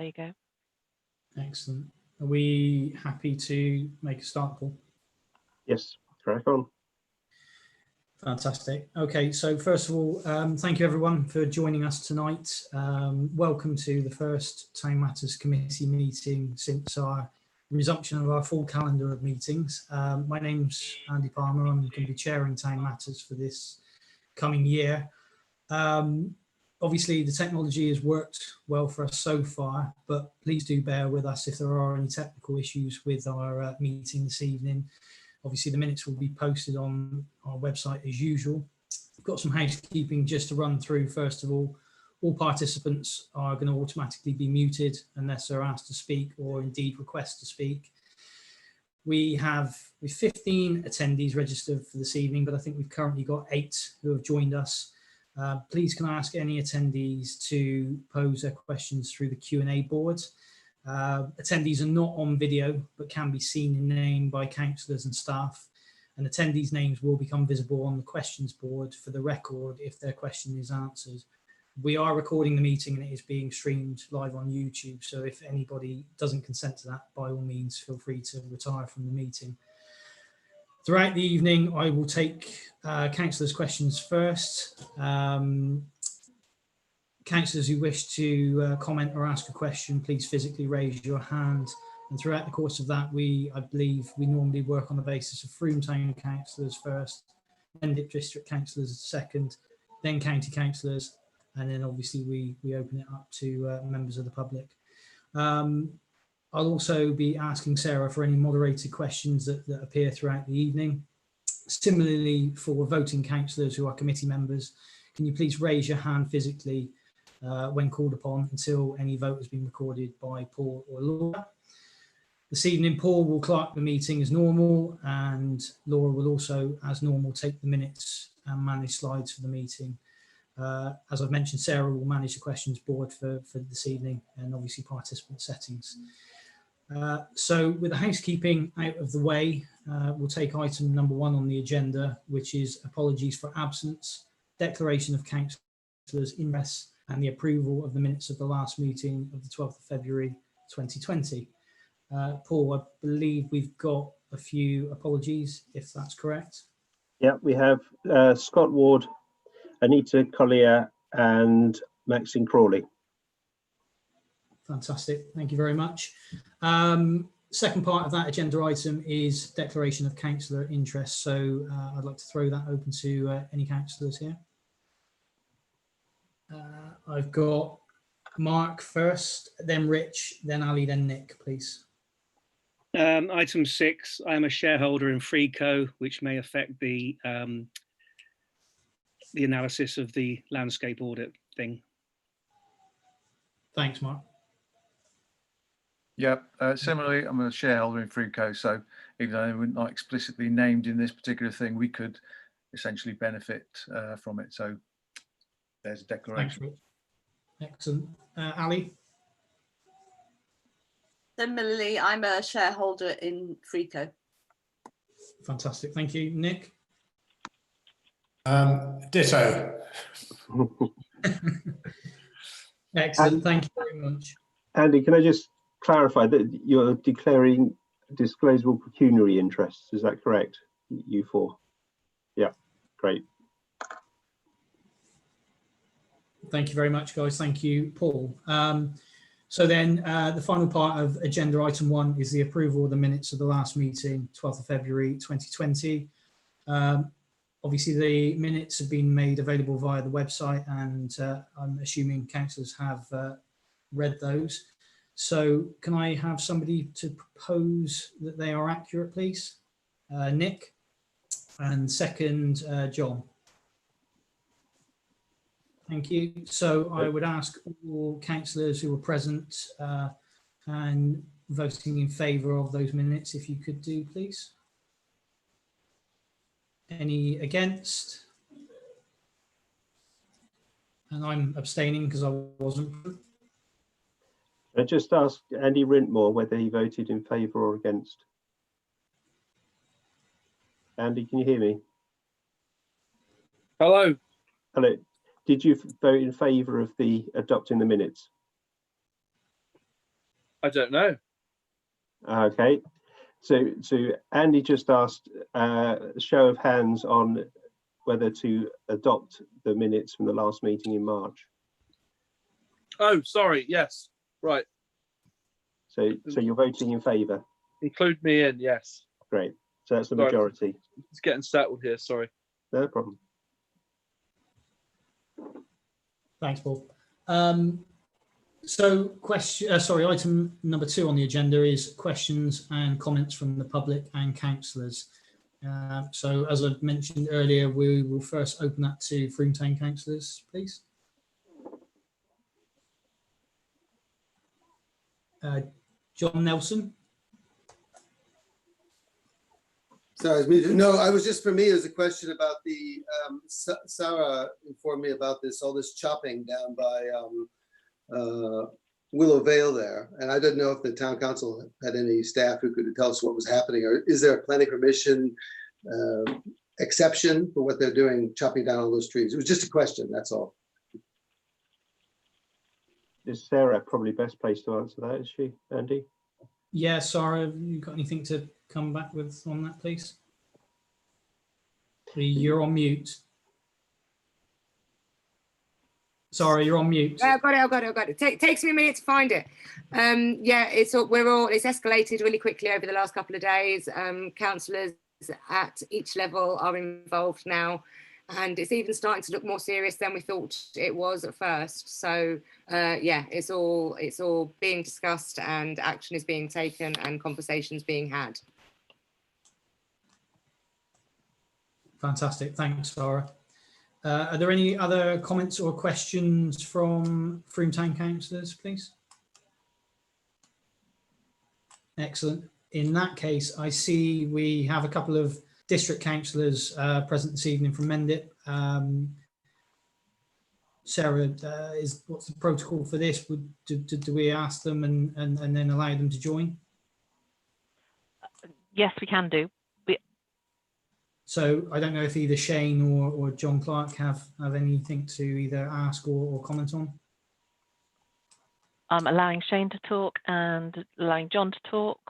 There you go. Excellent. Are we happy to make a start, Paul? Yes, crack on. Fantastic. Okay, so first of all, thank you everyone for joining us tonight. Welcome to the first Town Matters Committee meeting since our resumption of our full calendar of meetings. My name's Andy Palmer. I'm going to be chairing Town Matters for this coming year. Obviously, the technology has worked well for us so far, but please do bear with us if there are any technical issues with our meeting this evening. Obviously, the minutes will be posted on our website as usual. We've got some housekeeping just to run through. First of all participants are going to automatically be muted unless they're asked to speak or indeed request to speak. We have 15 attendees registered for this evening, but I think we've currently got 8 who have joined us. Please can I ask any attendees to pose their questions through the Q&A board. Attendees are not on video but can be seen in name by councillors and staff, and attendees' names will become visible on the questions board for the record if their question is answered. We are recording the meeting and it is being streamed live on YouTube, so if anybody doesn't consent to that, by all means feel free to retire from the meeting. Throughout the evening I will take councillors' questions first. Councillors who wish to comment or ask a question, please physically raise your hand. And throughout the course of that, I believe we normally work on the basis of Frome Town councillors first, then district councillors second, then county councillors, and then obviously we open it up to members of the public. I'll also be asking Sarah for any moderated questions that appear throughout the evening. Similarly, for voting councillors who are committee members, can you please raise your hand physically when called upon until any vote has been recorded by Paul or Laura. This evening, Paul will clerk the meeting as normal, and Laura will also, as normal, take the minutes and manage slides for the meeting. As I've mentioned, Sarah will manage the questions board for this evening and obviously participant settings. So with the housekeeping out of the way, we'll take item number 1 on the agenda, which is apologies for absence, declaration of councillors' interest, and the approval of the minutes of the last meeting of the 12th of February 2020. Paul, I believe we've got a few apologies, if that's correct. Yeah, we have Scott Ward, Anita Collier and Maxine Crawley. Fantastic, thank you very much. Second part of that agenda item is declaration of councillor interest. So I'd like to throw that open to any councillors here. I've got Mark first, then Rich, then Ali, then Nick, please. Item 6, I am a shareholder in Freeco, which may affect the analysis of the landscape audit thing. Thanks, Mark. Yeah, similarly, I'm a shareholder in Freeco, so even though we're not explicitly named in this particular thing, we could essentially benefit from it. So there's a declaration. Thanks, Rich. Excellent. Ali? Similarly, I'm a shareholder in Freeco. Fantastic, thank you. Nick? Ditto. Excellent, thank you very much. Andy, can I just clarify that you're declaring disclosable pecuniary interests? Is that correct? You 4? Yeah, great. Thank you very much, guys. Thank you, Paul. So then the final part of agenda item 1 is the approval of the minutes of the last meeting, 12th of February 2020. Obviously, the minutes have been made available via the website, and I'm assuming councillors have read those. So can I have somebody to propose that they are accurate, please? Nick, and second, John. Thank you. So I would ask all councillors who were present and voting in favour of those minutes, if you could do, please. Any against? And I'm abstaining because I wasn't. I just asked Andy Rintmore whether he voted in favour or against. Andy, can you hear me? Hello. Hello. Did you vote in favour of the adopting the minutes? I don't know. Okay. So Andy just asked a show of hands on whether to adopt the minutes from the last meeting in March. Oh, sorry. Yes. Right. So you're voting in favour? Include me in. Yes. Great. So that's the Sorry. majority. It's getting settled here. Sorry. No problem. Thanks, Paul. So item number 2 on the agenda is questions and comments from the public and councillors. So as I mentioned earlier, we will first open that to Frome Town councillors, please. John Nelson. Sorry, no, I was just, for me, it was a question about the, Sarah informed me about all this chopping down by Willow Vale there. And I didn't know if the town council had any staff who could tell us what was happening, or is there a planning permission exception for what they're doing, chopping down all those trees? It was just a question, that's all. Is Sarah probably best placed to answer that, is she, Andy? Yeah, Sarah, have you got anything to come back with on that, please? You're on mute. Sorry, you're on mute. Yeah, I've got it. Takes me a minute to find it. Yeah, it's escalated really quickly over the last couple of days. Councillors at each level are involved now, and it's even starting to look more serious than we thought it was at first. So yeah, it's all being discussed, and action is being taken, and conversations being had. Fantastic, thanks, Sarah. Are there any other comments or questions from Frome Town councillors, please? Excellent. In that case, I see we have a couple of district councillors present this evening from Mendip. Sarah, what's the protocol for this? Do we ask them and then allow them to join? Yes, we can do. So I don't know if either Shane or John Clark have anything to either ask or comment on. Allowing Shane to talk and allowing John to talk.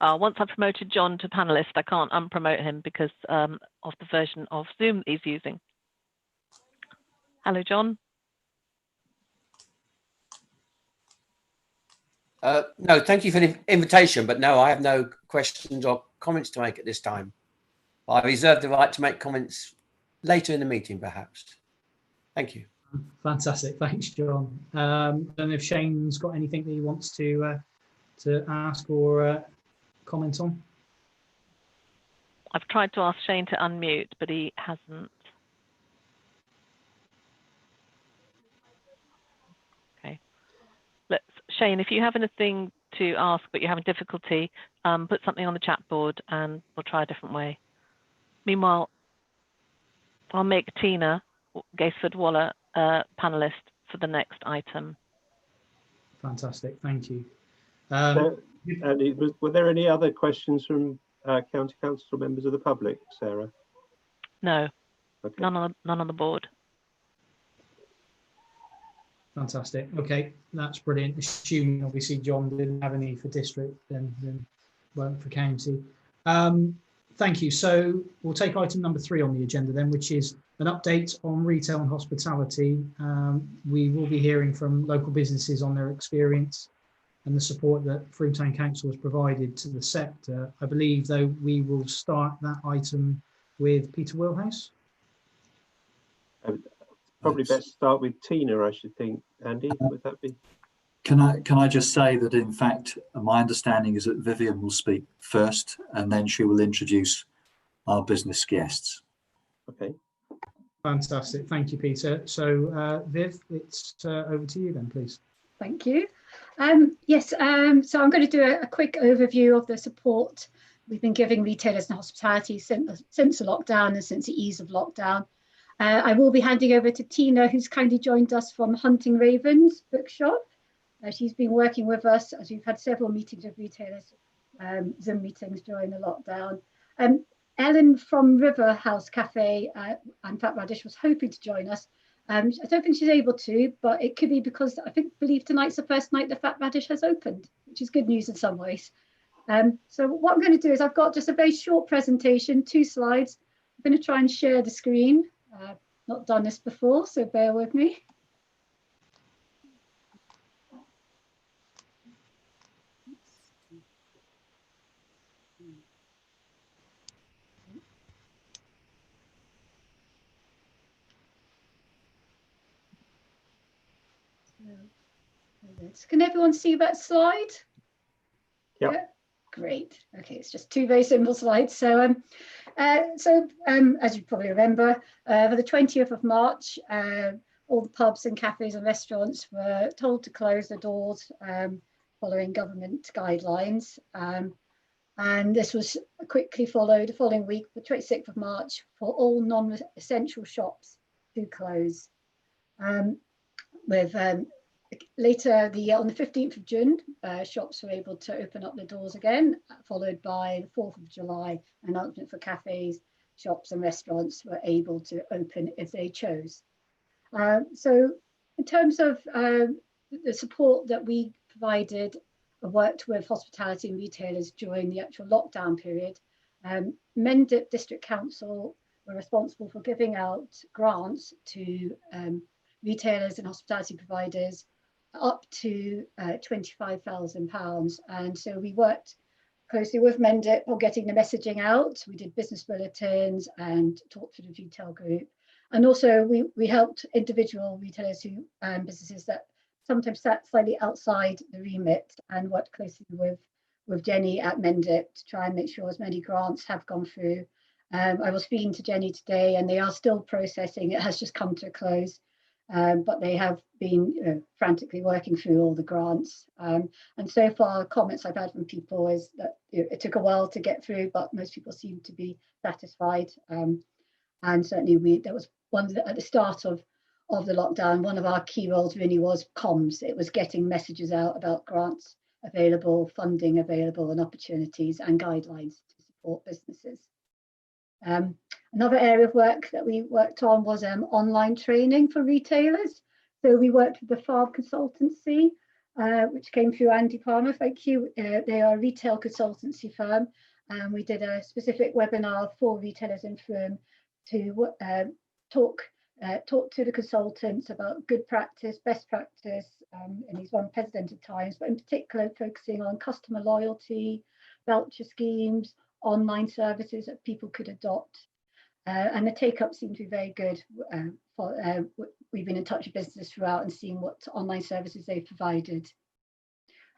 Once I've promoted John to panelist, I can't unpromote him because of the version of Zoom that he's using. Hello, John. No, thank you for the invitation, but no, I have no questions or comments to make at this time. I reserve the right to make comments later in the meeting, perhaps. Thank you. Fantastic, thanks, John. And if Shane's got anything that he wants to ask or comment on. I've tried to ask Shane to unmute, but he hasn't. Okay. Shane, if you have anything to ask but you're having difficulty, put something on the chat board and we'll try a different way. Meanwhile, I'll make Tina Gaisford-Waller panelist for the next item. Fantastic, thank you. Andy, were there any other questions from county council members of the public, Sarah? No, okay. none on the board. Fantastic. Okay, that's brilliant. Assuming obviously John didn't have any for district, then won't for county. Thank you. So we'll take item number 3 on the agenda then, which is an update on retail and hospitality. We will be hearing from local businesses on their experience and the support that Frome Town Council has provided to the sector. I believe, though, we will start that item with Peter Wilhouse. Probably best start with Tina, I should think. Andy, would that be? Can I just say that, in fact, my understanding is that Vivian will speak first and then she will introduce our business guests. Okay. Fantastic. Thank you, Peter. So, Viv, it's over to you then, please. Thank you. Yes, so I'm going to do a quick overview of the support we've been giving retailers and hospitality since the lockdown and since the ease of lockdown. I will be handing over to Tina, who's kindly joined us from Hunting Ravens Bookshop. She's been working with us as we've had several meetings with retailers, Zoom meetings during the lockdown. Ellen from River House Cafe and Fat Radish was hoping to join us, I don't think she's able to, but it could be because I believe tonight's the first night the Fat Radish has opened, which is good news in some ways. So what I'm going to do is I've got just a very short presentation, 2 slides. I'm going to try and share the screen. Not done this before, so bear with me. Can everyone see that slide? Yep. Yeah, great. Okay, it's just 2 very simple slides. So, as you probably remember, for the 20th of March, all the pubs and cafes and restaurants were told to close their doors following government guidelines. And this was quickly followed the following week, the 26th of March, for all non-essential shops to close. Later on the 15th of June, shops were able to open up their doors again, followed by the 4th of July, announcement for cafes, shops and restaurants were able to open if they chose. So in terms of the support that we provided, worked with hospitality and retailers during the actual lockdown period, Mendip District Council were responsible for giving out grants to retailers and hospitality providers up to £25,000. And so we worked closely with Mendip on getting the messaging out. We did business bulletins and talked to the retail group. And also we helped individual retailers who businesses that sometimes sat slightly outside the remit, and worked closely with Jenny at Mendip to try and make sure as many grants have gone through. I was speaking to Jenny today, and they are still processing. It has just come to a close. But they have been frantically working through all the grants. And so far, comments I've had from people is that it took a while to get through, but most people seem to be satisfied. And certainly there was one at the start of the lockdown, one of our key roles really was comms. It was getting messages out about grants available, funding available, and opportunities and guidelines to support businesses. Another area of work that we worked on was online training for retailers. So we worked with the Farm Consultancy, which came through Andy Palmer, thank you. They are a retail consultancy firm, and we did a specific webinar for retailers in firm to talk to the consultants about good practice, best practice in these unprecedented times, but in particular focusing on customer loyalty, voucher schemes, online services that people could adopt. And the take-up seemed to be very good. We've been in touch with businesses throughout and seeing what online services they've provided.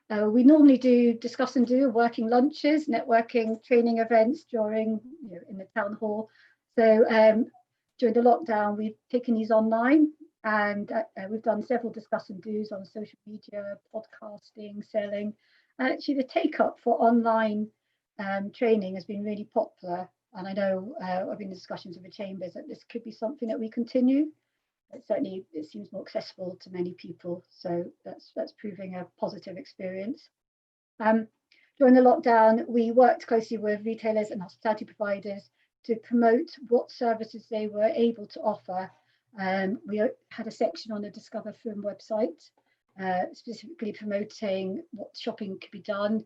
We normally do discuss and do working lunches, networking, training events during, in the town hall. So during the lockdown, we've taken these online, and we've done several discuss and do's on social media, podcasting, selling. Actually, the take-up for online training has been really popular, and I know I've been in discussions with the chambers that this could be something that we continue. Certainly it seems more accessible to many people, so that's proving a positive experience. During the lockdown, we worked closely with retailers and hospitality providers to promote what services they were able to offer. We had a section on the Discover Firm website, specifically promoting what shopping could be done.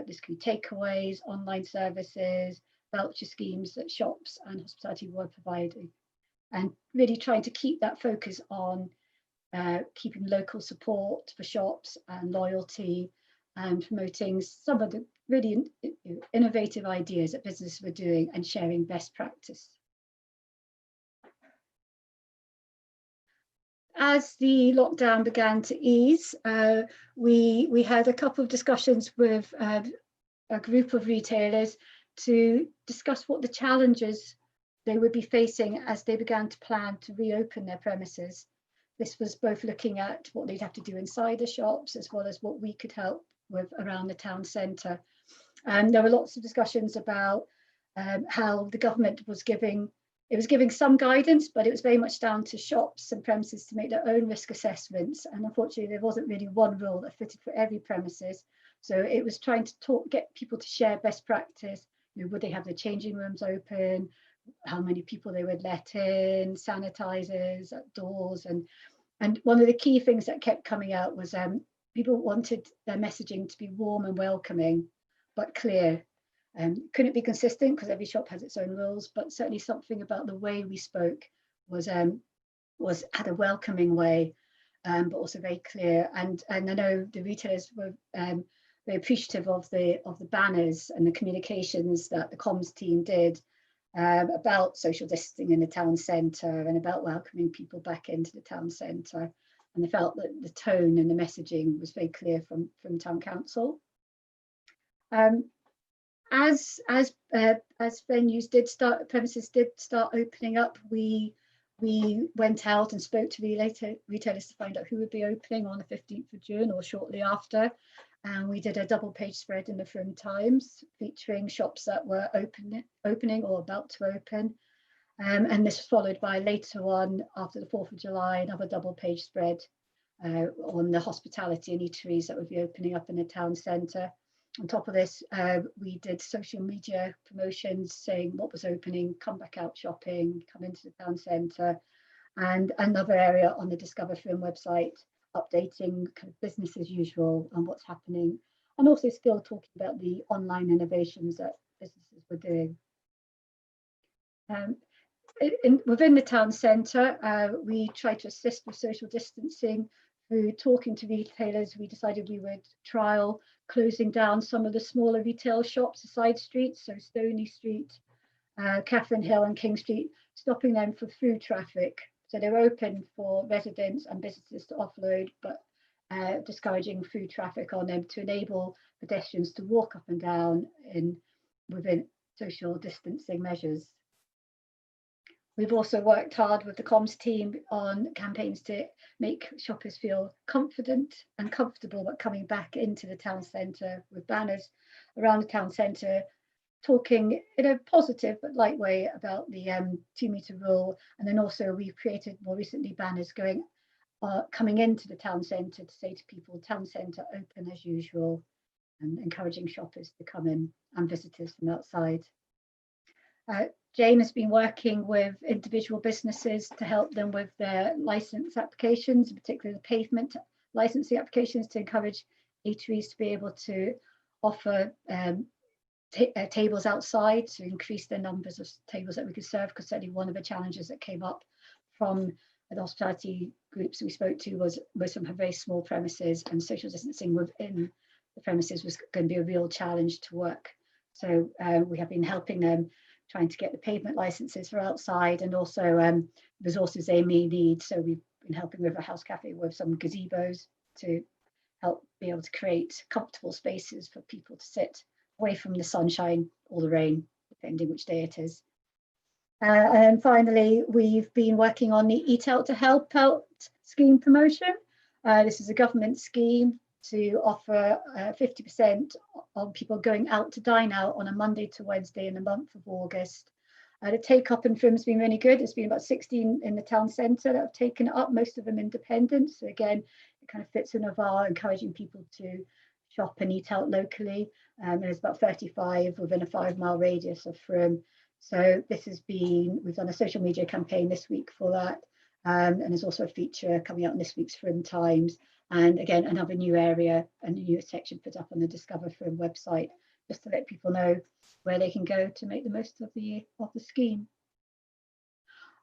This could be takeaways, online services, voucher schemes that shops and hospitality were providing, and really trying to keep that focus on keeping local support for shops and loyalty, and promoting some of the really innovative ideas that businesses were doing and sharing best practice. As the lockdown began to ease, we had a couple of discussions with a group of retailers to discuss what the challenges they would be facing as they began to plan to reopen their premises. This was both looking at what they'd have to do inside the shops, as well as what we could help with around the town centre. And there were lots of discussions about how the government was giving some guidance, but it was very much down to shops and premises to make their own risk assessments. And unfortunately, there wasn't really one rule that fitted for every premises. So it was trying to get people to share best practice. Would they have their changing rooms open? how many people they would let in, sanitizers at doors, and one of the key things that kept coming out was people wanted their messaging to be warm and welcoming, but clear. Couldn't be consistent because every shop has its own rules, but certainly something about the way we spoke was had a welcoming way, but also very clear. And I know the retailers were very appreciative of the banners and the communications that the comms team did about social distancing in the town centre and about welcoming people back into the town centre. And they felt that the tone and the messaging was very clear from town council. As venues did start, premises did start opening up, we went out and spoke to retailers to find out who would be opening on the 15th of June or shortly after. And we did a double page spread in the Frome Times featuring shops that were opening or about to open. And this was followed by later on, after the 4th of July, another double page spread on the hospitality and eateries that would be opening up in the town centre. On top of this, we did social media promotions saying what was opening, come back out shopping, come into the town centre, and another area on the Discover Frome website, updating kind of business as usual and what's happening, and also still talking about the online innovations that businesses were doing. Within the town centre, we tried to assist with social distancing through talking to retailers. We decided we would trial closing down some of the smaller retail shops, the side streets, so Stoney Street, Catherine Hill and King Street, stopping them for through traffic. So they're open for residents and visitors to offload, but discouraging through traffic on them to enable pedestrians to walk up and down within social distancing measures. We've also worked hard with the comms team on campaigns to make shoppers feel confident and comfortable about coming back into the town centre, with banners around the town centre talking in a positive but light way about the 2-metre rule. And then also we've created more recently banners coming into the town centre to say to people, town centre open as usual, and encouraging shoppers to come in and visitors from outside. Jane has been working with individual businesses to help them with their licence applications, particularly the pavement licensing applications, to encourage eateries to be able to offer tables outside, to increase the numbers of tables that we could serve, because certainly one of the challenges that came up from the hospitality groups we spoke to was some very small premises, and social distancing within the premises was going to be a real challenge to work. So we have been helping them, trying to get the pavement licenses for outside, and also resources they may need. So we've been helping with a house cafe with some gazebos to help be able to create comfortable spaces for people to sit away from the sunshine or the rain, depending which day it is. And finally, we've been working on the Eat Out to Help Out scheme promotion. This is a government scheme to offer 50% on people going out to dine out on a Monday to Wednesday in the month of August. The take up in Frome has been really good. There's been about 16 in the town centre that have taken it up, most of them independent. So again, it kind of fits in with our encouraging people to shop and eat out locally. There's about 35 within a 5-mile radius of Frome. So this has been, we've done a social media campaign this week for that. And there's also a feature coming out in this week's Frome Times. And again, another new area, a new section put up on the Discover Frome website, just to let people know where they can go to make the most of the scheme.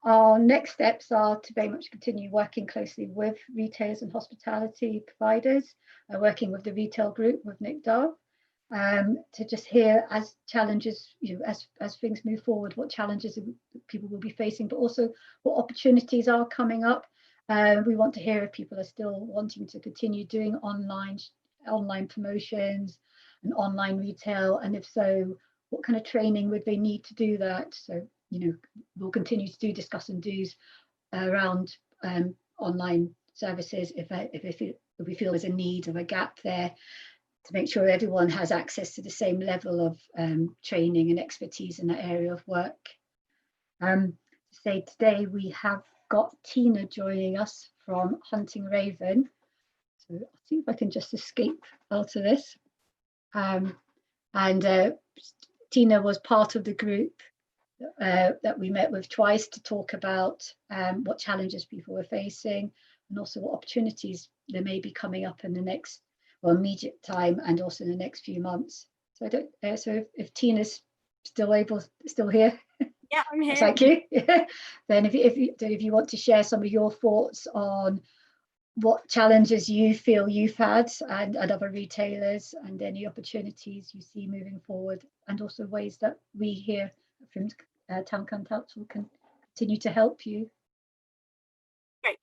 Our next steps are to very much continue working closely with retailers and hospitality providers, working with the retail group with Nick Dove, to just hear as challenges, as things move forward, what challenges people will be facing, but also what opportunities are coming up. We want to hear if people are still wanting to continue doing online promotions and online retail, and if so, what kind of training would they need to do that? So, we'll continue to do discuss and do's around online services if we feel there's a need or a gap there, to make sure everyone has access to the same level of training and expertise in that area of work. Today we have got Tina joining us from Hunting Raven. So I'll see if I can just escape out of this. Tina was part of the group that we met with twice to talk about what challenges people were facing and also what opportunities there may be coming up in the next, well, immediate time and also in the next few months. So I don't. So if Tina's still here. Yeah, I'm here. Thank you. Then if you want to share some of your thoughts on what challenges you feel you've had and other retailers, and any opportunities you see moving forward, and also ways that we here from Town Council can continue to help you. Great.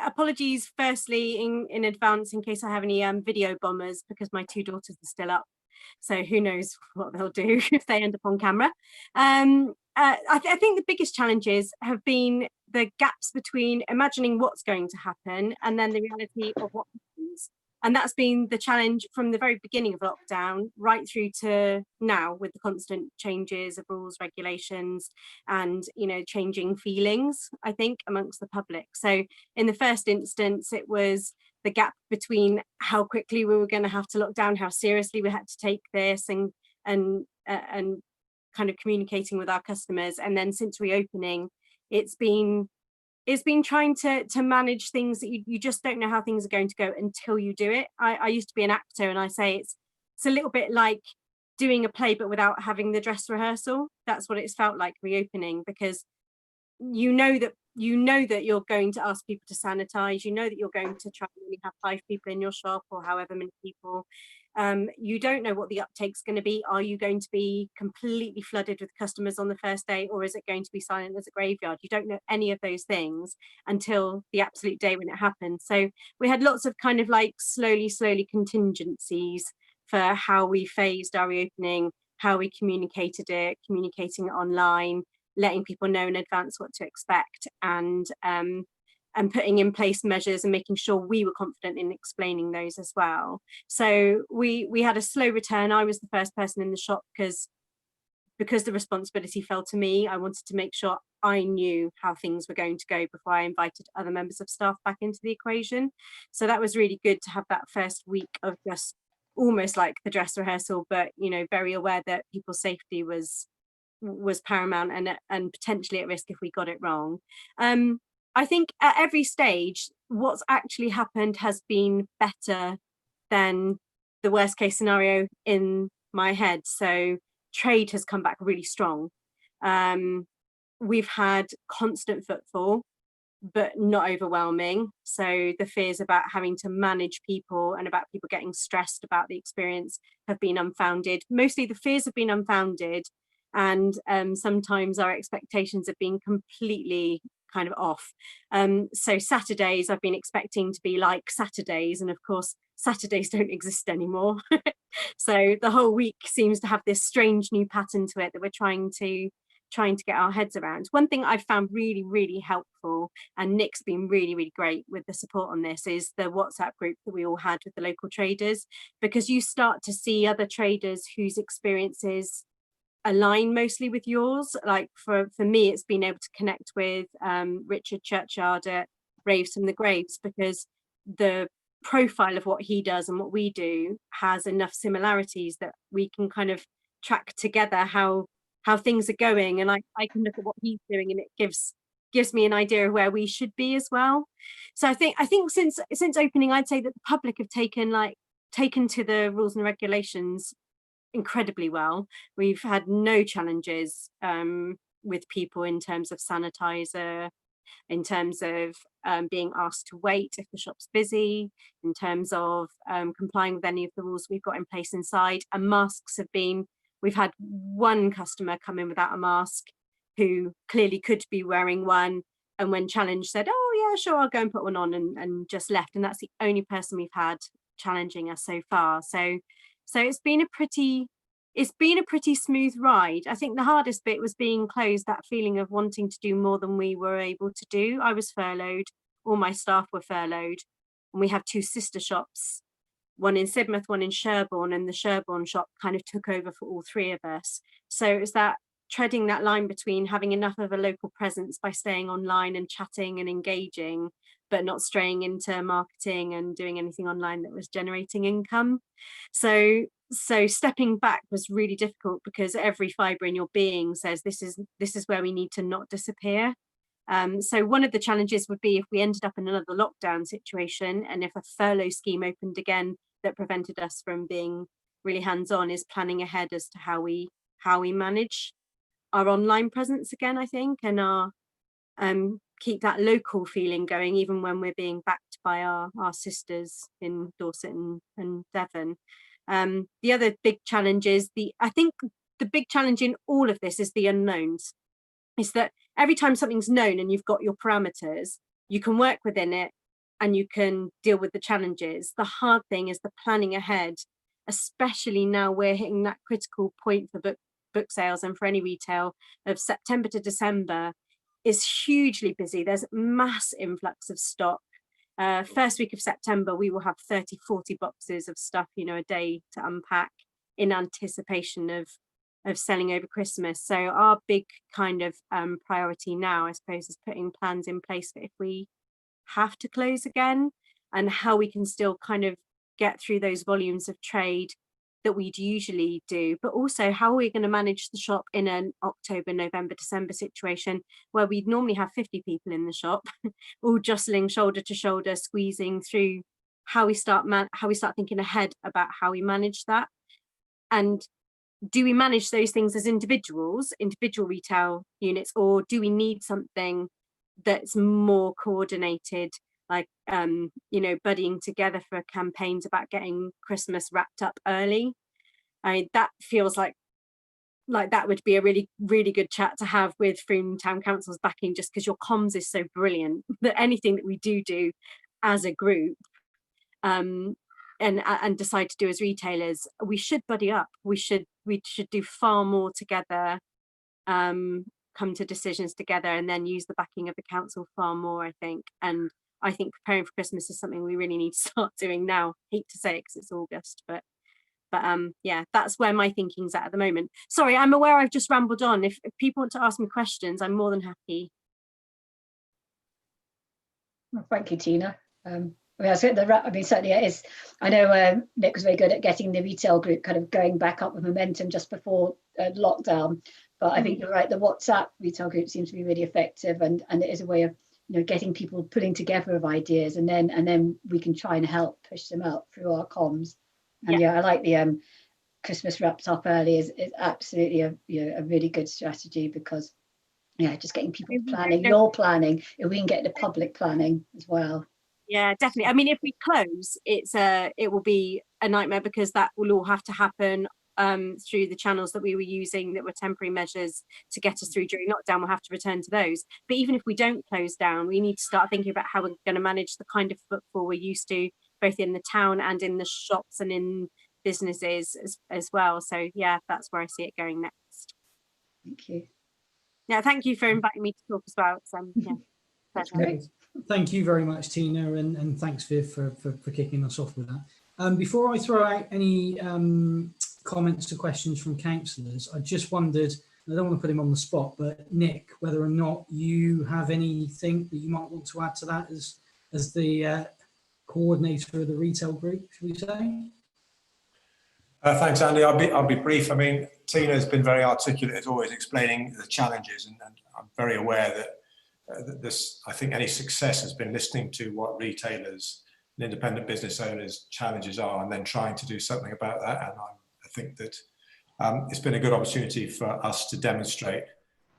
Apologies firstly in advance in case I have any video bombers, because my two daughters are still up. So who knows what they'll do if they end up on camera. I think the biggest challenges have been the gaps between imagining what's going to happen and then the reality of what happens. And that's been the challenge from the very beginning of lockdown right through to now, with the constant changes of rules, regulations, and, you know, changing feelings, I think, amongst the public. So in the first instance, it was the gap between how quickly we were going to have to lock down, how seriously we had to take this, and kind of communicating with our customers. And then since reopening, it's been trying to manage things that you just don't know how things are going to go until you do it. I used to be an actor, and I say it's a little bit like doing a play but without having the dress rehearsal. That's what it's felt like reopening, because you know that you're going to ask people to sanitize, you know that you're going to try and only have 5 people in your shop or however many people. You don't know what the uptake's going to be. Are you going to be completely flooded with customers on the first day, or is it going to be silent as a graveyard? You don't know any of those things until the absolute day when it happens. So we had lots of kind of like slowly contingencies for how we phased our reopening, how we communicating it online, letting people know in advance what to expect, and putting in place measures and making sure we were confident in explaining those as well. So we had a slow return. I was the first person in the shop because the responsibility fell to me. I wanted to make sure I knew how things were going to go before I invited other members of staff back into the equation. So that was really good to have that first week of just almost like the dress rehearsal, but, you know, very aware that people's safety was paramount and potentially at risk if we got it wrong. I think at every stage, what's actually happened has been better than the worst case scenario in my head. So trade has come back really strong. We've had constant footfall, but not overwhelming. So the fears about having to manage people and about people getting stressed about the experience have been unfounded. Mostly the fears have been unfounded, and sometimes our expectations have been completely kind of off. So Saturdays I've been expecting to be like Saturdays, and of course Saturdays don't exist anymore. So the whole week seems to have this strange new pattern to it that we're trying to get our heads around. One thing I've found really helpful, and Nick's been really great with the support on this, is the WhatsApp group that we all had with the local traders, because you start to see other traders whose experiences align mostly with yours. Like for me, it's been able to connect with Richard Churchyard at Raves from the Graves, because the profile of what he does and what we do has enough similarities that we can kind of track together how things are going, and I can look at what he's doing, and it gives me an idea of where we should be as well. So I think since opening, I'd say that the public have taken to the rules and regulations incredibly well. We've had no challenges with people in terms of sanitizer, in terms of being asked to wait if the shop's busy, in terms of complying with any of the rules we've got in place inside. And masks have been, we've had one customer come in without a mask who clearly could be wearing one, and when challenged said, oh yeah, sure, I'll go and put one on, and just left. And that's the only person we've had challenging us so far. So it's been a pretty smooth ride. I think the hardest bit was being closed, that feeling of wanting to do more than we were able to do. I was furloughed, all my staff were furloughed, and we have 2 sister shops, one in Sidmouth, one in Sherborne, and the Sherborne shop kind of took over for all 3 of us. So it was that treading that line between having enough of a local presence by staying online and chatting and engaging, but not straying into marketing and doing anything online that was generating income. So stepping back was really difficult, because every fibre in your being says this is where we need to not disappear. So one of the challenges would be if we ended up in another lockdown situation, and if a furlough scheme opened again that prevented us from being really hands-on, is planning ahead as to how we manage our online presence again, I think, and our keep that local feeling going, even when we're being backed by our sisters in Dorset and Devon. The other big challenge is I think the big challenge in all of this is the unknowns. Is that every time something's known and you've got your parameters, you can work within it and you can deal with the challenges. The hard thing is the planning ahead, especially now we're hitting that critical point for book sales and for any retail of September to December is hugely busy. There's mass influx of stock. First week of September, we will have 30, 40 boxes of stuff, a day to unpack in anticipation of selling over Christmas. So our big kind of priority now, I suppose, is putting plans in place for if we have to close again, and how we can still kind of get through those volumes of trade that we'd usually do, but also how are we going to manage the shop in an October, November, December situation where we'd normally have 50 people in the shop, all jostling shoulder to shoulder, squeezing through. How we start thinking ahead about how we manage that, and do we manage those things as individual retail units, or do we need something that's more coordinated, like buddying together for campaigns about getting Christmas wrapped up early? I mean, that feels like that would be a really, really good chat to have with Frome Town Council's backing, just because your comms is so brilliant that anything that we do as a group and decide to do as retailers, we should buddy up. We should do far more together, come to decisions together, and then use the backing of the council far more, I think. And I think preparing for Christmas is something we really need to start doing now. Hate to say it because it's August, but yeah, that's where my thinking's at the moment. Sorry, I'm aware I've just rambled on. If people want to ask me questions, I'm more than happy. Well, thank you, Tina. Certainly it is. I know Nick was very good at getting the retail group kind of going back up with momentum just before lockdown. But I think you're right. The WhatsApp retail group seems to be really effective, and it is a way of getting people pulling together of ideas, and then we can try and help push them out through our comms. And yeah, I like the Christmas wrapped up early is absolutely a really good strategy, because just getting people planning, your planning, if we can get the public planning as well. Yeah, definitely. I mean, if we close, it will be a nightmare, because that will all have to happen through the channels that we were using that were temporary measures to get us through during lockdown. We'll have to return to those. But even if we don't close down, we need to start thinking about how we're going to manage the kind of footfall we're used to, both in the town and in the shops and in businesses as well. So yeah, that's where I see it going next. Thank you. Yeah, thank you for inviting me to talk as well. That's great. Thank you very much, Tina, and thanks, Viv, for kicking us off with that. Before I throw out any comments or questions from councillors, I just wondered, I don't want to put him on the spot, but Nick, whether or not you have anything that you might want to add to that as the coordinator of the retail group, should we say? Thanks, Andy. I'll be brief. I mean, Tina has been very articulate as always, explaining the challenges, and I'm very aware that I think any success has been listening to what retailers and independent business owners' challenges are, and then trying to do something about that. And I think that it's been a good opportunity for us to demonstrate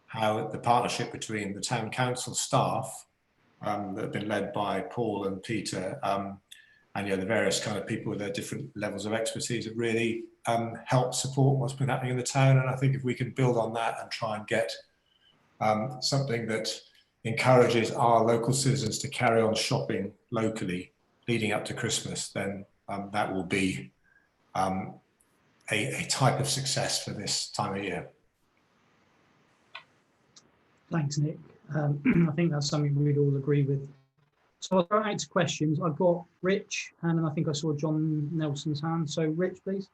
how the partnership between the town council staff that have been led by Paul and Peter, and the various kind of people with their different levels of expertise have really helped support what's been happening in the town. And I think if we can build on that and try and get something that encourages our local citizens to carry on shopping locally leading up to Christmas, then that will be a type of success for this time of year. Thanks, Nick. I think that's something we'd all agree with. So I'll throw out to questions. I've got Rich, and then I think I saw John Nelson's hand. So Rich, please.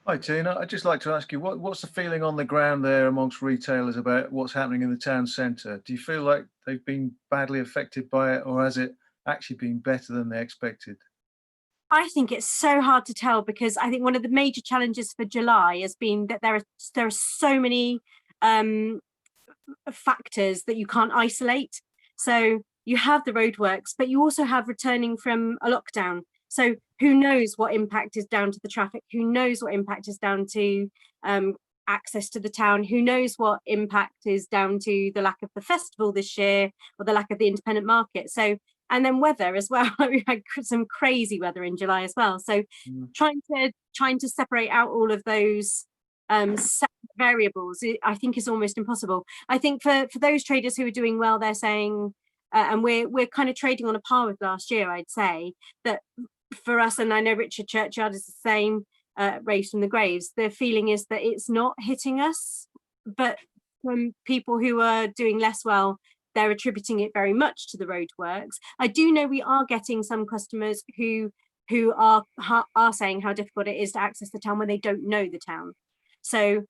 Hi, Tina. I'd just like to ask you, what's the feeling on the ground there amongst retailers about what's happening in the town centre? Do you feel like they've been badly affected by it, or has it actually been better than they expected? I think it's so hard to tell, because I think one of the major challenges for July has been that there are so many factors that you can't isolate. So you have the roadworks, but you also have returning from a lockdown. So who knows what impact is down to the traffic? Who knows what impact is down to access to the town? Who knows what impact is down to the lack of the festival this year, or the lack of the independent market? So, and then weather as well. We had some crazy weather in July as well. So trying to separate out all of those variables, I think, is almost impossible. I think for those traders who are doing well, they're saying, and we're kind of trading on a par with last year, I'd say, that for us, and I know Richard Churchyard is the same, raised from the graves, the feeling is that it's not hitting us, but from people who are doing less well, they're attributing it very much to the roadworks. I do know we are getting some customers who are saying how difficult it is to access the town when they don't know the town. So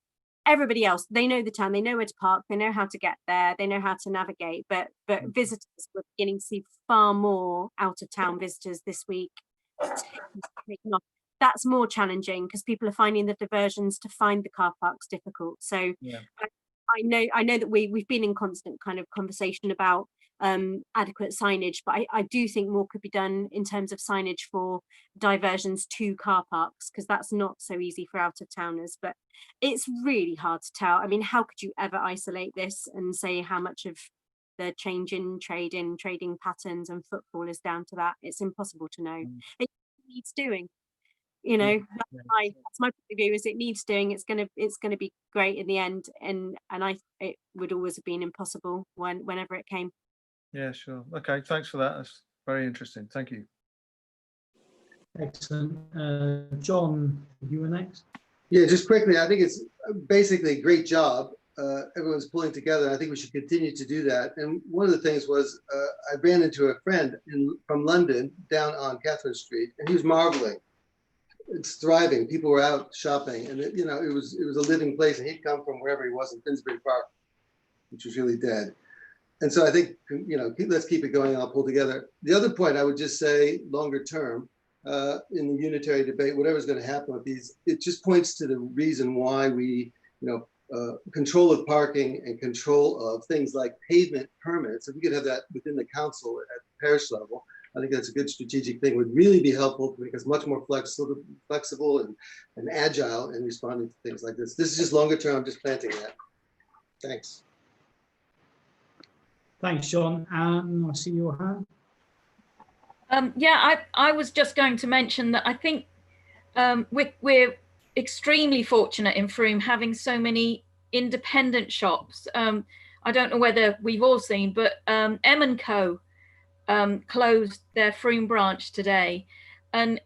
everybody else, they know the town, they know where to park, they know how to get there, they know how to navigate, but visitors, we're beginning to see far more out of town visitors this week. That's more challenging, because people are finding the diversions to find the car parks difficult. So yeah. I know that we've been in constant kind of conversation about adequate signage, but I do think more could be done in terms of signage for diversions to car parks, because that's not so easy for out of towners. But it's really hard to tell. I mean, how could you ever isolate this and say how much of the change in trading patterns and footfall is down to that? It's impossible to know. It needs doing. You know, that's my point of view, is it needs doing. It's gonna be great in the end, and it would always have been impossible whenever it came. Yeah, sure. Okay, thanks for that. That's very interesting. Thank you. Excellent. John, you were next. Yeah, just quickly, I think it's basically a great job. Everyone's pulling together. I think we should continue to do that. And one of the things was I ran into a friend from London down on Catherine Street, and he was marveling. It's thriving. People were out shopping, and it was a living place. And he'd come from wherever he was in Finsbury Park, which was really dead. And so I think, let's keep it going. I'll pull together. The other point I would just say, longer term, in the unitary debate, whatever's going to happen with these, it just points to the reason why we, control of parking and control of things like pavement permits. If we could have that within the council at the parish level, I think that's a good strategic thing. Would really be helpful to make us much more flexible and agile in responding to things like this. This is just longer term. I'm just planting that. Thanks. Thanks, John. I see your hand. Yeah, I was just going to mention that I think we're extremely fortunate in Frome having so many independent shops. I don't know whether we've all seen, but M & Co closed their Frome branch today, and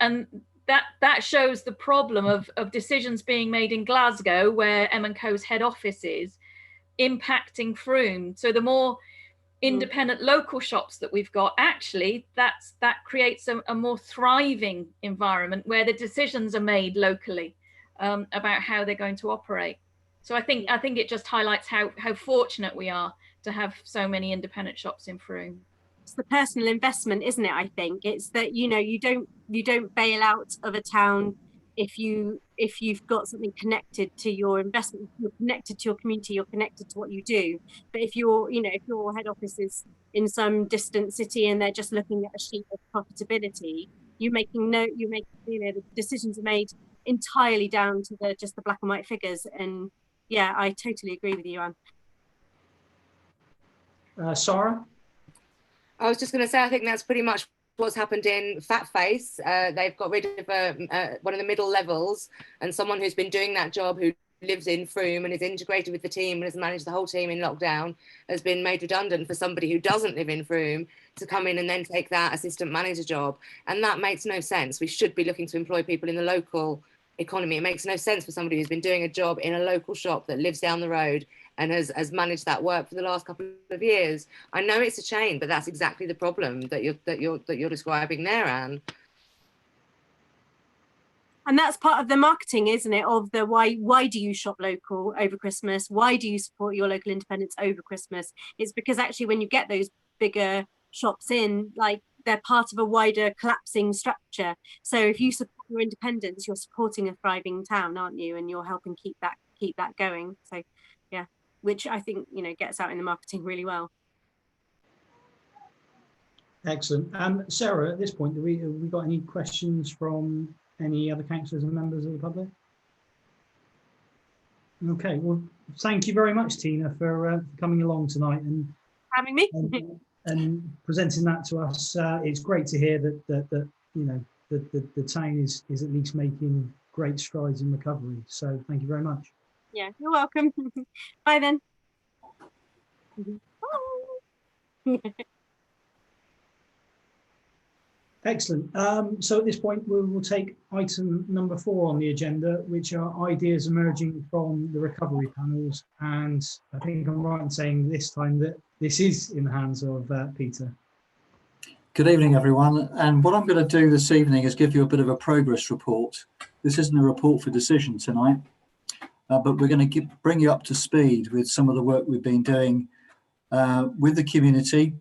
that shows the problem of decisions being made in Glasgow, where M & Co's head office is, impacting Frome. So the more independent local shops that we've got, actually that creates a more thriving environment where the decisions are made locally about how they're going to operate. So I think it just highlights how fortunate we are to have so many independent shops in Frome. It's the personal investment, isn't it? I think it's that you don't bail out of a town if you've got something connected to your investment. You're connected to your community, you're connected to what you do. But if your head office is in some distant city and they're just looking at a sheet of profitability, the decisions are made entirely down to just the black and white figures. And yeah, I totally agree with you, Anne. Sarah? I was just going to say, I think that's pretty much what's happened in Fat Face. They've got rid of one of the middle levels, and someone who's been doing that job, who lives in Frome and is integrated with the team and has managed the whole team in lockdown, has been made redundant for somebody who doesn't live in Frome to come in and then take that assistant manager job. And that makes no sense. We should be looking to employ people in the local economy. It makes no sense for somebody who's been doing a job in a local shop that lives down the road and has managed that work for the last couple of years. I know it's a chain, but that's exactly the problem that you're describing there, Anne. And that's part of the marketing, isn't it? Of the why do you shop local over Christmas? Why do you support your local independents over Christmas? It's because actually when you get those bigger shops in, like, they're part of a wider collapsing structure. So if you support your independents, you're supporting a thriving town, aren't you? And you're helping keep that going. So yeah, which I think, you know, gets out in the marketing really well. Excellent. Sarah, at this point, have we got any questions from any other councillors and members of the public? Okay, well, thank you very much, Tina, for coming along tonight and having me and presenting that to us. It's great to hear that you know the town is at least making great strides in recovery. So thank you very much. Yeah, you're welcome. Bye then. Excellent. So at this point, we will take item number 4 on the agenda, which are ideas emerging from the recovery panels. And I think I'm right in saying this time that this is in the hands of Peter. Good evening, everyone. And what I'm going to do this evening is give you a bit of a progress report. This isn't a report for decision tonight, but we're going to bring you up to speed with some of the work we've been doing with the community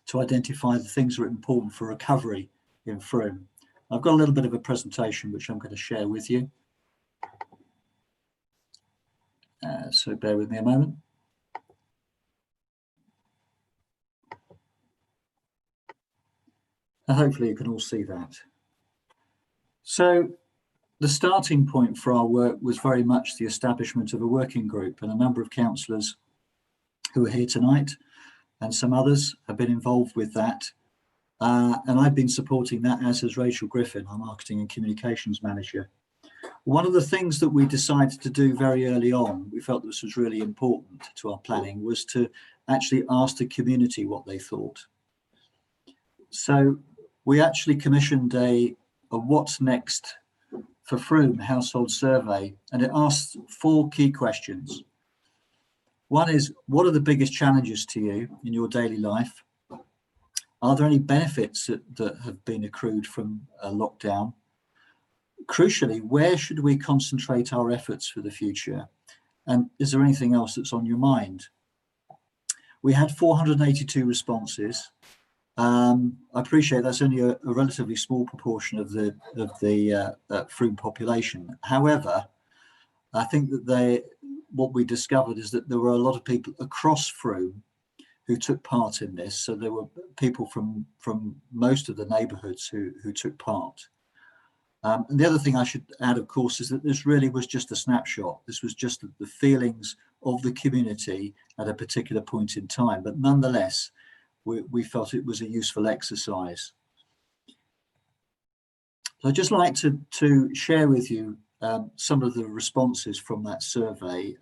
to identify the things that are important for recovery in Frome. I've got a little bit of a presentation which I'm going to share with you. So bear with me a moment. And hopefully you can all see that. So the starting point for our work was very much the establishment of a working group, and a number of councillors who are here tonight and some others have been involved with that. And I've been supporting that, as has Rachel Griffin, our Marketing and Communications Manager. One of the things that we decided to do very early on, we felt this was really important to our planning, was to actually ask the community what they thought. So we actually commissioned a What's Next for Frome household survey, and it asked 4 key questions. One is, what are the biggest challenges to you in your daily life? Are there any benefits that have been accrued from a lockdown? Crucially, where should we concentrate our efforts for the future? And is there anything else that's on your mind? We had 482 responses. I appreciate that's only a relatively small proportion of the Frome population. However, I think that what we discovered is that there were a lot of people across Frome who took part in this. So there were people from most of the neighbourhoods who took part. And the other thing I should add, of course, is that this really was just a snapshot. This was just the feelings of the community at a particular point in time. But nonetheless, we felt it was a useful exercise. So I'd just like to share with you some of the responses from that survey.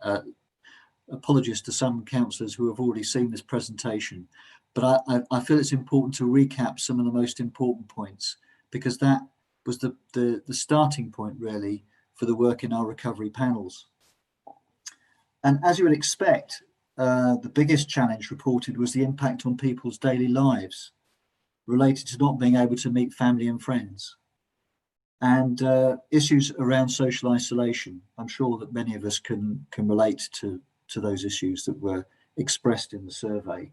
Apologies to some councillors who have already seen this presentation, but I feel it's important to recap some of the most important points, because that was the starting point really for the work in our recovery panels. And as you would expect, the biggest challenge reported was the impact on people's daily lives related to not being able to meet family and friends, and issues around social isolation. I'm sure that many of us can relate to those issues that were expressed in the survey,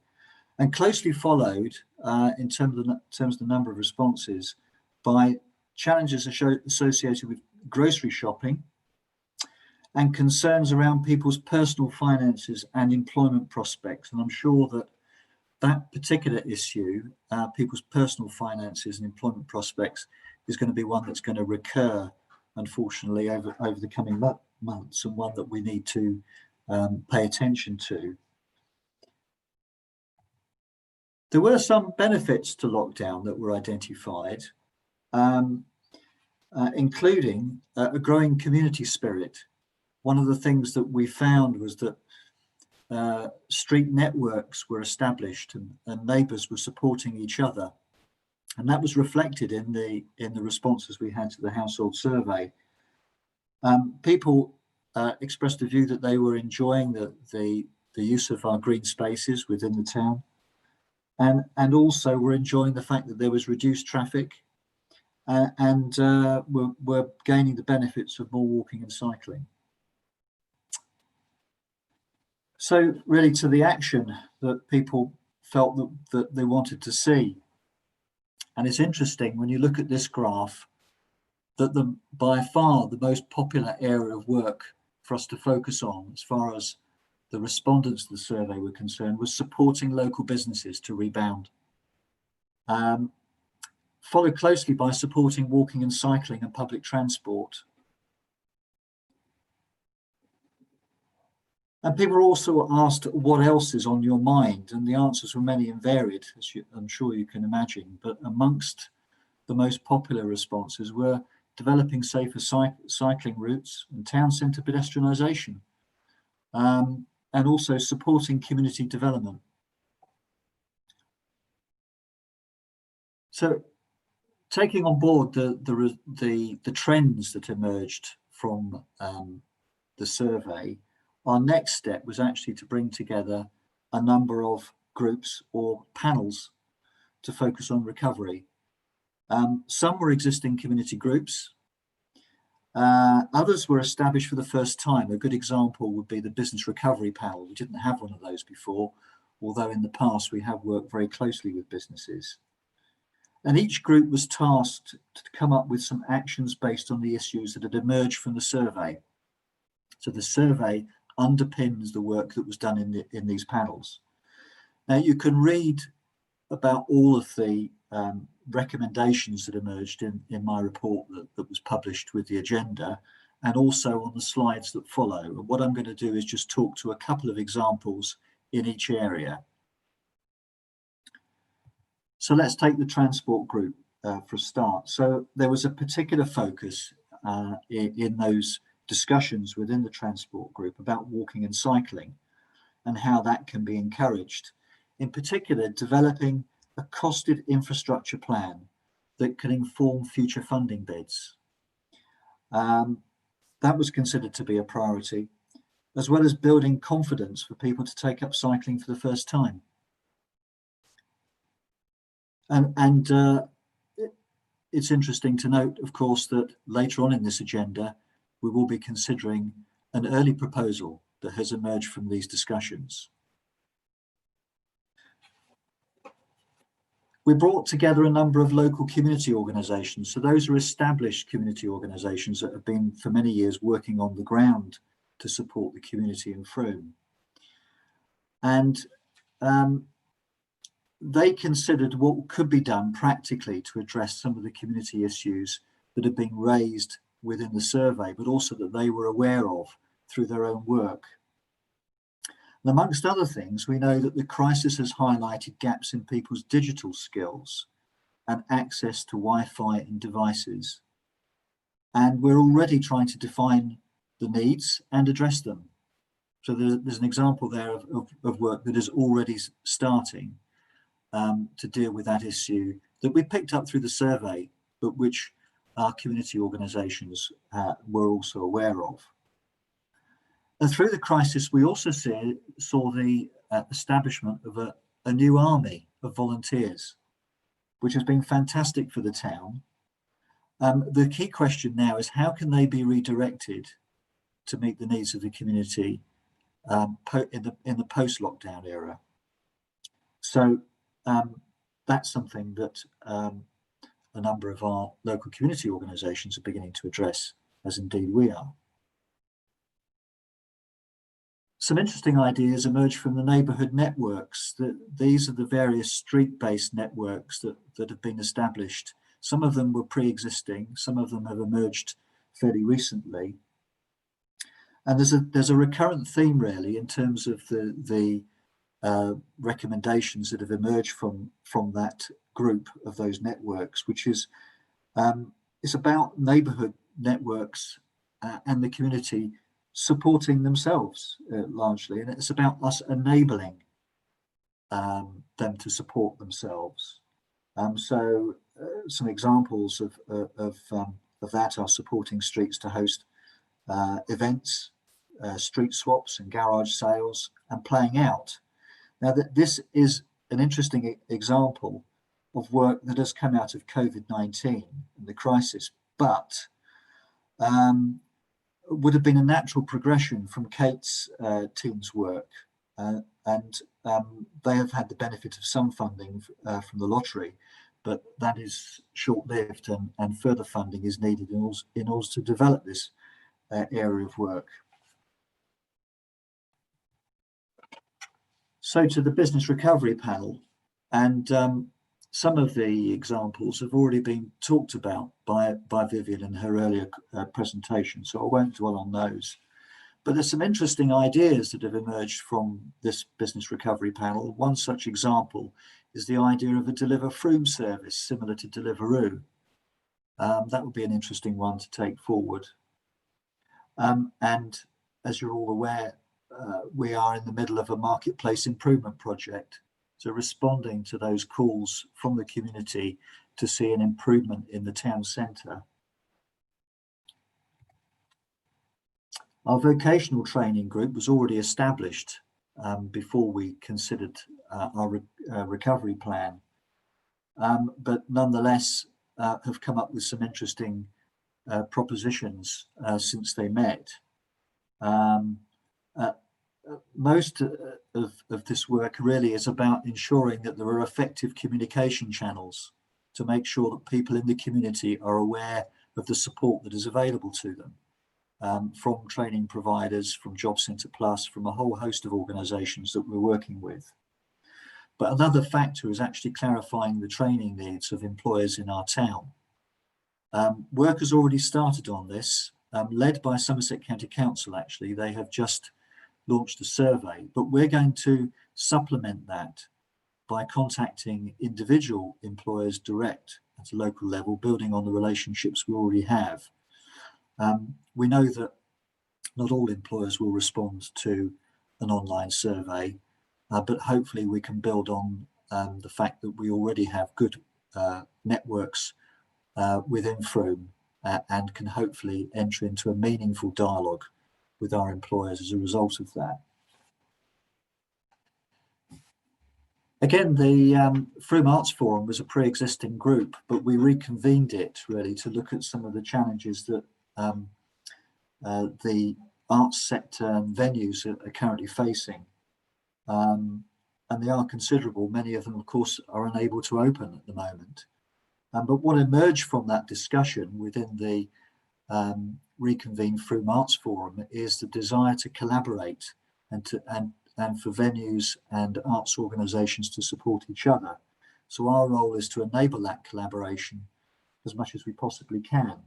and closely followed in terms of the number of responses by challenges associated with grocery shopping and concerns around people's personal finances and employment prospects. And I'm sure that that particular issue, people's personal finances and employment prospects, is going to be one that's going to recur, unfortunately, over the coming months, and one that we need to pay attention to. There were some benefits to lockdown that were identified, including a growing community spirit. One of the things that we found was that street networks were established, and neighbours were supporting each other, and that was reflected in the responses we had to the household survey. People expressed a view that they were enjoying the use of our green spaces within the town, and also were enjoying the fact that there was reduced traffic, and we're gaining the benefits of more walking and cycling. So really, to the action that people felt that they wanted to see. And it's interesting when you look at this graph that by far the most popular area of work for us to focus on, as far as the respondents to the survey were concerned, was supporting local businesses to rebound. Followed closely by supporting walking and cycling and public transport. And people were also asked what else is on your mind, and the answers were many and varied, as I'm sure you can imagine. But amongst the most popular responses were developing safer cycling routes and town centre pedestrianisation, and also supporting community development. So, taking on board the trends that emerged from the survey, our next step was actually to bring together a number of groups or panels to focus on recovery. Some were existing community groups. Others were established for the first time. A good example would be the Business Recovery Panel. We didn't have one of those before, although in the past we have worked very closely with businesses. And each group was tasked to come up with some actions based on the issues that had emerged from the survey. So the survey underpins the work that was done in these panels. Now you can read about all of the recommendations that emerged in my report that was published with the agenda, and also on the slides that follow. And what I'm going to do is just talk to a couple of examples in each area. So let's take the transport group for a start. So there was a particular focus in those discussions within the transport group about walking and cycling and how that can be encouraged. In particular, developing a costed infrastructure plan that can inform future funding bids. That was considered to be a priority, as well as building confidence for people to take up cycling for the first time. And it's interesting to note, of course, that later on in this agenda, we will be considering an early proposal that has emerged from these discussions. We brought together a number of local community organisations. So those are established community organisations that have been for many years working on the ground to support the community in Frome. And they considered what could be done practically to address some of the community issues that have been raised within the survey, but also that they were aware of through their own work. And amongst other things, we know that the crisis has highlighted gaps in people's digital skills and access to Wi-Fi and devices. And we're already trying to define the needs and address them. So there's an example there of work that is already starting to deal with that issue that we picked up through the survey, but which our community organisations were also aware of. And through the crisis, we also saw the establishment of a new army of volunteers, which has been fantastic for the town. The key question now is how can they be redirected to meet the needs of the community in the post-lockdown era? So that's something that a number of our local community organisations are beginning to address, as indeed we are. Some interesting ideas emerged from the neighbourhood networks. These are the various street-based networks that have been established. Some of them were pre-existing, some of them have emerged fairly recently. And there's a recurrent theme really in terms of the recommendations that have emerged from that group of those networks, which is it's about neighbourhood networks and the community supporting themselves largely, and it's about us enabling them to support themselves. So some examples of that are supporting streets to host events, street swaps and garage sales, and playing out. Now this is an interesting example of work that has come out of COVID-19 the crisis, but would have been a natural progression from Kate's team's work, and they have had the benefit of some funding from the lottery, but that is short-lived, and further funding is needed in order to develop this area of work. So to the business recovery panel, and some of the examples have already been talked about by Vivian in her earlier presentation, so I won't dwell on those. But there's some interesting ideas that have emerged from this business recovery panel. One such example is the idea of a Deliver Froome service similar to Deliveroo. That would be an interesting one to take forward. And as you're all aware, we are in the middle of a marketplace improvement project. So responding to those calls from the community to see an improvement in the town centre. Our vocational training group was already established before we considered our recovery plan, but nonetheless have come up with some interesting propositions since they met. Most of this work really is about ensuring that there are effective communication channels to make sure that people in the community are aware of the support that is available to them from training providers, from Job Centre Plus, from a whole host of organisations that we're working with. But another factor is actually clarifying the training needs of employers in our town. Work has already started on this, led by Somerset County Council actually. They have just launched a survey, but we're going to supplement that by contacting individual employers direct at a local level, building on the relationships we already have. We know that not all employers will respond to an online survey, but hopefully we can build on the fact that we already have good networks within Froome and can hopefully enter into a meaningful dialogue with our employers as a result of that. Again, the Froome Arts Forum was a pre-existing group, but we reconvened it really to look at some of the challenges that the arts sector and venues are currently facing. And they are considerable. Many of them, of course, are unable to open at the moment. But what emerged from that discussion within the reconvened Froome Arts Forum is the desire to collaborate and for venues and arts organisations to support each other. So our role is to enable that collaboration as much as we possibly can.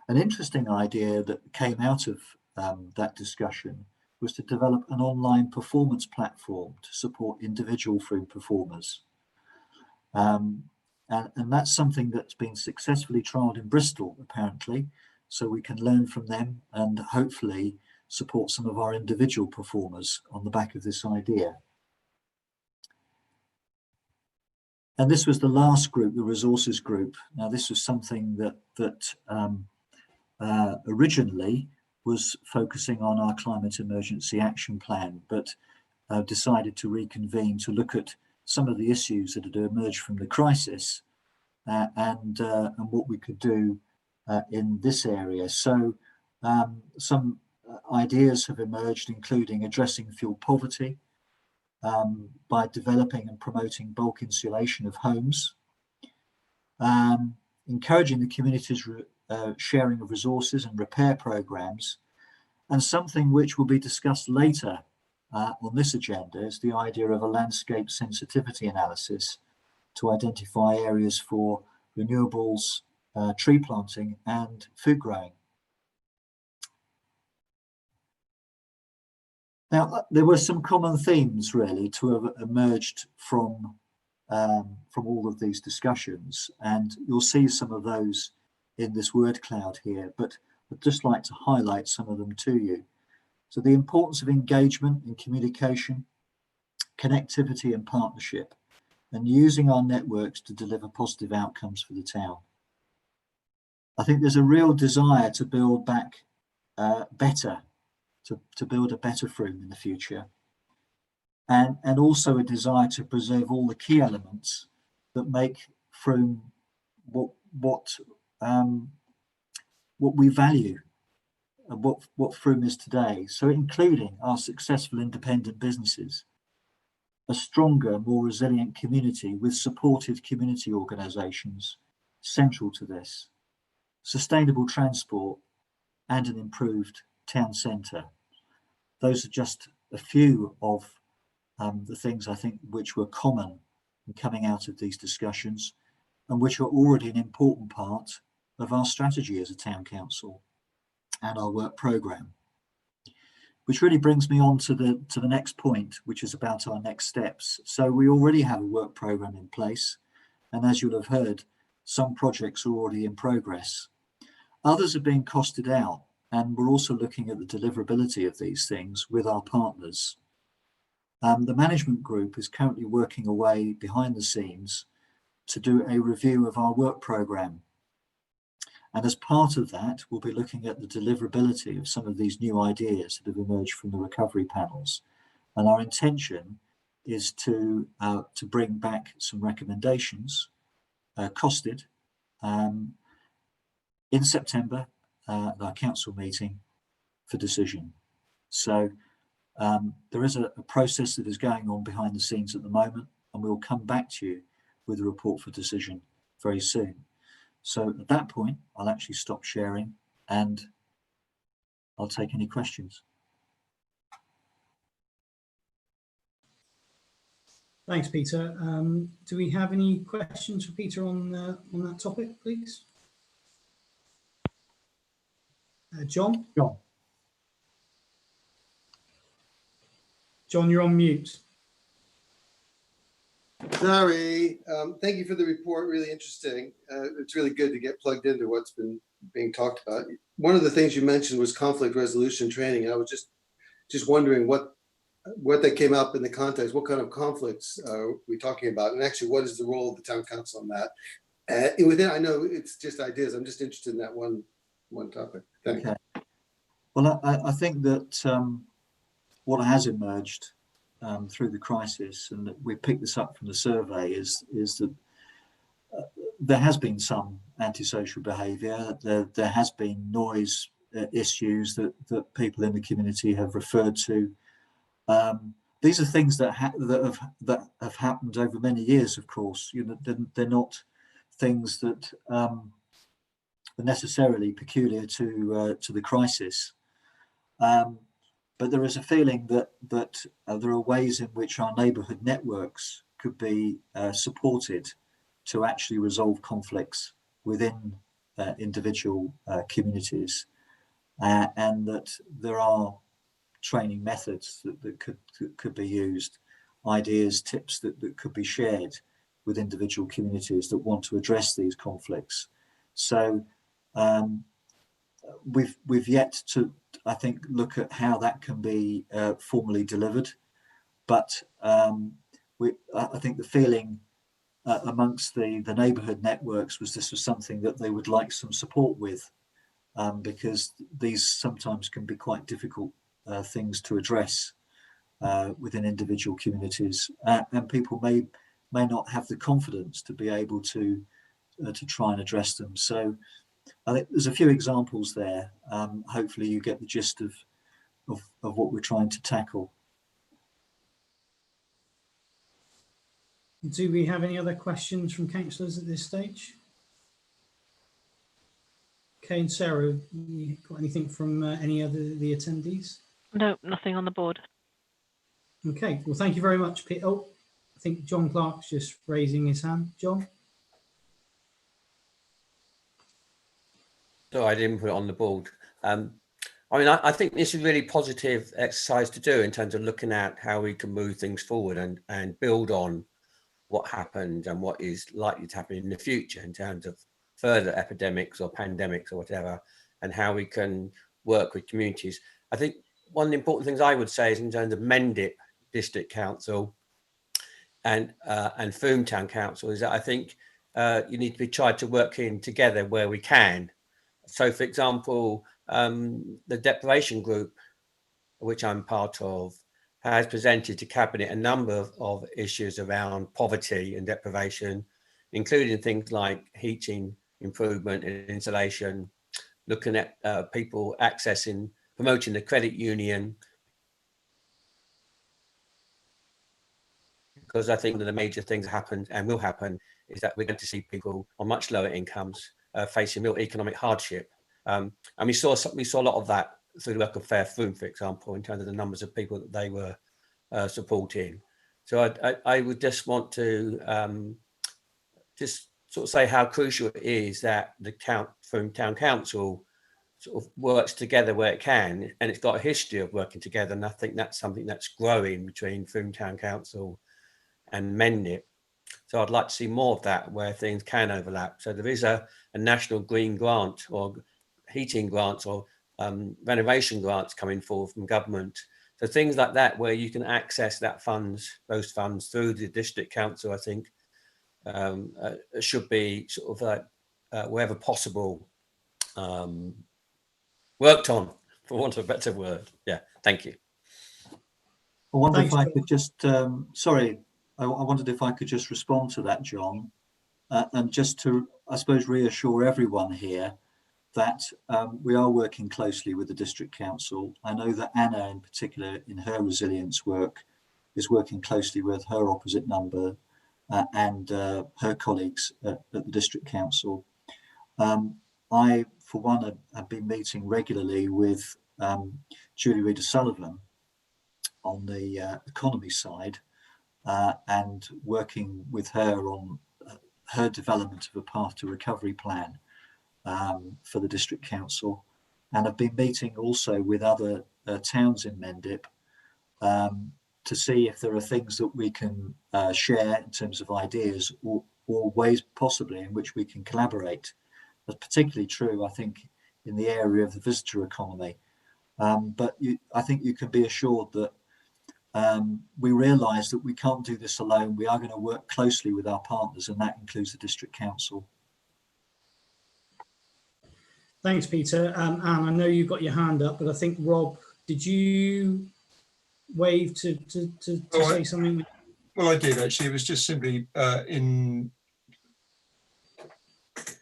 An interesting idea that came out of that discussion was to develop an online performance platform to support individual Froome performers. And that's something that's been successfully trialled in Bristol, apparently, so we can learn from them and hopefully support some of our individual performers on the back of this idea. And this was the last group, the resources group. Now, this was something that originally was focusing on our climate emergency action plan, but decided to reconvene to look at some of the issues that had emerged from the crisis and what we could do in this area. So some ideas have emerged, including addressing fuel poverty by developing and promoting bulk insulation of homes, encouraging the community's sharing of resources and repair programs, and something which will be discussed later on this agenda is the idea of a landscape sensitivity analysis to identify areas for renewables, tree planting and food growing. Now, there were some common themes really to have emerged from all of these discussions, and you'll see some of those in this word cloud here, but I'd just like to highlight some of them to you. So the importance of engagement and communication, connectivity and partnership, and using our networks to deliver positive outcomes for the town. I think there's a real desire to build back better, to build a better Froome in the future, and also a desire to preserve all the key elements that make Froome what we value and what Frome is today. So including our successful independent businesses, a stronger, more resilient community with supportive community organisations central to this, sustainable transport, and an improved town centre. Those are just a few of the things I think which were common in coming out of these discussions, and which are already an important part of our strategy as a town council and our work programme. Which really brings me on to the next point, which is about our next steps. So we already have a work programme in place, and as you'll have heard, some projects are already in progress. Others are being costed out, and we're also looking at the deliverability of these things with our partners. The management group is currently working away behind the scenes to do a review of our work programme. And as part of that, we'll be looking at the deliverability of some of these new ideas that have emerged from the recovery panels. And our intention is to bring back some recommendations, costed, in September at our council meeting for decision. So there is a process that is going on behind the scenes at the moment, and we'll come back to you with a report for decision very soon. So at that point, I'll actually stop sharing and I'll take any questions. Thanks, Peter. Do we have any questions for Peter on that topic, please? John? John, you're on mute. Sorry. Thank you for the report. Really interesting. It's really good to get plugged into what's been being talked about. One of the things you mentioned was conflict resolution training. I was just wondering what that came up in the context. What kind of conflicts are we talking about? And actually, what is the role of the town council on that? Within, I know it's just ideas. I'm just interested in that one topic. Thanks. Okay. Well, I think that what has emerged through the crisis, and that we picked this up from the survey, is that there has been some antisocial behaviour. There has been noise issues that people in the community have referred to. These are things that have happened over many years. Of course, they're not things that are necessarily peculiar to the crisis. But there is a feeling that there are ways in which our neighbourhood networks could be supported to actually resolve conflicts within individual communities, and that there are training methods that could be used, ideas, tips that could be shared with individual communities that want to address these conflicts. So we've yet to, I think, look at how that can be formally delivered, but I think the feeling amongst the neighbourhood networks was this was something that they would like some support with, because these sometimes can be quite difficult things to address within individual communities, and people may not have the confidence to be able to try and address them. So I think there's a few examples there. Hopefully you get the gist of what we're trying to tackle. Do we have any other questions from councillors at this stage? Okay, and Sarah, you got anything from any other of the attendees? No, nothing on the board. Okay, well, thank you very much, Pete. Oh, I think John Clark's just raising his hand. John? So I didn't put it on the board. I mean, I think this is a really positive exercise to do in terms of looking at how we can move things forward and build on what happened and what is likely to happen in the future in terms of further epidemics or pandemics or whatever, and how we can work with communities. I think one of the important things I would say is in terms of Mendip District Council and Frome Town Council is that I think you need to be tried to work in together where we can. So, for example, the deprivation group, which I'm part of, has presented to Cabinet a number of issues around poverty and deprivation, including things like heating improvement in insulation, looking at people accessing, promoting the credit union. Because I think one of the major things that happened and will happen is that we're going to see people on much lower incomes facing real economic hardship. And we saw a lot of that through the work of Fair Food, for example, in terms of the numbers of people that they were supporting. So I would just want to just sort of say how crucial it is that the Frome Town Council sort of works together where it can, and it's got a history of working together. And I think that's something that's growing between Frome Town Council and Mendip. So I'd like to see more of that where things can overlap. So there is a national green grant or heating grants or renovation grants coming forward from government. So things like that where you can access those funds through the district council, I think should be sort of wherever possible worked on, for want of a better word. Yeah, thank you. I wonder if I could just, sorry, I wondered if I could just respond to that, John, and just to, I suppose, reassure everyone here that we are working closely with the district council. I know that Anna in particular in her resilience work is working closely with her opposite number and her colleagues at the district council. I, for one, have been meeting regularly with Julie Reader-Sullivan on the economy side and working with her on her development of a path to recovery plan for the district council, and I've been meeting also with other towns in Mendip to see if there are things that we can share in terms of ideas or ways possibly in which we can collaborate. That's particularly true, I think, in the area of the visitor economy. But I think you can be assured that we realise that we can't do this alone. We are going to work closely with our partners, and that includes the district council. Thanks, Peter. Anne, I know you've got your hand up, but I think, Rob, did you wave to say something? Well, I did actually. It was just simply in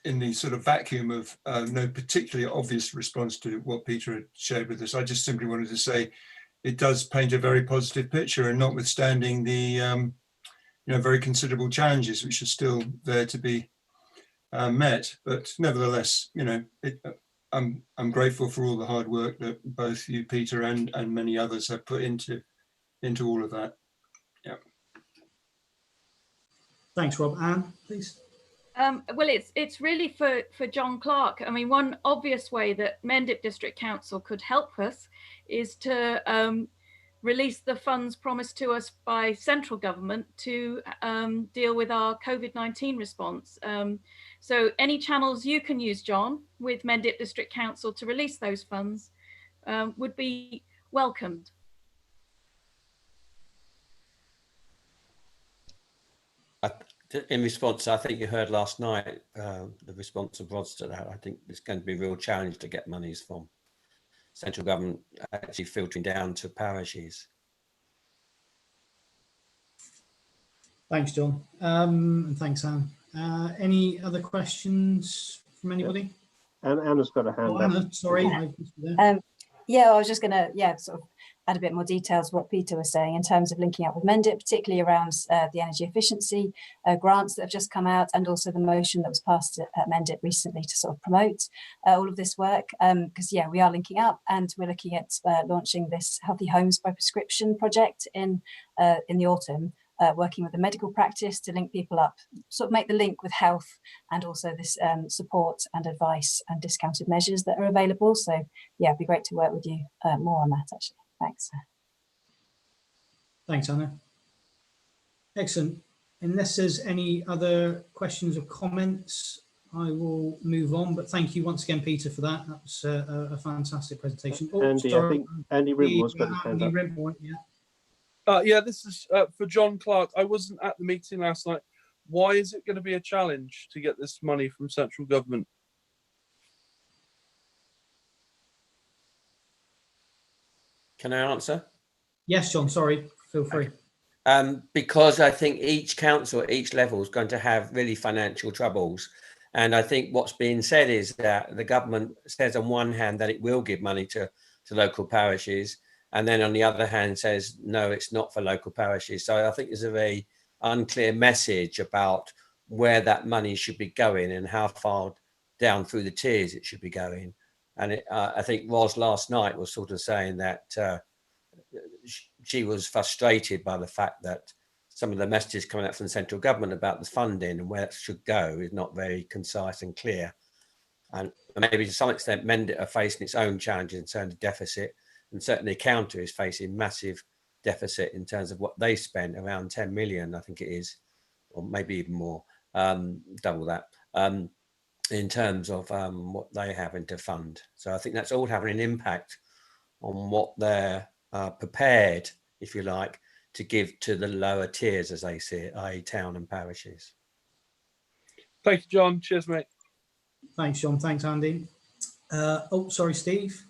the sort of vacuum of no particularly obvious response to what Peter had shared with us. I just simply wanted to say it does paint a very positive picture, and notwithstanding the very considerable challenges which are still there to be met, but nevertheless, I'm grateful for all the hard work that both you, Peter, and many others have put into all of that. Yeah. Thanks, Rob. Anne, please. Well, it's really for John Clark. I mean, one obvious way that Mendip District Council could help us is to release the funds promised to us by central government to deal with our COVID-19 response. So any channels you can use, John, with Mendip District Council to release those funds would be welcomed. In response, I think you heard last night the response of Rods to that. I think it's going to be a real challenge to get monies from central government actually filtering down to parishes. Thanks, John. And thanks, Anne. Any other questions from anybody? Anna's got a hand up. Anna, sorry. Yeah, I was just going to, sort of add a bit more details to what Peter was saying in terms of linking up with Mendip, particularly around the energy efficiency grants that have just come out, and also the motion that was passed at Mendip recently to sort of promote all of this work. Because, we are linking up, and we're looking at launching this Healthy Homes by Prescription project in the autumn, working with the medical practice to link people up, sort of make the link with health and also this support and advice and discounted measures that are available. So, it'd be great to work with you more on that, actually. Thanks. Thanks, Anna. Excellent. Unless there's any other questions or comments, I will move on. But thank you once again, Peter, for that. That was a fantastic presentation. Andy, I think Andy Rimmore's got his hand up. Yeah, this is for John Clark. I wasn't at the meeting last night. Why is it going to be a challenge to get this money from central government? Can I answer? Yes, John, sorry, feel free. Because I think each council at each level is going to have really financial troubles. And I think what's being said is that the government says on one hand that it will give money to local parishes, and then on the other hand says, no, it's not for local parishes. So I think there's a very unclear message about where that money should be going and how far down through the tiers it should be going. And I think Ros last night was sort of saying that she was frustrated by the fact that some of the messages coming out from the central government about the funding and where it should go is not very concise and clear. And maybe to some extent, Mendip are facing its own challenges in terms of deficit, and certainly Counter is facing massive deficit in terms of what they spent, around 10 million, I think it is, or maybe even more, double that, in terms of what they have into fund. So I think that's all having an impact on what they're prepared, if you like, to give to the lower tiers, as they see it, i.e. town and parishes. Thank you, John. Cheers, mate. Thanks, John. Thanks, Andy. Oh, sorry, Steve.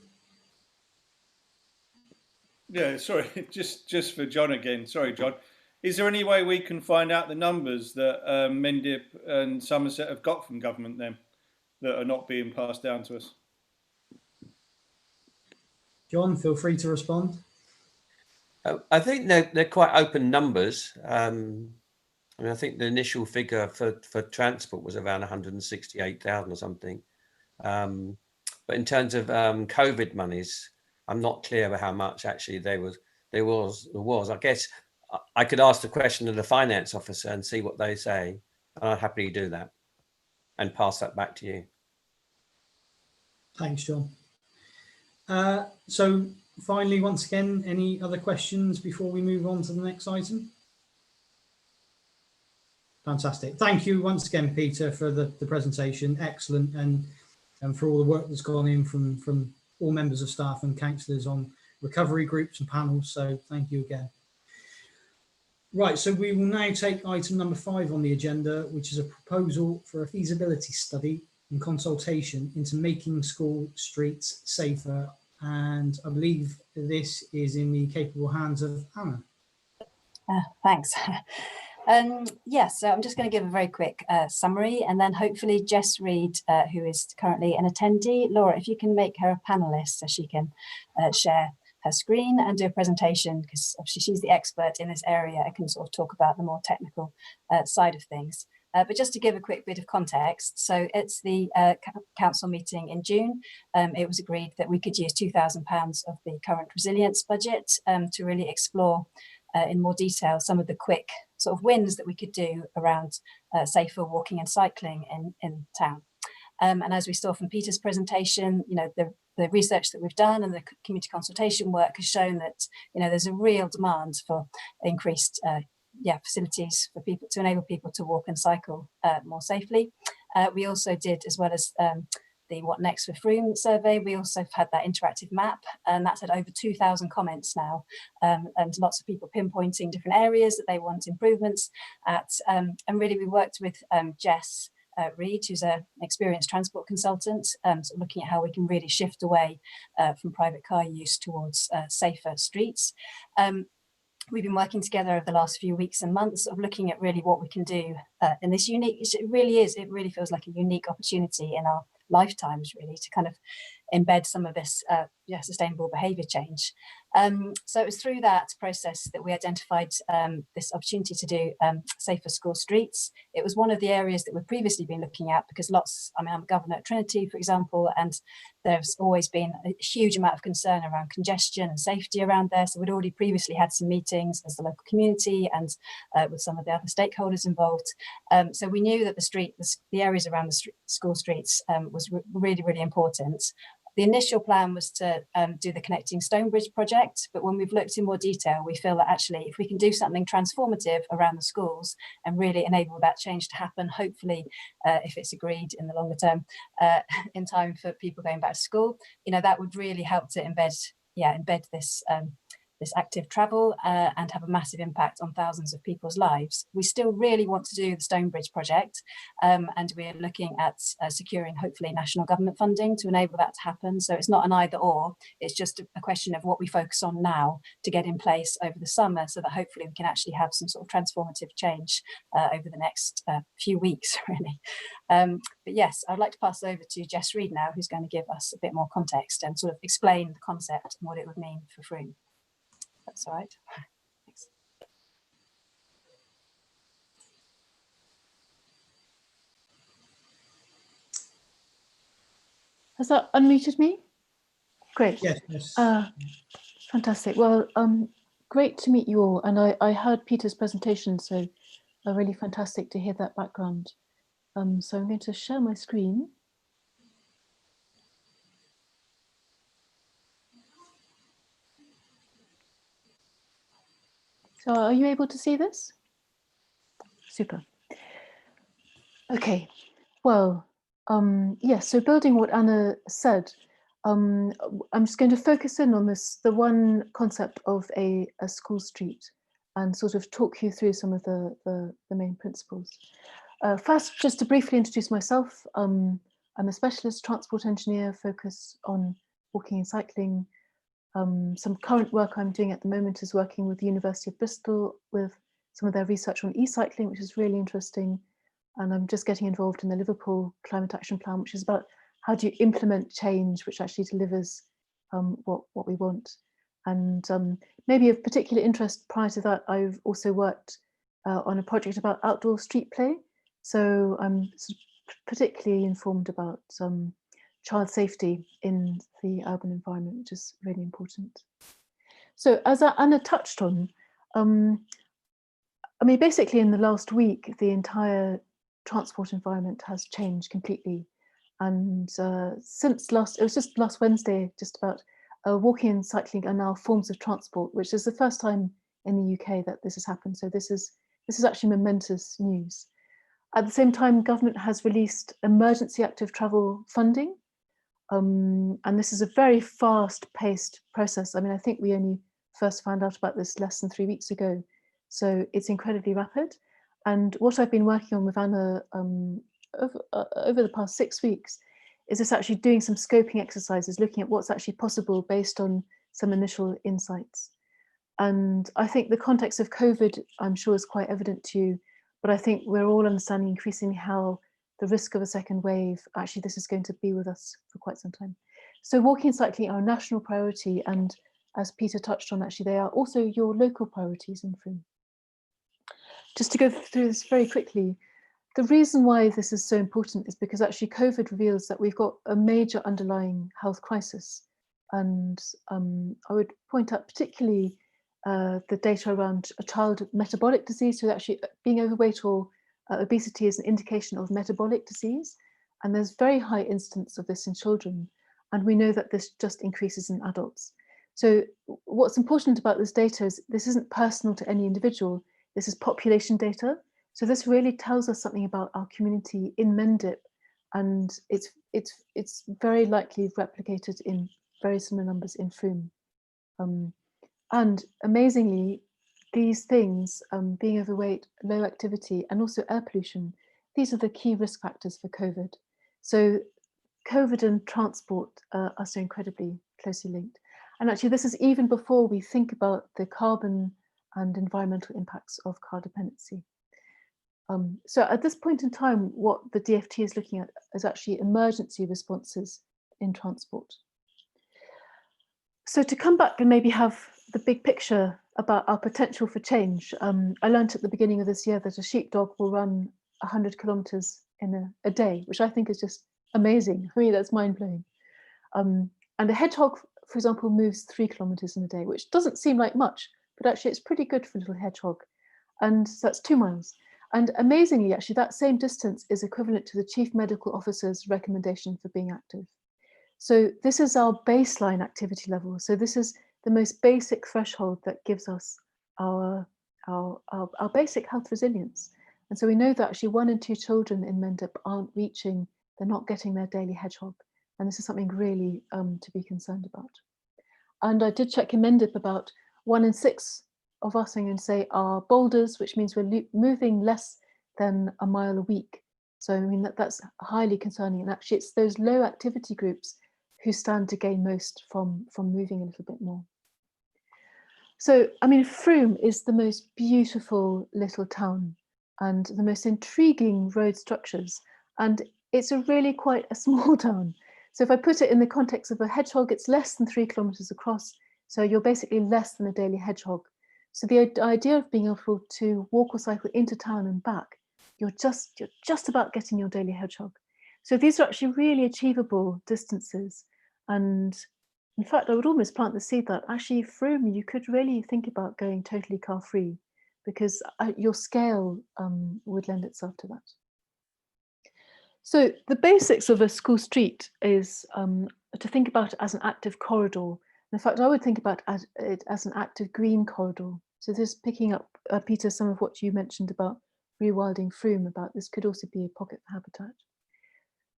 Yeah, sorry, just for John again. Sorry, John. Is there any way we can find out the numbers that Mendip and Somerset have got from government then that are not being passed down to us? John, feel free to respond. I think they're quite open numbers. I mean, I think the initial figure for transport was around 168,000 or something. But in terms of COVID monies, I'm not clear about how much actually there was. I guess I could ask the question of the finance officer and see what they say. And I'd happily do that and pass that back to you. Thanks, John. So finally, once again, any other questions before we move on to the next item? Fantastic. Thank you once again, Peter, for the presentation. Excellent. And for all the work that's gone in from all members of staff and councillors on recovery groups and panels. So thank you again. Right, so we will now take item number 5 on the agenda, which is a proposal for a feasibility study and consultation into making school streets safer. And I believe this is in the capable hands of Anna. Thanks. Yes, so I'm just going to give a very quick summary, and then hopefully Jess Reed, who is currently an attendee, Laura, if you can make her a panelist so she can share her screen and do a presentation, because obviously she's the expert in this area and can sort of talk about the more technical side of things. But just to give a quick bit of context, so it's the council meeting in June. It was agreed that we could use £2,000 of the current resilience budget to really explore in more detail some of the quick sort of wins that we could do around safer walking and cycling in town. And as we saw from Peter's presentation, you know, the research that we've done and the community consultation work has shown that, you know, there's a real demand for increased facilities for people to enable people to walk and cycle more safely. We also did, as well as the What Next for Frome survey, we also had that interactive map, and that's had over 2,000 comments now, and lots of people pinpointing different areas that they want improvements at. And really we worked with Jess Reed, who's an experienced transport consultant, sort of looking at how we can really shift away from private car use towards safer streets. We've been working together over the last few weeks and months of looking at really what we can do in this unique, it really feels like a unique opportunity in our lifetimes, really, to kind of embed some of this sustainable behaviour change. So it was through that process that we identified this opportunity to do safer school streets. It was one of the areas that we've previously been looking at because I'm a governor at Trinity, for example, and there's always been a huge amount of concern around congestion and safety around there. So we'd already previously had some meetings as the local community and with some of the other stakeholders involved. So we knew that the areas around the school streets was really, really important. The initial plan was to do the Connecting Stonebridge project, but when we've looked in more detail, we feel that actually if we can do something transformative around the schools and really enable that change to happen, hopefully if it's agreed in the longer term, in time for people going back to school, you know, that would really help to embed this this active travel and have a massive impact on thousands of people's lives. We still really want to do the Stonebridge project, and we're looking at securing hopefully national government funding to enable that to happen. So it's not an either or, it's just a question of what we focus on now to get in place over the summer, so that hopefully we can actually have some sort of transformative change over the next few weeks, really. But yes, I'd like to pass over to Jess Reed now, who's going to give us a bit more context and sort of explain the concept and what it would mean for Frome. That's all right. Thanks. Has that unmuted me? Great. Yes. Yes. Fantastic. Well, great to meet you all. And I heard Peter's presentation, so really fantastic to hear that background. So I'm going to share my screen. So are you able to see this? Super. Okay. Well, yes, so building what Anna said, I'm just going to focus in on the one concept of a school street and sort of talk you through some of the main principles. First, just to briefly introduce myself, I'm a specialist transport engineer focused on walking and cycling. Some current work I'm doing at the moment is working with the University of Bristol with some of their research on e-cycling, which is really interesting. And I'm just getting involved in the Liverpool Climate Action Plan, which is about how do you implement change which actually delivers what we want. And maybe of particular interest prior to that, I've also worked on a project about outdoor street play. So I'm particularly informed about child safety in the urban environment, which is really important. So as Anna touched on, I mean, basically in the last week, the entire transport environment has changed completely. And since it was just last Wednesday, just about walking and cycling are now forms of transport, which is the first time in the UK that this has happened. So this is actually momentous news. At the same time, government has released emergency active travel funding. And this is a very fast-paced process. I mean, I think we only first found out about this less than 3 weeks ago. So it's incredibly rapid. And what I've been working on with Anna over the past 6 weeks is just actually doing some scoping exercises, looking at what's actually possible based on some initial insights. And I think the context of COVID, I'm sure, is quite evident to you, but I think we're all understanding increasingly how the risk of a second wave, actually this is going to be with us for quite some time. So walking and cycling are a national priority, and as Peter touched on, actually they are also your local priorities in Frome. Just to go through this very quickly, the reason why this is so important is because actually COVID reveals that we've got a major underlying health crisis. And I would point out particularly the data around a child metabolic disease, so actually being overweight or obesity is an indication of metabolic disease. And there's very high incidence of this in children. And we know that this just increases in adults. So what's important about this data is this isn't personal to any individual. This is population data. So this really tells us something about our community in Mendip, and it's very likely replicated in very similar numbers in Frome. And amazingly, these things, being overweight, low activity, and also air pollution, these are the key risk factors for COVID. So COVID and transport are so incredibly closely linked. And actually, this is even before we think about the carbon and environmental impacts of car dependency. So at this point in time, what the DFT is looking at is actually emergency responses in transport. So to come back and maybe have the big picture about our potential for change, I learned at the beginning of this year that a sheepdog will run 100 kilometers in a day, which I think is just amazing. I mean, that's mind-blowing. And a hedgehog, for example, moves 3 kilometers in a day, which doesn't seem like much, but actually it's pretty good for a little hedgehog. And so that's 2 miles. And amazingly, actually, that same distance is equivalent to the chief medical officer's recommendation for being active. So this is our baseline activity level. So this is the most basic threshold that gives us our basic health resilience. And so we know that actually 1 in 2 children in Mendip aren't reaching, they're not getting their daily hedgehog. And this is something really to be concerned about. And I did check in Mendip about 1 in 6 of us, I'm going to say, are boulders, which means we're moving less than a mile a week. So I mean that's highly concerning, and actually it's those low activity groups who stand to gain most from moving a little bit more. So I mean, Frome is the most beautiful little town and the most intriguing road structures, and it's a really quite a small town. So if I put it in the context of a hedgehog, it's less than 3 kilometers across, so you're basically less than a daily hedgehog. So the idea of being able to walk or cycle into town and back, you're just about getting your daily hedgehog. So these are actually really achievable distances. And in fact, I would almost plant the seed that actually Frome, you could really think about going totally car free, because your scale would lend itself to that. So the basics of a school street is to think about it as an active corridor. In fact, I would think about it as an active green corridor. So this, picking up, Peter, some of what you mentioned about rewilding Frome, about this could also be a pocket habitat.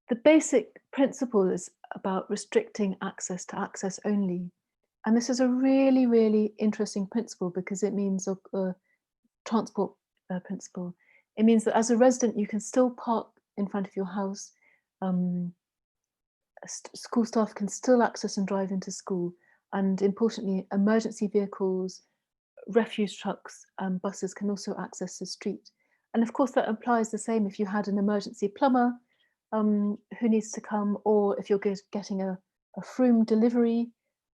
The basic principle is about restricting access to access only. And this is a really, really interesting principle because it means a transport principle. It means that as a resident, you can still park in front of your house. School staff can still access and drive into school. And importantly, emergency vehicles, refuse trucks, buses can also access the street. And of course, that applies the same if you had an emergency plumber who needs to come, or if you're getting a Frome delivery,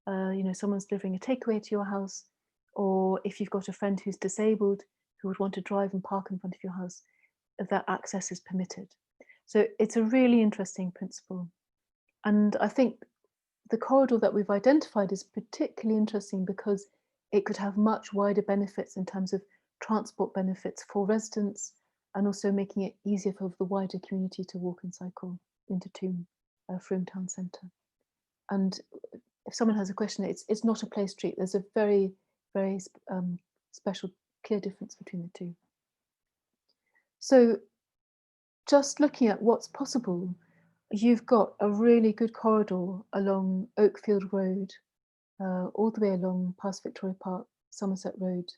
you know, someone's delivering a takeaway to your house, or if you've got a friend who's disabled who would want to drive and park in front of your house, that access is permitted. So it's a really interesting principle. And I think the corridor that we've identified is particularly interesting because it could have much wider benefits in terms of transport benefits for residents, and also making it easier for the wider community to walk and cycle into Frome town centre. And if someone has a question, it's not a play street. There's a very, very special, clear difference between the two. So just looking at what's possible, you've got a really good corridor along Oakfield Road, all the way along past Victoria Park, Somerset Road,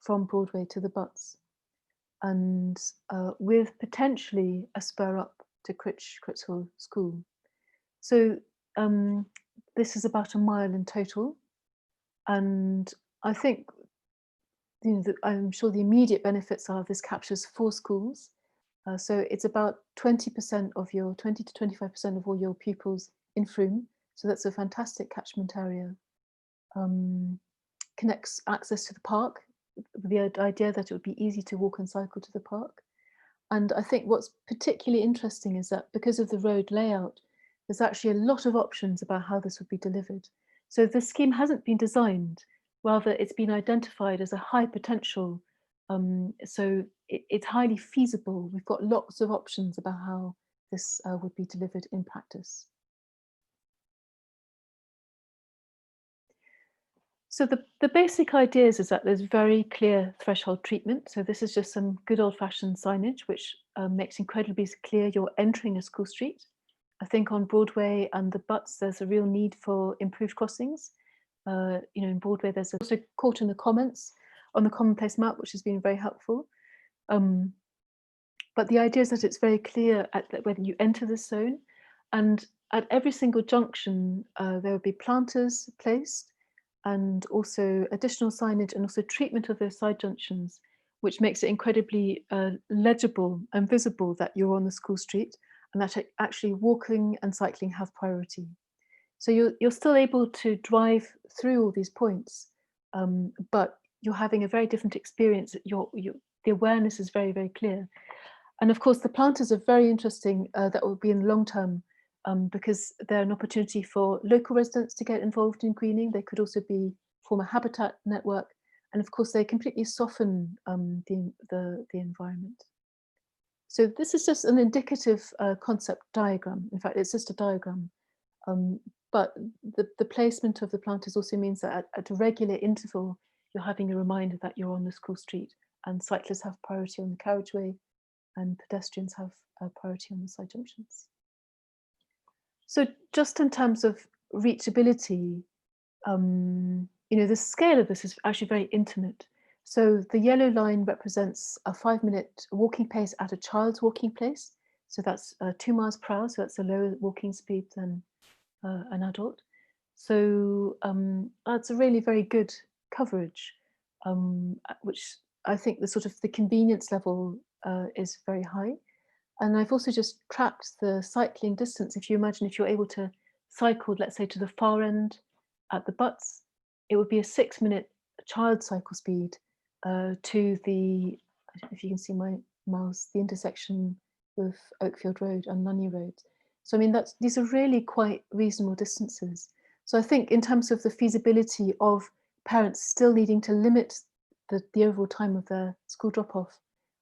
from Broadway to the Butts, and with potentially a spur up to Critshill School. So this is about a mile in total, and I think, you know, I'm sure the immediate benefits are this captures 4 schools. So it's about 20% to 25% of all your pupils in Frome. So that's a fantastic catchment area. Connects access to the park, with the idea that it would be easy to walk and cycle to the park. And I think what's particularly interesting is that because of the road layout, there's actually a lot of options about how this would be delivered. So the scheme hasn't been designed, rather it's been identified as a high potential. So it's highly feasible. We've got lots of options about how this would be delivered in practice. So the basic ideas is that there's very clear threshold treatment. So this is just some good old-fashioned signage, which makes incredibly clear you're entering a school street. I think on Broadway and the Butts, there's a real need for improved crossings. You know, in Broadway, there's also caught in the comments on the commonplace map, which has been very helpful. But the idea is that it's very clear whether you enter the zone, and at every single junction, there will be planters placed, and also additional signage, and also treatment of those side junctions, which makes it incredibly legible and visible that you're on the school street, and that actually walking and cycling have priority. So you're still able to drive through all these points, but you're having a very different experience. The awareness is very, very clear. And of course, the planters are very interesting. That will be in the long term, because they're an opportunity for local residents to get involved in greening. They could also form a habitat network. And of course, they completely soften the environment. So this is just an indicative concept diagram. In fact, it's just a diagram. But the placement of the planters also means that at a regular interval, you're having a reminder that you're on the school street, and cyclists have priority on the carriageway, and pedestrians have priority on the side junctions. So just in terms of reachability, you you know, the scale of this is actually very intimate. So the yellow line represents a 5-minute walking pace at a child's walking pace. So that's 2 miles per hour. So that's a lower walking speed than an adult. So that's a really very good coverage, which I think the convenience level is very high. And I've also just tracked the cycling distance. If you imagine if you're able to cycle, let's say to the far end at the butts, it would be a 6-minute child cycle speed to the, I don't know if you can see my mouse, the intersection with Oakfield Road and Nunney Road. So I mean, these are really quite reasonable distances. So I think in terms of the feasibility of parents still needing to limit the overall time of their school drop-off,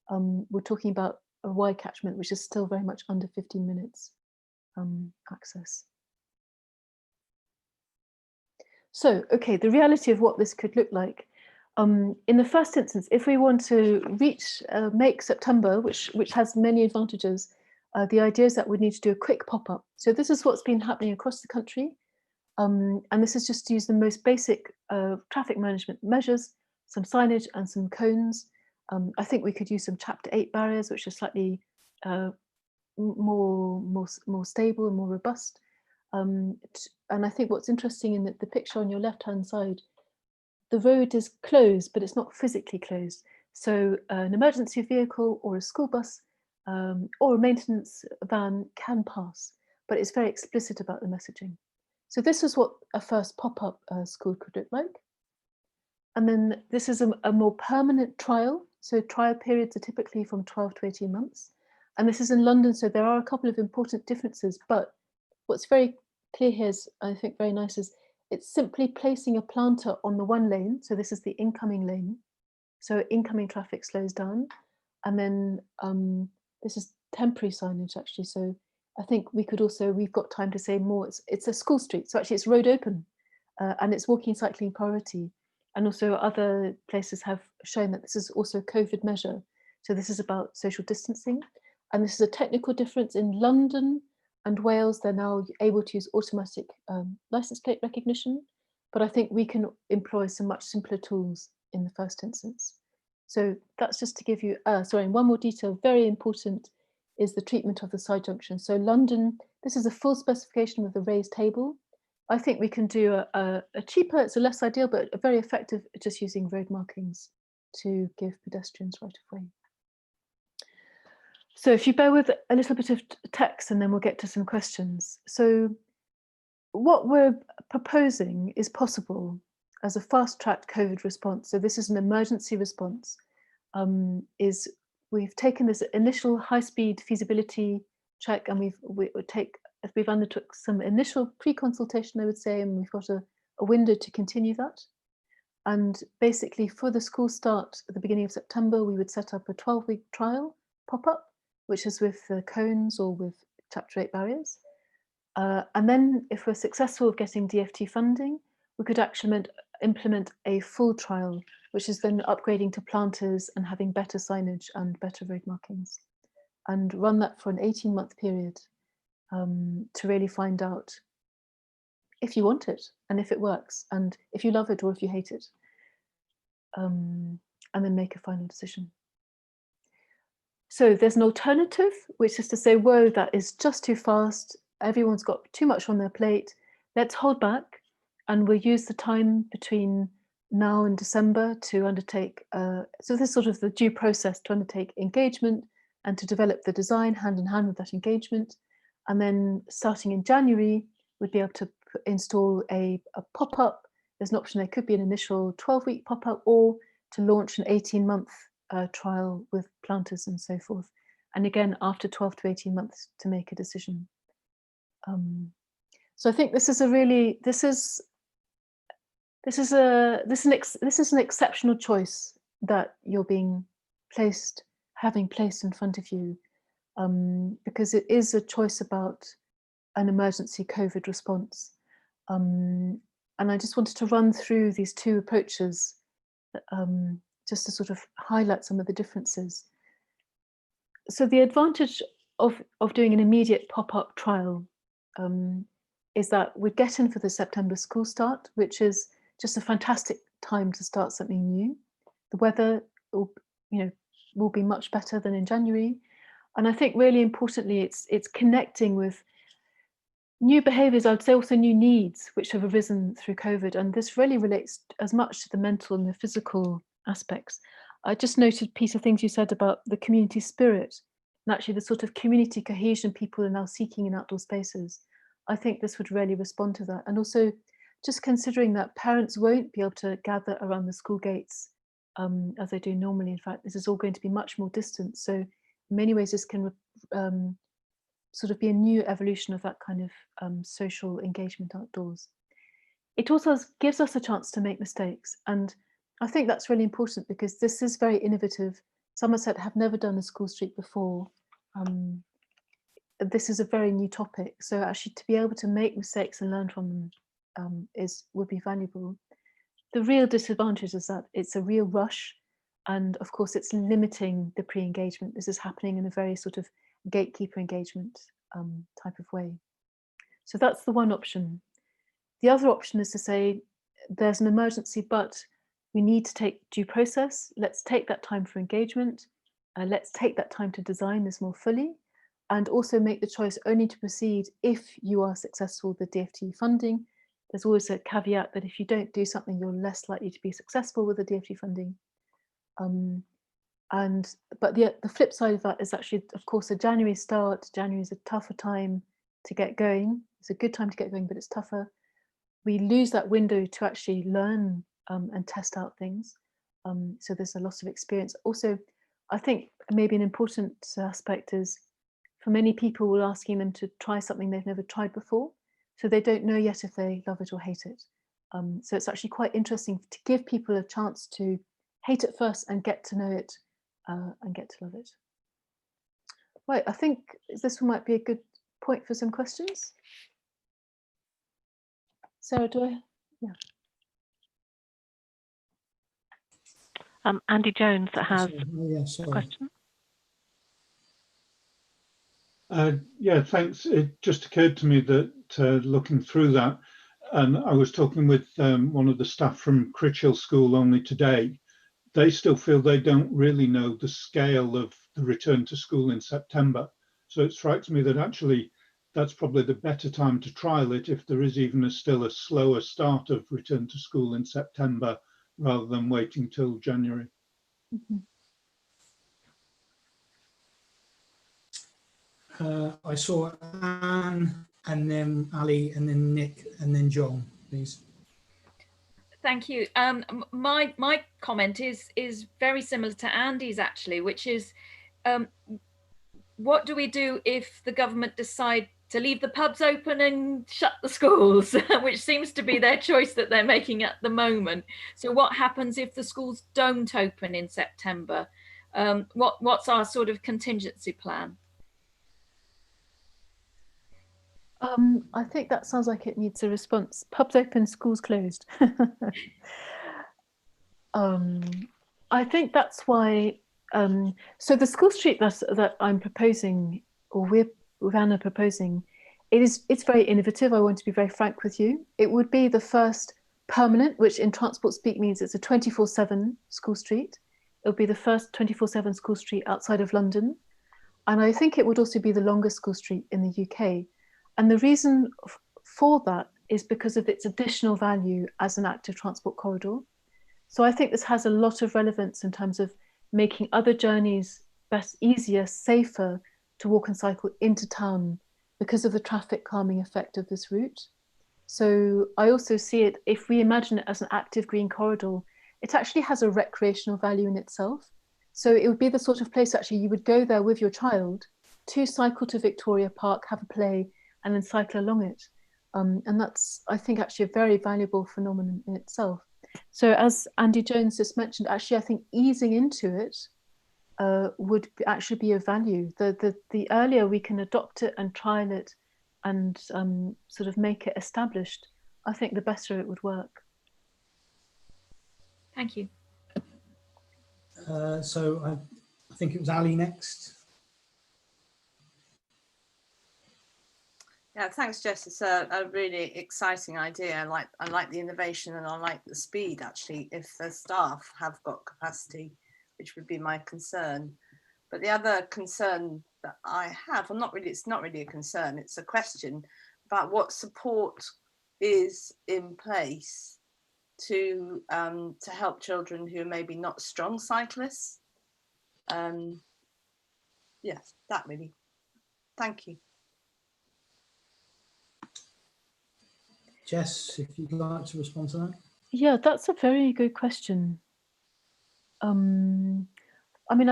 we're talking about a wide catchment, which is still very much under 15 minutes access. So, okay, the reality of what this could look like. In the first instance, if we want to make September, which has many advantages, the idea is that we need to do a quick pop-up. So this is what's been happening across the country. And this is just to use the most basic traffic management measures, some signage and some cones. I think we could use some Chapter 8 barriers, which are slightly more stable and more robust. And I think what's interesting in the picture on your left-hand side, the road is closed, but it's not physically closed. So an emergency vehicle or a school bus or a maintenance van can pass, but it's very explicit about the messaging. So this is what a first pop-up school could look like. And then this is a more permanent trial. So trial periods are typically from 12 to 18 months. And this is in London, so there are a couple of important differences, but what's very clear here is, I think very nice, is it's simply placing a planter on the one lane. So this is the incoming lane. So incoming traffic slows down. And then this is temporary signage actually. So I think we could also, we've got time to say more. It's a school street. So actually it's road open and it's walking cycling priority. And also other places have shown that this is also a COVID measure. So this is about social distancing. And this is a technical difference in London and Wales. They're now able to use automatic license plate recognition. But I think we can employ some much simpler tools in the first instance. So that's just to give you, sorry, one more detail, very important, is the treatment of the side junction. So London, this is a full specification with a raised table. I think we can do a cheaper, it's a less ideal, but a very effective, just using road markings to give pedestrians right of way. So if you bear with a little bit of text and then we'll get to some questions. So what we're proposing is possible as a fast-tracked COVID response. So this is an emergency response, is we've taken this initial high-speed feasibility check and we've undertook some initial pre-consultation, I would say, and we've got a window to continue that. And basically for the school start at the beginning of September, we would set up a 12-week trial pop-up, which is with cones or with Chapter 8 barriers. And then if we're successful with getting DFT funding, we could actually implement a full trial, which is then upgrading to planters and having better signage and better road markings, and run that for an 18-month period to really find out if you want it and if it works and if you love it or if you hate it, and then make a final decision. So there's an alternative, which is to say, whoa, that is just too fast. Everyone's got too much on their plate. Let's hold back and we'll use the time between now and December to undertake, so this is sort of the due process to undertake engagement and to develop the design hand in hand with that engagement. And then starting in January, we'd be able to install a pop-up. There's an option, there could be an initial 12-week pop-up or to launch an 18-month trial with planters and so forth. And again, after 12 to 18 months to make a decision. So I think this is an exceptional choice that you're having placed in front of you, because it is a choice about an emergency COVID response. And I just wanted to run through these two approaches just to sort of highlight some of the differences. So the advantage of doing an immediate pop-up trial is that we get in for the September school start, which is just a fantastic time to start something new. The weather will be much better than in January. And I think really importantly, it's connecting with new behaviours, I'd say also new needs, which have arisen through COVID. And this really relates as much to the mental and the physical aspects. I just noted, Peter, things you said about the community spirit and actually the sort of community cohesion people are now seeking in outdoor spaces. I think this would really respond to that. And also just considering that parents won't be able to gather around the school gates as they do normally. In fact, this is all going to be much more distant. So in many ways, this can sort of be a new evolution of that kind of social engagement outdoors. It also gives us a chance to make mistakes. And I think that's really important because this is very innovative. Somerset have never done a school street before. This is a very new topic. So actually to be able to make mistakes and learn from them would be valuable. The real disadvantage is that it's a real rush. And of course, it's limiting the pre-engagement. This is happening in a very sort of gatekeeper engagement type of way. So that's the one option. The other option is to say, there's an emergency, but we need to take due process. Let's take that time for engagement. Let's take that time to design this more fully and also make the choice only to proceed if you are successful with the DFT funding. There's always a caveat that if you don't do something, you're less likely to be successful with the DFT funding. But the flip side of that is actually, of course, a January start. January is a tougher time to get going. It's a good time to get going, but it's tougher. We lose that window to actually learn and test out things. So there's a loss of experience. Also, I think maybe an important aspect is for many people, we're asking them to try something they've never tried before. So they don't know yet if they love it or hate it. So it's actually quite interesting to give people a chance to hate it first and get to know it and get to love it. Right, I think this one might be a good point for some questions. Sarah, do I? Yeah. Andy Jones has a question. Yeah, thanks. It just occurred to me that looking through that, and I was talking with one of the staff from Critchhill School only today, they still feel they don't really know the scale of the return to school in September. So it strikes me that actually that's probably the better time to trial it if there is even still a slower start of return to school in September rather than waiting till January. Mm-hmm. I saw Anne and then Ali and then Nick and then John, please. Thank you. My comment is very similar to Andy's actually, which is what do we do if the government decide to leave the pubs open and shut the schools, which seems to be their choice that they're making at the moment. So what happens if the schools don't open in September? What's our sort of contingency plan? I think that sounds like it needs a response. Pubs open, schools closed. I think that's why. So the school street that I'm proposing, or we're with Anna proposing, it's very innovative. I want to be very frank with you. It would be the first permanent, which in transport speak means it's a 24/7 school street. It would be the first 24/7 school street outside of London, and I think it would also be the longest school street in the UK. And the reason for that is because of its additional value as an active transport corridor. So I think this has a lot of relevance in terms of making other journeys easier, safer to walk and cycle into town because of the traffic calming effect of this route. So I also see it, if we imagine it as an active green corridor, it actually has a recreational value in itself. So it would be the sort of place actually you would go there with your child to cycle to Victoria Park, have a play, and then cycle along it. And that's, I think, actually a very valuable phenomenon in itself. So as Andy Jones just mentioned, actually, I think easing into it would actually be of value. The earlier we can adopt it and trial it and sort of make it established, I think the better it would work. Thank you. So I think it was Ali next. Yeah, thanks, Jess. It's a really exciting idea. I like the innovation, and I like the speed, actually, if the staff have got capacity, which would be my concern. But the other concern that I have, well, it's not really a concern, it's a question about what support is in place to help children who are maybe not strong cyclists. Yes, that really. Thank you. Jess, if you'd like to respond to that. Yeah, that's a very good question. I mean,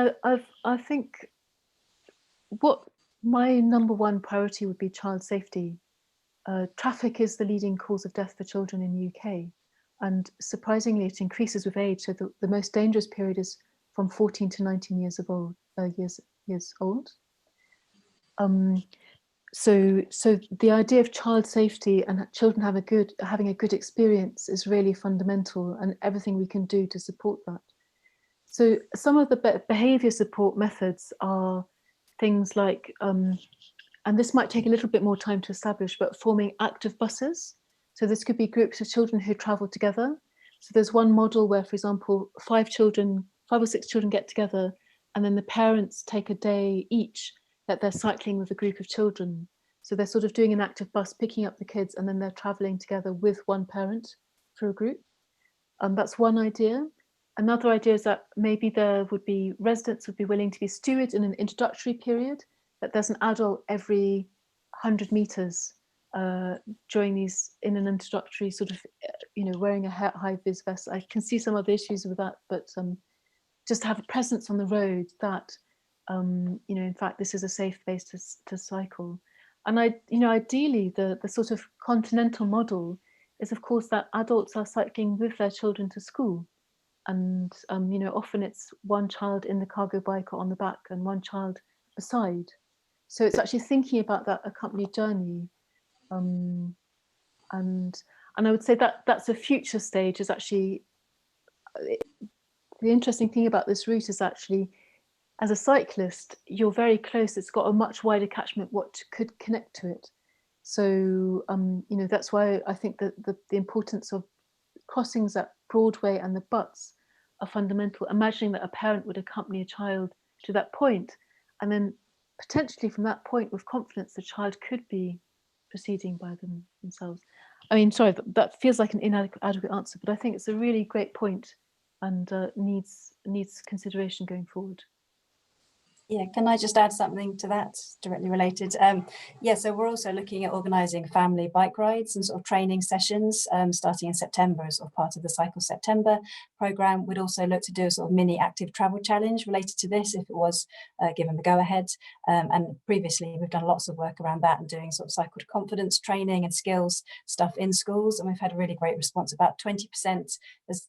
I think what my number one priority would be child safety. Traffic is the leading cause of death for children in the UK, and surprisingly, it increases with age. So the most dangerous period is from 14 to 19 years old. So the idea of child safety and children having a good experience is really fundamental, and everything we can do to support that. So some of the behaviour support methods are things like, and this might take a little bit more time to establish, but forming active buses. So this could be groups of children who travel together. So there's one model where, for example, 5 or 6 children get together, and then the parents take a day each that they're cycling with a group of children. So they're sort of doing an active bus, picking up the kids, and then they're traveling together with one parent for a group. That's one idea. Another idea is that maybe residents would be willing to be stewards in an introductory period, that there's an adult every 100 meters during these, in an introductory sort of, wearing a high-vis vest. I can see some of the issues with that, but just have a presence on the road that, in fact, this is a safe place to cycle. And ideally, the sort of continental model is, of course, that adults are cycling with their children to school. And, often it's one child in the cargo bike or on the back and one child beside. So it's actually thinking about that accompanied journey. And I would say that that's a future stage. Is actually, the interesting thing about this route is actually, as a cyclist, you're very close. It's got a much wider catchment what could connect to it. So, that's why I think that the importance of crossings at Broadway and the Butts are fundamental. Imagining that a parent would accompany a child to that point, and then potentially from that point, with confidence, the child could be proceeding by themselves. I mean, sorry, that feels like an inadequate answer, but I think it's a really great point and needs consideration going forward. Yeah, can I just add something to that directly related? Yeah, so we're also looking at organising family bike rides and sort of training sessions starting in September as sort of part of the Cycle September programme. We'd also look to do a sort of mini active travel challenge related to this if it was given the go-ahead. And previously we've done lots of work around that and doing sort of cycle to confidence training and skills stuff in schools. And we've had a really great response. About 20%,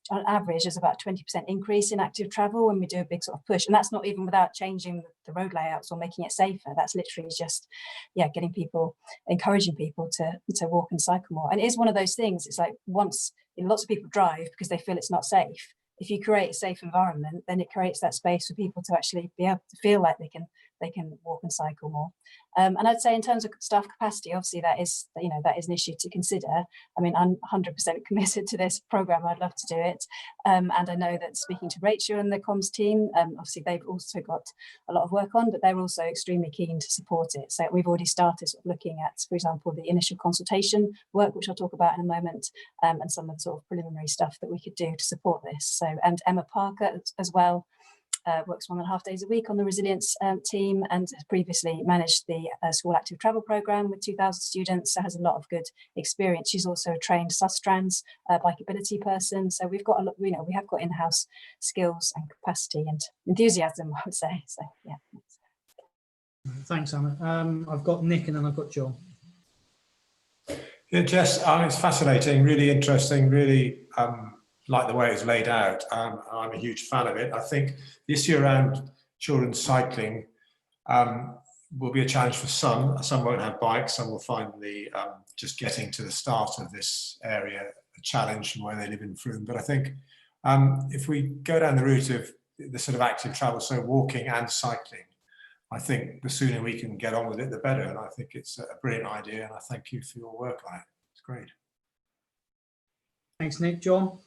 on average, there's about 20% increase in active travel when we do a big sort of push. And that's not even without changing the road layouts or making it safer. That's literally just, yeah, getting people, encouraging people to walk and cycle more. And it is one of those things, it's like once, lots of people drive because they feel it's not safe. If you create a safe environment, then it creates that space for people to actually be able to feel like they can walk and cycle more. And I'd say in terms of staff capacity, obviously that is an issue to consider. I mean, I'm 100% committed to this programme. I'd love to do it. And I know that speaking to Rachel and the comms team, obviously they've also got a lot of work on, but they're also extremely keen to support it. So we've already started sort of looking at, for example, the initial consultation work, which I'll talk about in a moment, and some of the sort of preliminary stuff that we could do to support this. So, and Emma Parker as well, works 1.5 days a week on the resilience team, and has previously managed the school active travel programme with 2,000 students, so has a lot of good experience. She's also a trained sustrans bikeability person, so we've got a lot, we have got in-house skills and capacity and enthusiasm, I would say. So yeah. Thanks, Anna. I've got Nick and then I've got John. Yeah, Jess, it's fascinating, really interesting, really like the way it's laid out. I'm a huge fan of it. I think the issue around children cycling will be a challenge for some. Some won't have bikes, some will find the just getting to the start of this area a challenge from where they live in Frome. But I think if we go down the route of the sort of active travel, so walking and cycling, I think the sooner we can get on with it, the better. And I think it's a brilliant idea, and I thank you for your work on it. It's great. Thanks, Nick. John?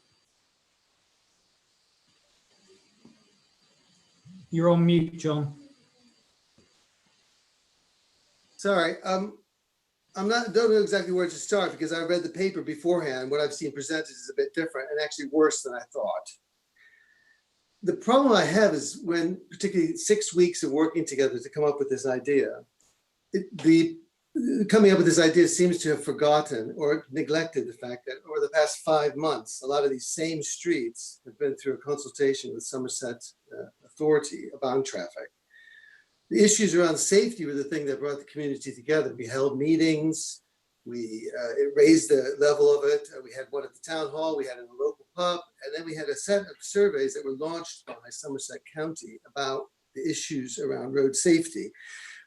You're on mute, John. Sorry, don't know exactly where to start because I read the paper beforehand. What I've seen presented is a bit different and actually worse than I thought. The problem I have is when, particularly 6 weeks of working together to come up with this idea, coming up with this idea seems to have forgotten or neglected the fact that over the past 5 months, a lot of these same streets have been through a consultation with Somerset Authority about traffic. The issues around safety were the thing that brought the community together. We held meetings, it raised the level of it. We had one at the town hall, we had it in a local pub, and then we had a set of surveys that were launched by Somerset County about the issues around road safety,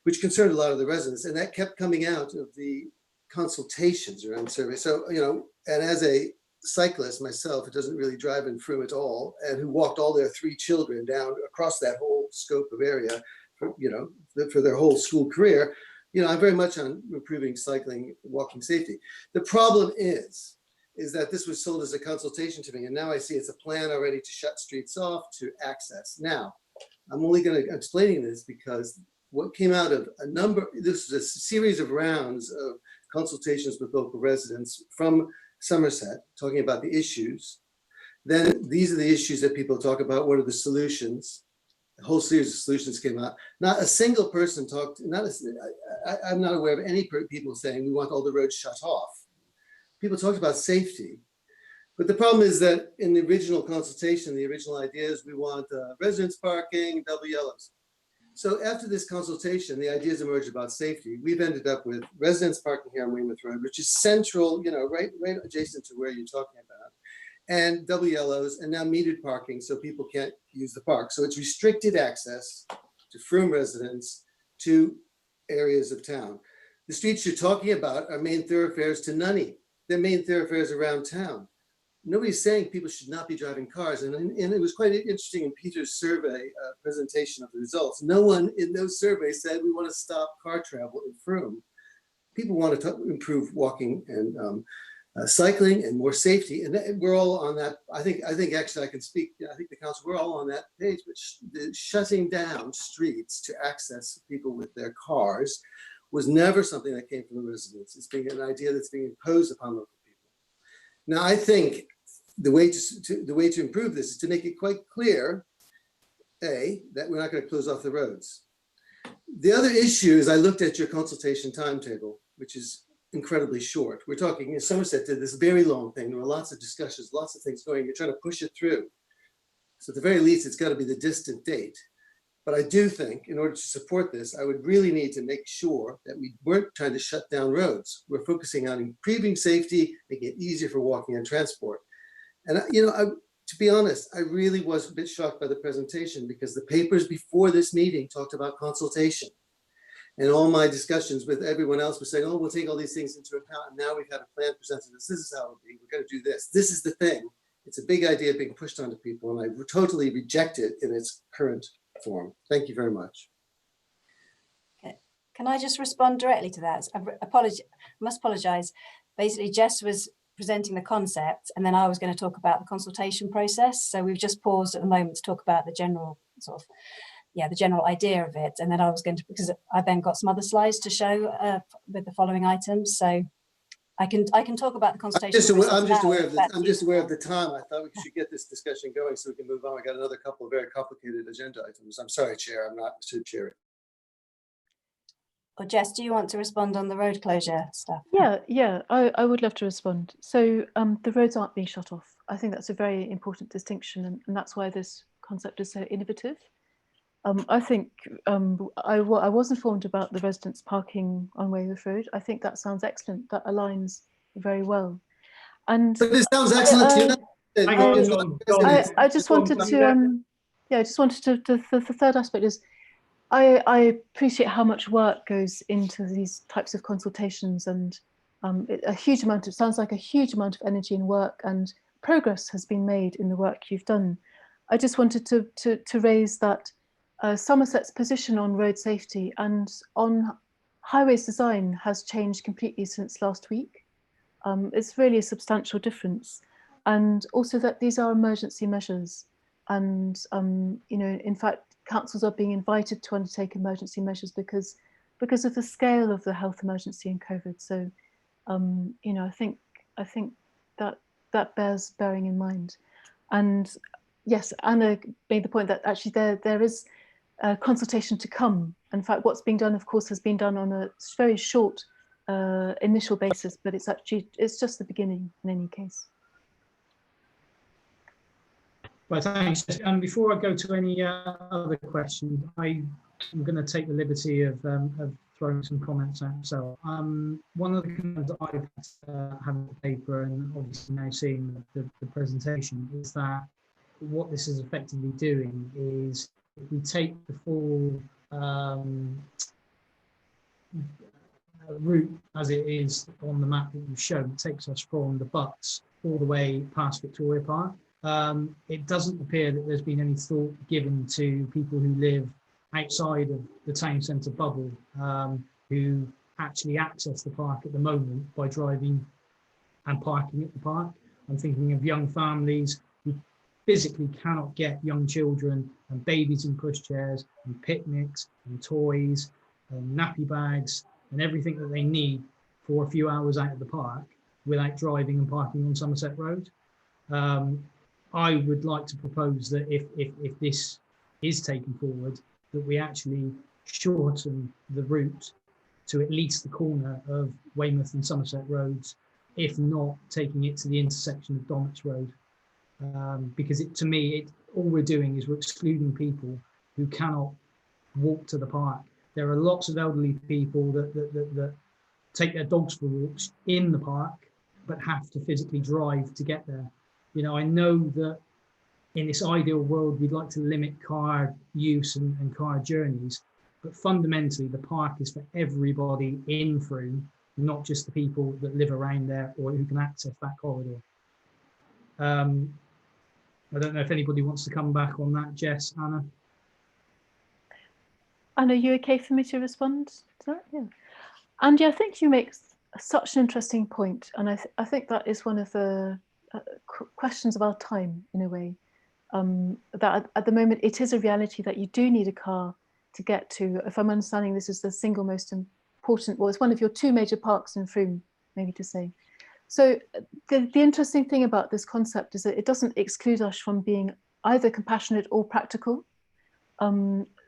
which concerned a lot of the residents. And that kept coming out of the consultations around surveys. So, you know, and as a cyclist myself, who doesn't really drive in Frome at all, and who walked all their 3 children down across that whole scope of area, for their whole school career, you know, I'm very much on improving cycling, walking safety. The problem is that this was sold as a consultation to me, and now I see it's a plan already to shut streets off to access. Now, I'm only explaining this because what came out of this was a series of rounds of consultations with local residents from Somerset, talking about the issues. Then these are the issues that people talk about. What are the solutions? A whole series of solutions came out. Not a single person talked, I'm not aware of any people saying we want all the roads shut off. People talked about safety. But the problem is that in the original consultation, the original idea is we want residence parking, double yellows. So after this consultation, the ideas emerged about safety. We've ended up with residence parking here on Weymouth Road, which is central, you know, right adjacent to where you're talking about, and double yellows, and now metered parking so people can't use the park. So it's restricted access to Frome residents to areas of town. The streets you're talking about are main thoroughfares to Nunney. They're main thoroughfares around town. Nobody's saying people should not be driving cars. And it was quite interesting in Peter's survey presentation of the results. No one in those surveys said we want to stop car travel in Frome. People want to improve walking and cycling and more safety, and we're all on that. I think actually I can speak. I think the council, we're all on that page. But the shutting down streets to access people with their cars was never something that came from the residents. It's being an idea that's being imposed upon local people. Now, I think the way to improve this is to make it quite clear, that we're not going to close off the roads. The other issue is I looked at your consultation timetable, which is incredibly short. We're talking, Somerset did this very long thing. There were lots of discussions, lots of things going. You're trying to push it through. So at the very least, it's got to be the distant date. But I do think in order to support this, I would really need to make sure that we weren't trying to shut down roads. We're focusing on improving safety, making it easier for walking and transport. And, you know, to be honest, I really was a bit shocked by the presentation because the papers before this meeting talked about consultation. And all my discussions with everyone else were saying, oh, we'll take all these things into account. And now we've had a plan presented. This is how it'll be. We're going to do this. This is the thing. It's a big idea being pushed onto people. And I totally reject it in its current form. Thank you very much. Okay. Can I just respond directly to that? I must apologize. Basically, Jess was presenting the concept and then I was going to talk about the consultation process. So we've just paused at the moment to talk about the general sort of, the general idea of it. And then I was going to, because I then got some other slides to show with the following items. So I can talk about the consultation. I'm just aware of the time. I thought we should get this discussion going so we can move on. We got another couple of very complicated agenda items. I'm sorry, Chair, I'm not to chair it. Or Jess, do you want to respond on the road closure stuff? Yeah, I would love to respond. So the roads aren't being shut off. I think that's a very important distinction, and that's why this concept is so innovative. I think I was informed about the residents parking on Weymouth Road. I think that sounds excellent. That aligns very well. And but it sounds excellent. I just wanted to the third aspect is I appreciate how much work goes into these types of consultations, and sounds like a huge amount of energy and work, and progress has been made in the work you've done. I just wanted to raise that Somerset's position on road safety and on highways design has changed completely since last week. It's really a substantial difference. And also that these are emergency measures. And, you know, in fact, councils are being invited to undertake emergency measures because of the scale of the health emergency in COVID. So, you know, I think that bears bearing in mind. And yes, Anna made the point that actually there is a consultation to come. In fact, what's being done, of course, has been done on a very short initial basis, but it's just the beginning in any case. Well, thanks. And before I go to any other questions, I'm going to take the liberty of throwing some comments out. So, one of the comments that I've had on the paper, and obviously now seeing the presentation, is that what this is effectively doing is, if we take the full route as it is on the map that you've shown, it takes us from the Butts all the way past Victoria Park. It doesn't appear that there's been any thought given to people who live outside of the town centre bubble, who actually access the park at the moment by driving and parking at the park. I'm thinking of young families who physically cannot get young children and babies in pushchairs and picnics and toys and nappy bags and everything that they need for a few hours out of the park without driving and parking on Somerset Road. I would like to propose that if this is taken forward, that we actually shorten the route to at least the corner of Weymouth and Somerset Roads, if not taking it to the intersection of Dommet's Road. Because to me, all we're doing is we're excluding people who cannot walk to the park. There are lots of elderly people that take their dogs for walks in the park, but have to physically drive to get there. You know, I know that in this ideal world, we'd like to limit car use and car journeys, but fundamentally the park is for everybody in Frome, not just the people that live around there or who can access that corridor. I don't know if anybody wants to come back on that, Jess, Anna. Anna, are you okay for me to respond to that? Yeah. Andy, I think you make such an interesting point, and I think that is one of the questions of our time, in a way. That at the moment it is a reality that you do need a car to get to. If I'm understanding, this is the single most important, well, it's one of your two major parks in Frome, maybe to say. So the interesting thing about this concept is that it doesn't exclude us from being either compassionate or practical.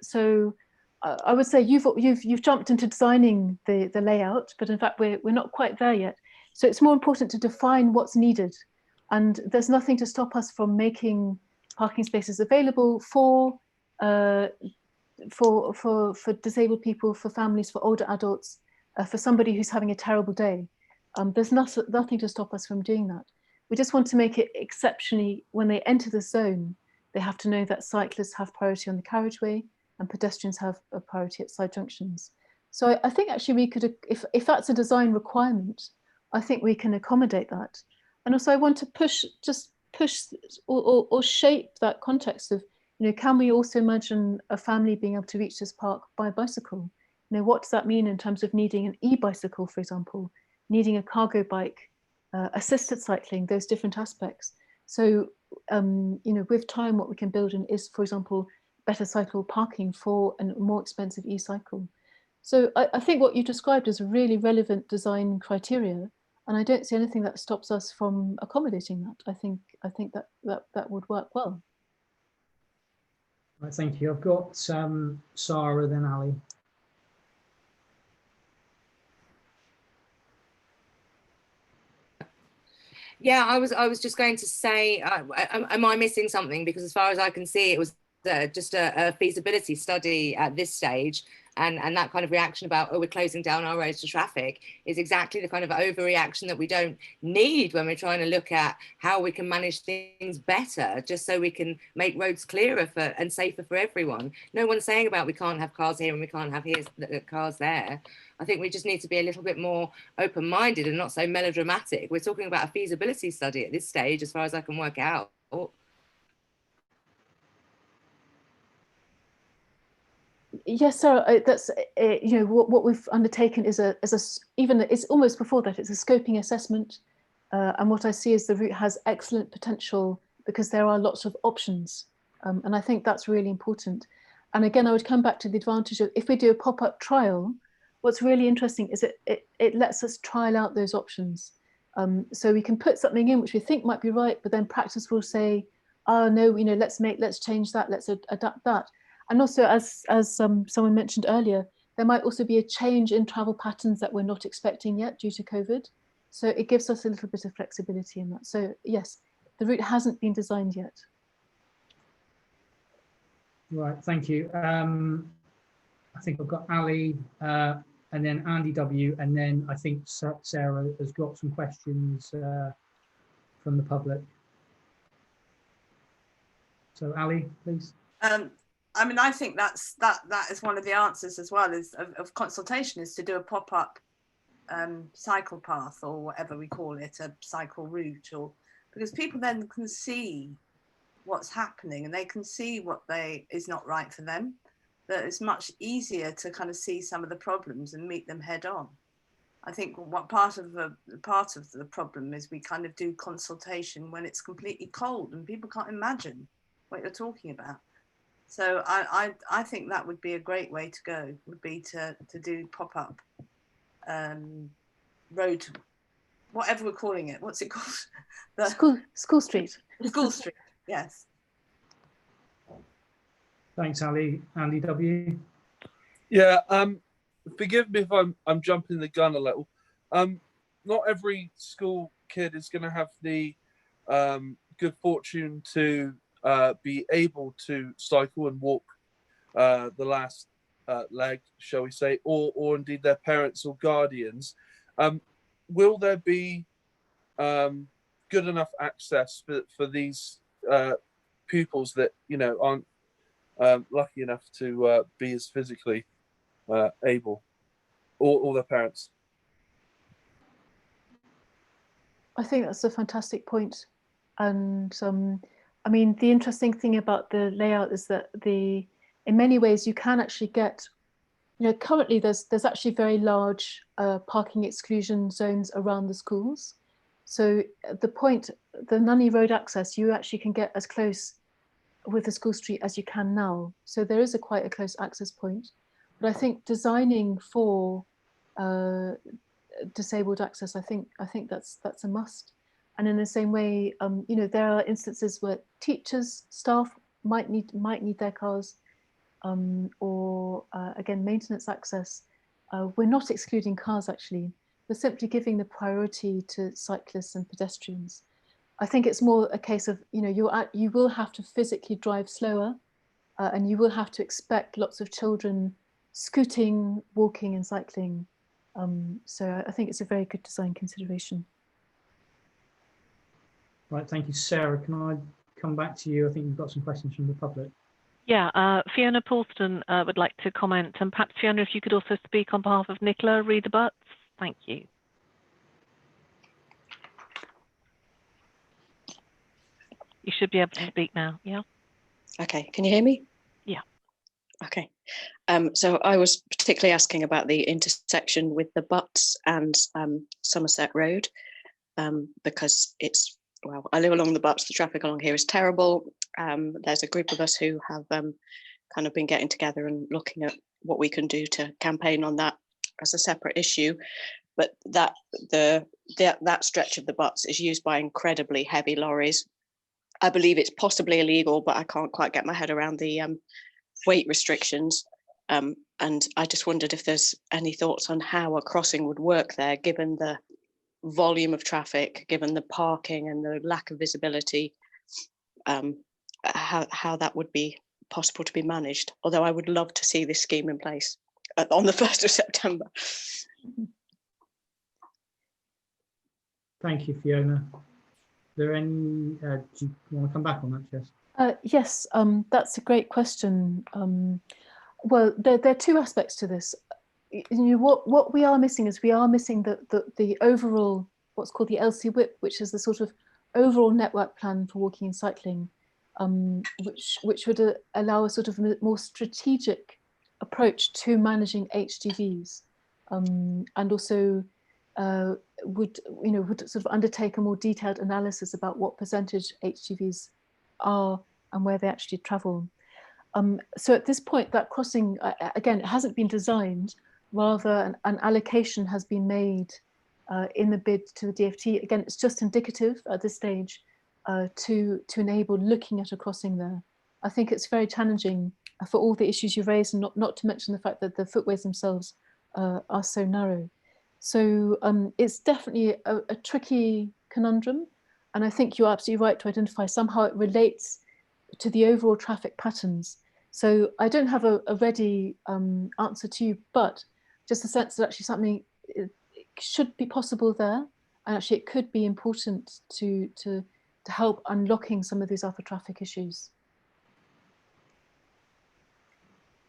So I would say you've jumped into designing the layout, but in fact we're not quite there yet. So it's more important to define what's needed, and there's nothing to stop us from making parking spaces available for disabled people, for families, for older adults, for somebody who's having a terrible day. There's nothing to stop us from doing that. We just want to make it exceptionally, when they enter the zone, they have to know that cyclists have priority on the carriageway and pedestrians have a priority at side junctions. So I think actually we could, if that's a design requirement, I think we can accommodate that. And also I want to push or shape that context of, you know, can we also imagine a family being able to reach this park by bicycle? You know, what does that mean in terms of needing an e-bicycle, for example, needing a cargo bike, assisted cycling, those different aspects. So, you know, with time, what we can build in is, for example, better cycle parking for a more expensive e-cycle. So I think what you described is a really relevant design criteria, and I don't see anything that stops us from accommodating that. I think that would work well. Right, thank you. I've got Sarah, then Ali. Yeah, I was just going to say, am I missing something? Because as far as I can see, it was just a feasibility study at this stage, and that kind of reaction about, oh, we're closing down our roads to traffic is exactly the kind of overreaction that we don't need when we're trying to look at how we can manage things better, just so we can make roads clearer and safer for everyone. No one's saying about we can't have cars here and we can't have cars there. I think we just need to be a little bit more open-minded and not so melodramatic. We're talking about a feasibility study at this stage, as far as I can work out. Yes, Sarah, that's you know, what we've undertaken is even it's almost before that, it's a scoping assessment, and what I see is the route has excellent potential because there are lots of options, and I think that's really important. And again, I would come back to the advantage of if we do a pop-up trial, what's really interesting is it lets us trial out those options. So we can put something in which we think might be right, but then practice will say, oh no, you know, let's change that, let's adapt that. And also, as someone mentioned earlier, there might also be a change in travel patterns that we're not expecting yet due to COVID. So it gives us a little bit of flexibility in that. So yes, the route hasn't been designed yet. Right, thank you. I think I've got Ali and then Andy W, and then I think Sarah has got some questions from the public. So Ali, please. I mean, I think that is one of the answers as well of consultation, is to do a pop-up cycle path, or whatever we call it, a cycle route, or because people then can see what's happening and they can see what is not right for them. That it's much easier to kind of see some of the problems and meet them head on. I think what part of the problem is we kind of do consultation when it's completely cold and people can't imagine what you're talking about. So I think that would be a great way to go, would be to do pop-up road, whatever we're calling it. What's it called? School Street. School Street, yes. Thanks, Ali. Andy W. Yeah, forgive me if I'm jumping the gun a little. Not every school kid is going to have the good fortune to be able to cycle and walk the last leg, shall we say, or indeed their parents or guardians. Will there be good enough access for these pupils that, you know, aren't lucky enough to be as physically able, or their parents? I think that's a fantastic point. And I mean, the interesting thing about the layout is that in many ways you can actually get, you know, currently there's actually very large parking exclusion zones around the schools. So the Nunney Road access, you actually can get as close with the school street as you can now. So there is quite a close access point. But I think designing for disabled access, I think that's a must. And in the same way, you know, there are instances where teachers, staff might need their cars, or again, maintenance access. We're not excluding cars actually. We're simply giving the priority to cyclists and pedestrians. I think it's more a case of, you know, you will have to physically drive slower, and you will have to expect lots of children scooting, walking and cycling. So I think it's a very good design consideration. Right, thank you. Sarah, can I come back to you? I think you've got some questions from the public. Yeah, Fiona Paulston would like to comment, and perhaps Fiona, if you could also speak on behalf of Nicola, read the butts. Thank you. You should be able to speak now, yeah? Okay, can you hear me? Yeah. Okay, so I was particularly asking about the intersection with the Butts and Somerset Road, because it's, well, I live along the Butts, the traffic along here is terrible. There's a group of us who have kind of been getting together and looking at what we can do to campaign on that as a separate issue. But that stretch of the Butts is used by incredibly heavy lorries. I believe it's possibly illegal, but I can't quite get my head around the weight restrictions. And I just wondered if there's any thoughts on how a crossing would work there, given the volume of traffic, given the parking and the lack of visibility, how that would be possible to be managed. Although I would love to see this scheme in place on the 1st of September. Thank you, Fiona. There any, do you want to come back on that, Jess? Yes, that's a great question. Well, there are two aspects to this. You know, what we are missing is the overall, what's called the LC WIP, which is the sort of overall network plan for walking and cycling, which would allow a sort of more strategic approach to managing HGVs, and also would sort of undertake a more detailed analysis about what percentage HGVs are and where they actually travel. So at this point, that crossing, again, it hasn't been designed, rather an allocation has been made in the bid to the DFT. Again, it's just indicative at this stage to enable looking at a crossing there. I think it's very challenging for all the issues you raised, and not to mention the fact that the footways themselves are so narrow. So it's definitely a tricky conundrum. And I think you're absolutely right to identify somehow it relates to the overall traffic patterns. So I don't have a ready answer to you, but just a sense that actually something it should be possible there. And actually it could be important to help unlocking some of these other traffic issues.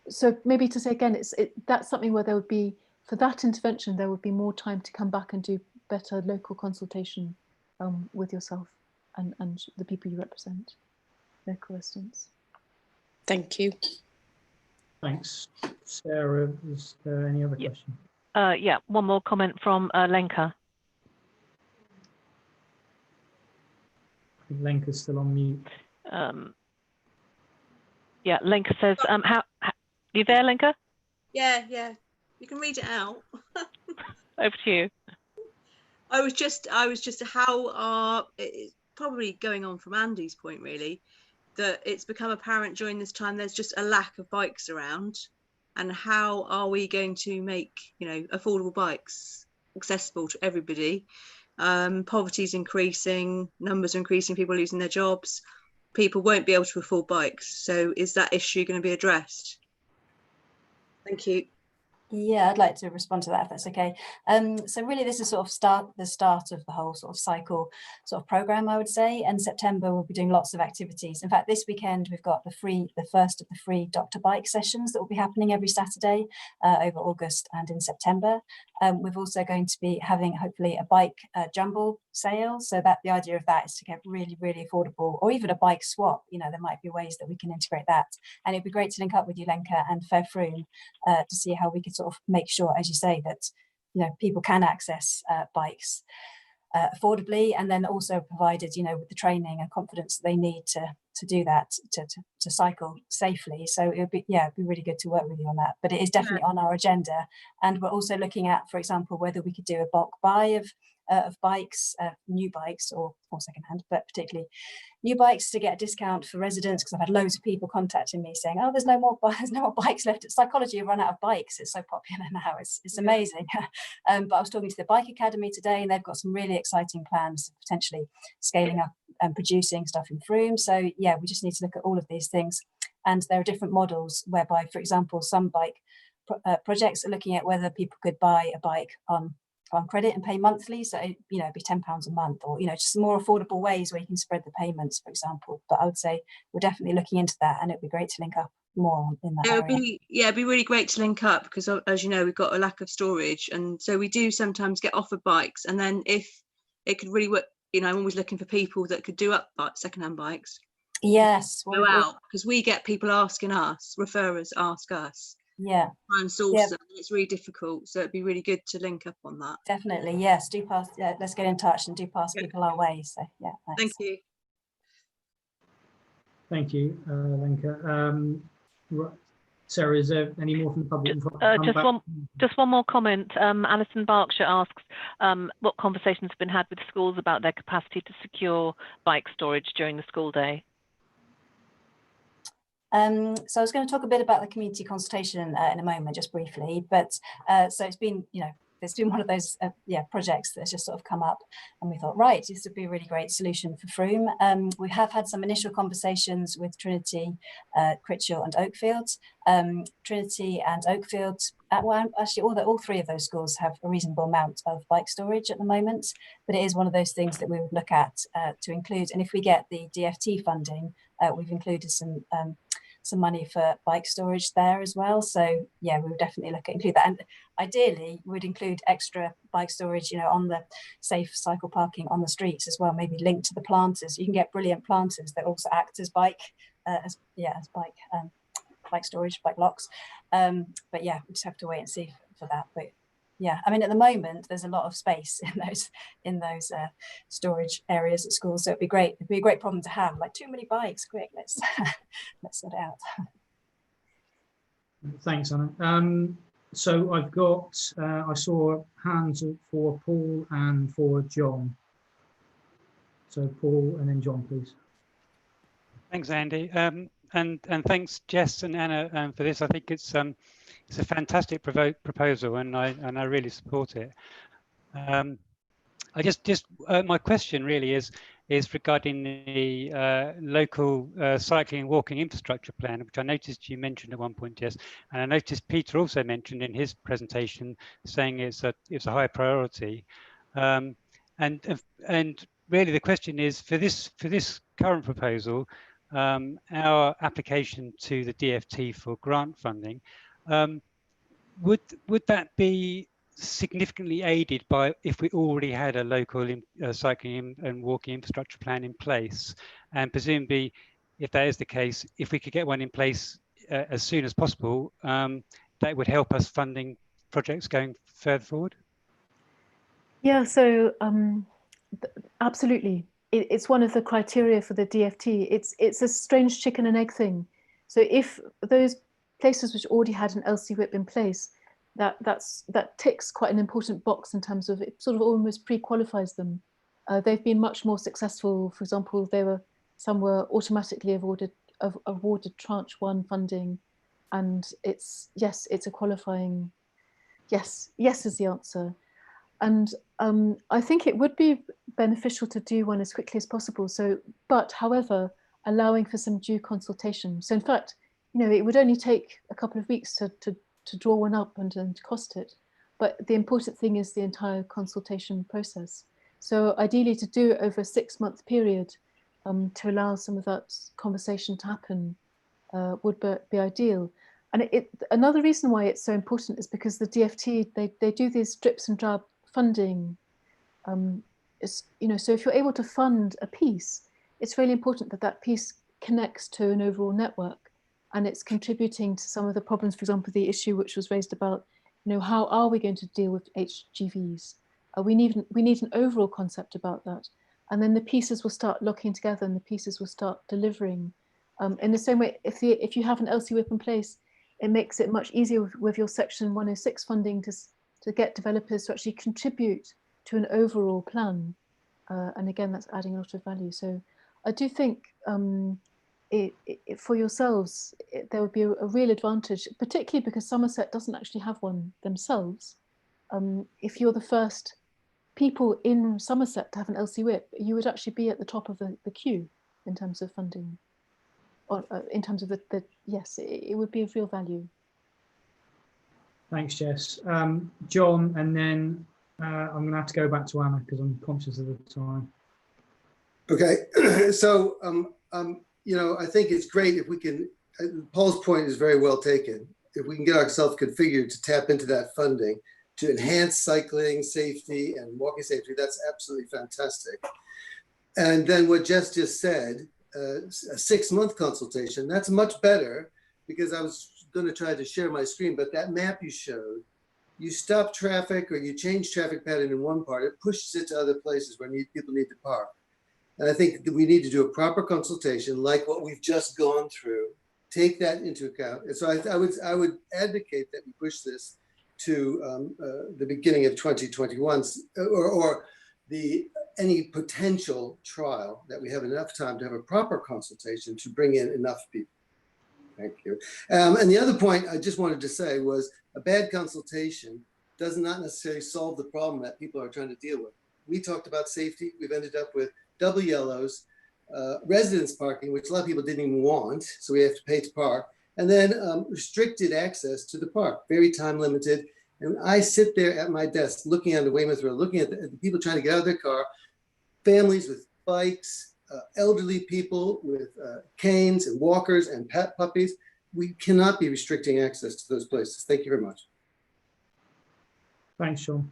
So maybe to say again, that's something where there would be, for that intervention, there would be more time to come back and do better local consultation with yourself and the people you represent, local residents. Thank you. Thanks. Sarah, is there any other question? Yeah, one more comment from Lenka. I think Lenka's still on mute. Yeah, Lenka says, how you there, Lenka? Yeah, you can read it out. Over to you. I was just how it's probably going on from Andy's point, really, that it's become apparent during this time there's just a lack of bikes around, and how are we going to make affordable bikes accessible to everybody? Poverty is increasing, numbers are increasing, people are losing their jobs, people won't be able to afford bikes. So is that issue going to be addressed? Thank you. Yeah, I'd like to respond to that, if that's okay. So really this is sort of the start of the whole sort of cycle sort of program, I would say. And September we'll be doing lots of activities. In fact, this weekend we've got the first of the free Dr. Bike sessions that will be happening every Saturday over August and in September. We're also going to be having hopefully a bike jumble sale, so that the idea of that is to get really, really affordable, or even a bike swap. There might be ways that we can integrate that, and it'd be great to link up with you, Lenka and Fair Froome, to see how we could sort of make sure, as you say, that people can access bikes affordably, and then also provided with the training and confidence that they need to do that, to cycle safely. So it'd be really good to work with you on that, but it is definitely on our agenda. And we're also looking at, for example, whether we could do a bulk buy of bikes, new bikes or secondhand, but particularly new bikes, to get a discount for residents, because I've had loads of people contacting me saying, oh, there's no more bikes left. It's Psychology have run out of bikes. It's so popular now. It's amazing. But I was talking to the Bike Academy today, and they've got some really exciting plans of potentially scaling up and producing stuff in Froome. So yeah, we just need to look at all of these things. And there are different models whereby, for example, some bike projects are looking at whether people could buy a bike on credit and pay monthly, so it'd be £10 a month, or just more affordable ways where you can spread the payments, for example. But I would say we're definitely looking into that, and it'd be great to link up more in that area. It'd be really great to link up, because as you know, we've got a lack of storage, and so we do sometimes get offered bikes, and then if it could really work, I'm always looking for people that could do up secondhand bikes. Yes, go out, because we get people asking us, referrers ask us. Yeah, try and source them. It's really difficult, so it'd be really good to link up on that. Definitely, yes. Do pass. Yeah, let's get in touch and do pass people our way. So yeah, thanks. Thank you. Thank you, Lenka. Sarah, is there any more from the public? Just one more comment. Alison Berkshire asks what conversations have been had with schools about their capacity to secure bike storage during the school day. So I was going to talk a bit about the community consultation in a moment, just briefly, but so it's been, it's been one of those projects that's just sort of come up, and we thought, right, this would be a really great solution for Froome. We have had some initial conversations with Trinity, Critchell and Oakfield. Trinity and Oakfield, well, actually all three of those schools have a reasonable amount of bike storage at the moment, but it is one of those things that we would look at to include. And if we get the DFT funding, we've included some money for bike storage there as well. So yeah, we would definitely look at include that, and ideally we'd include extra bike storage, on the safe cycle parking on the streets as well, maybe linked to the planters. You can get brilliant planters that also act as bike bike storage, bike locks. But yeah, we just have to wait and see for that. But yeah, I mean, at the moment, there's a lot of space in those storage areas at schools. So it'd be great. It'd be a great problem to have. Like, too many bikes. Quick, let's sort it out. Thanks, Anna. So I've got, I saw hands for Paul and for John. So Paul and then John, please. Thanks, Andy. And thanks, Jess and Anna, for this. I think it's a fantastic proposal, and I really support it. I just my question really is regarding the local cycling and walking infrastructure plan, which I noticed you mentioned at one point, Jess, and I noticed Peter also mentioned in his presentation, saying it's a high priority. And really the question is, for this current proposal, our application to the DFT for grant funding, would that be significantly aided by if we already had a local cycling and walking infrastructure plan in place? And presumably, if that is the case, if we could get one in place as soon as possible, that would help us funding projects going further forward? Yeah, so absolutely. It's one of the criteria for the DFT. It's a strange chicken and egg thing. So if those places which already had an LCWIP in place, that ticks quite an important box in terms of it sort of almost pre-qualifies them. They've been much more successful. For example, some were automatically awarded tranche 1 funding, and it's a qualifying yes is the answer. And I think it would be beneficial to do one as quickly as possible. But however, allowing for some due consultation. So in fact, it would only take a couple of weeks to draw one up and to cost it. But the important thing is the entire consultation process. So ideally to do it over a 6-month period to allow some of that conversation to happen would be ideal. And another reason why it's so important is because the DFT, they do these drips and drab funding. So if you're able to fund a piece, it's really important that that piece connects to an overall network, and it's contributing to some of the problems. For example, the issue which was raised about, how are we going to deal with HGVs? We need an overall concept about that, and then the pieces will start locking together, and the pieces will start delivering. In the same way, if you have an LCWIP in place, it makes it much easier with your Section 106 funding to get developers to actually contribute to an overall plan. And again, that's adding a lot of value. So I do think for yourselves, there would be a real advantage, particularly because Somerset doesn't actually have one themselves. If you're the first people in Somerset to have an LCWIP, you would actually be at the top of the queue in terms of funding. Or in terms of yes, it would be of real value. Thanks, Jess. John, and then I'm going to have to go back to Anna because I'm conscious of the time. Okay, so I think it's great if we can. Paul's point is very well taken. If we can get ourselves configured to tap into that funding to enhance cycling safety and walking safety, that's absolutely fantastic. And then what Jess just said, a 6-month consultation, that's much better, because I was going to try to share my screen, but that map you showed, you stop traffic or you change traffic pattern in one part, it pushes it to other places where people need to park. And I think that we need to do a proper consultation like what we've just gone through, take that into account. And so I would advocate that we push this to the beginning of 2021 or any potential trial, that we have enough time to have a proper consultation to bring in enough people. Thank you. And the other point I just wanted to say was a bad consultation does not necessarily solve the problem that people are trying to deal with. We talked about safety. We've ended up with double yellows, residence parking, which a lot of people didn't even want, so we have to pay to park, and then restricted access to the park, very time limited. And I sit there at my desk looking on the Weymouth Road, looking at the people trying to get out of their car, families with bikes, elderly people with canes and walkers and pet puppies. We cannot be restricting access to those places. Thank you very much. Thanks, Sean.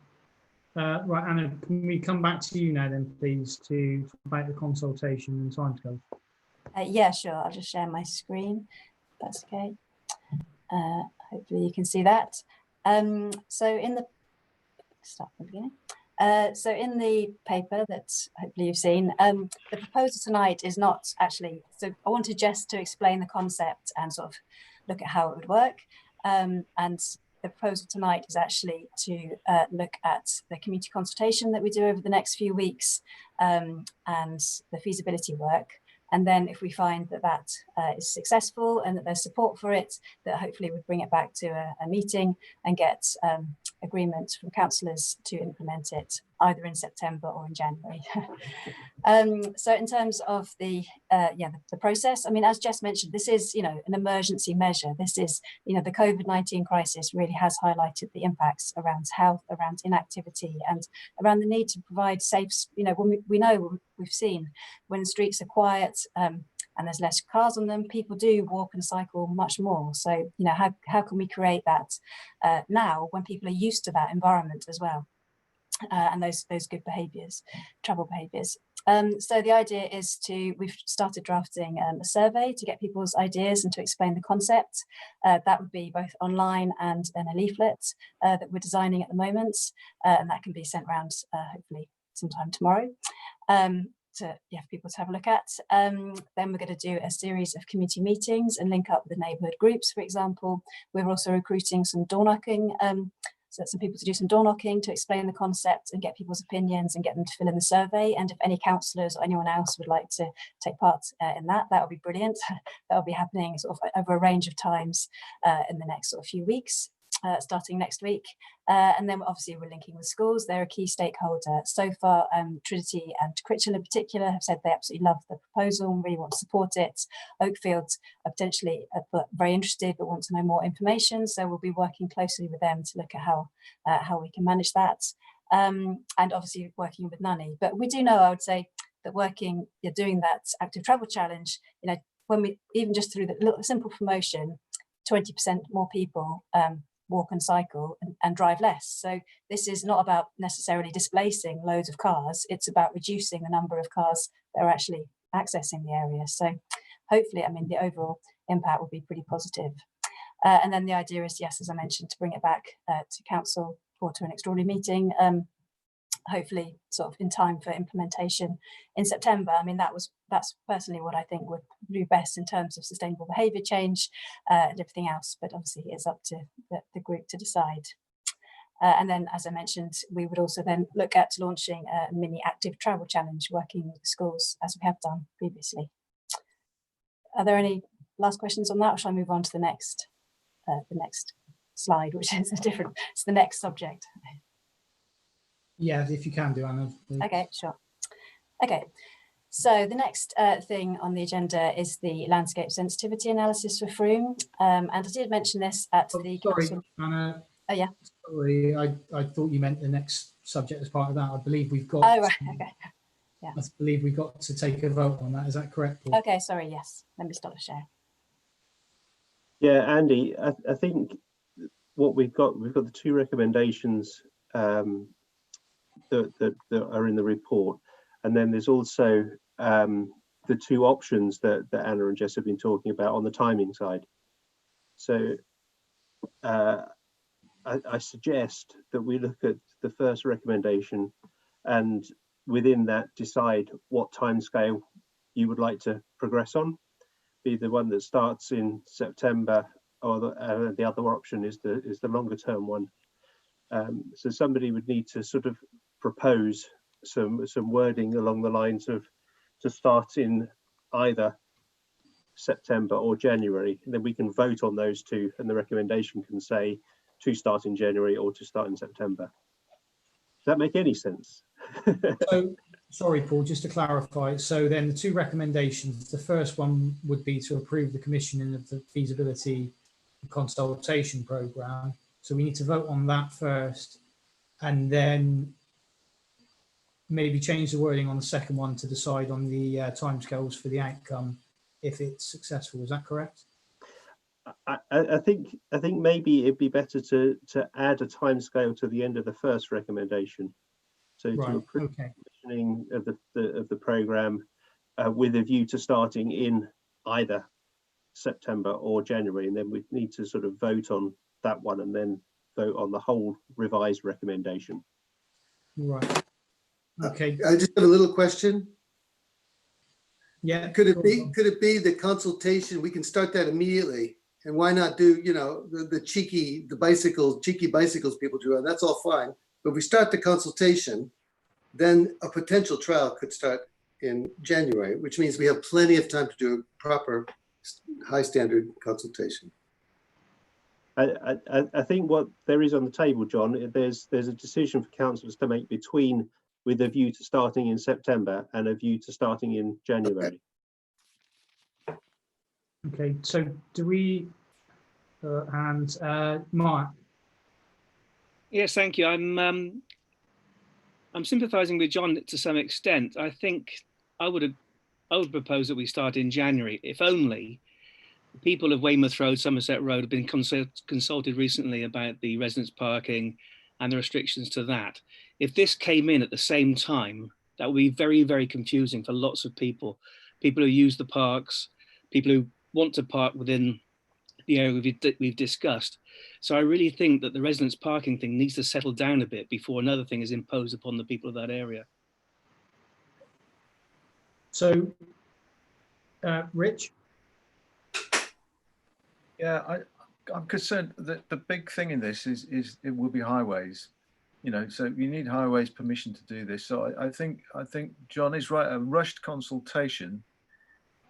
Right, Anna, can we come back to you now then, please, to talk about the consultation and timescale? Yeah, sure. I'll just share my screen. That's okay. Hopefully you can see that. So in the start from the beginning. So in the paper that hopefully you've seen, the proposal tonight is not actually, so I wanted just to explain the concept and sort of look at how it would work. And the proposal tonight is actually to look at the community consultation that we do over the next few weeks and the feasibility work. And then if we find that that is successful and that there's support for it, that hopefully we'd bring it back to a meeting and get agreement from councillors to implement it either in September or in January. So in terms of the process, I mean, as Jess mentioned, this is, you know, an emergency measure. This is, you know, the COVID-19 crisis really has highlighted the impacts around health, around inactivity, and around the need to provide safe, you know, when we've seen when the streets are quiet and there's less cars on them, people do walk and cycle much more. So, you know, how can we create that now when people are used to that environment as well? And those good behaviours, travel behaviours. So the idea is we've started drafting a survey to get people's ideas and to explain the concept. That would be both online and in a leaflet that we're designing at the moment. And that can be sent around hopefully sometime tomorrow. For people to have a look at. Then we're going to do a series of community meetings and link up with the neighbourhood groups, for example. We're also recruiting some door knocking, so some people to do some door knocking to explain the concept and get people's opinions and get them to fill in the survey. And if any councillors or anyone else would like to take part in that would be brilliant. That will be happening sort of over a range of times in the next sort of few weeks. Starting next week. And then obviously we're linking with schools. They're a key stakeholder. So far, Trinity and Critchell in particular have said they absolutely love the proposal and really want to support it. Oakfield are potentially very interested but want to know more information. So we'll be working closely with them to look at how we can manage that. And obviously working with Nunny. But we do know, I would say, that doing that active travel challenge, you know, when we, even just through the little simple promotion, 20% more people walk and cycle and drive less. So this is not about necessarily displacing loads of cars. It's about reducing the number of cars that are actually accessing the area. So hopefully, I mean, the overall impact will be pretty positive. And then the idea is, yes, as I mentioned, to bring it back to council or to an extraordinary meeting, hopefully sort of in time for implementation in September. I mean, that's personally what I think would do best in terms of sustainable behaviour change and everything else, but obviously it's up to the group to decide. And then, as I mentioned, we would also then look at launching a mini active travel challenge working with the schools as we have done previously. Are there any last questions on that, or shall I move on to the next slide, which is it's the next subject? Yeah, if you can do, Anna. Okay, sure. Okay, so the next thing on the agenda is the landscape sensitivity analysis for Froome. And I did mention this at the council. Anna. Oh, yeah. Sorry, I thought you meant the next subject as part of that. I believe we've got. Oh, right, okay. Yeah. I believe we got to take a vote on that. Is that correct, Paul? Okay, sorry, yes. Let me stop the share. Yeah, Andy, I think what we've got the two recommendations that are in the report, and then there's also the two options that Anna and Jess have been talking about on the timing side. So I suggest that we look at the first recommendation and within that decide what timescale you would like to progress on, be the one that starts in September, or the other option is the longer term one. So somebody would need to sort of propose some wording along the lines of to start in either September or January, and then we can vote on those two, and the recommendation can say to start in January or to start in September. Does that make any sense? So, sorry, Paul, just to clarify, so then the two recommendations, the first one would be to approve the commissioning of the feasibility consultation programme. So we need to vote on that first, and then maybe change the wording on the second one to decide on the timescales for the outcome if it's successful. Is that correct? I think maybe it'd be better to add a timescale to the end of the first recommendation. So right, to approve okay. commissioning of the programme with a view to starting in either September or January, and then we need to sort of vote on that one and then vote on the whole revised recommendation. Right. Okay. I just have a little question. Yeah. Could it be the consultation? We can start that immediately, and why not do, you know, the cheeky bicycles people do, and that's all fine. But if we start the consultation, then a potential trial could start in January, which means we have plenty of time to do a proper high standard consultation. I think what there is on the table, John, there's a decision for councillors to make with a view to starting in September and a view to starting in January. Okay, so do we, Mark? Yes, thank you. I'm sympathising with John to some extent. I think I would propose that we start in January, if only the people of Weymouth Road, Somerset Road have been consulted recently about the residence parking and the restrictions to that. If this came in at the same time, that would be very, very confusing for lots of people who use the parks, people who want to park within the area we've discussed. So I really think that the residence parking thing needs to settle down a bit before another thing is imposed upon the people of that area. So, Rich? Yeah, I'm concerned that the big thing in this is it will be highways, you know, so you need highways permission to do this. So I think John is right. A rushed consultation,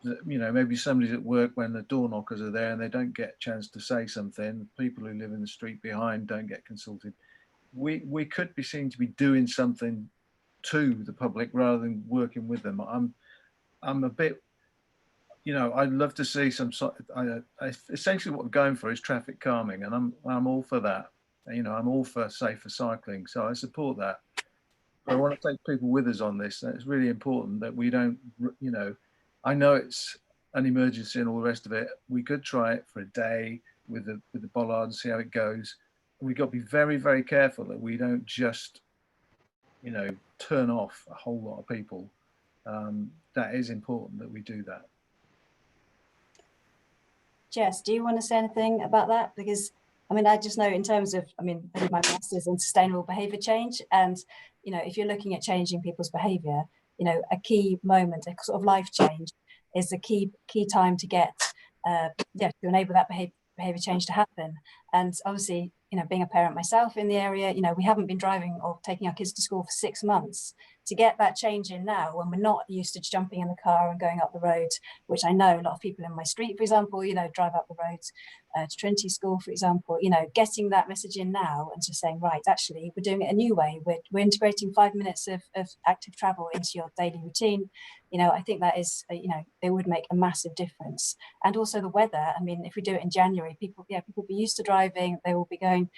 that, you know, maybe somebody's at work when the door knockers are there and they don't get a chance to say something. People who live in the street behind don't get consulted. We could be seen to be doing something to the public rather than working with them. I'm a bit, you know, I'd love to see some. Essentially, what we're going for is traffic calming, and I'm all for that. You know, I'm all for safer cycling, so I support that. But I want to take people with us on this. And it's really important that we don't, you know, I know it's an emergency and all the rest of it. We could try it for a day with the bollard and see how it goes. We've got to be very, very careful that we don't just, you know, turn off a whole lot of people. That is important that we do that. Jess, do you want to say anything about that? Because I mean, I just know in terms of, I mean, I did my master's in sustainable behaviour change, and you know, if you're looking at changing people's behaviour, you know, a key moment, a sort of life change, is the key time to get, to enable that behaviour change to happen. And obviously, you know, being a parent myself in the area, you know, we haven't been driving or taking our kids to school for 6 months. To get that change in now, when we're not used to jumping in the car and going up the road, which I know a lot of people in my street, for example, you know, drive up the road to Trinity School, for example, you know, getting that message in now and just saying, right, actually, we're doing it a new way. We're integrating 5 minutes of active travel into your daily routine. You know, I think that is, you know, it would make a massive difference. And also the weather. I mean, if we do it in January, people will be used to driving. They will be going.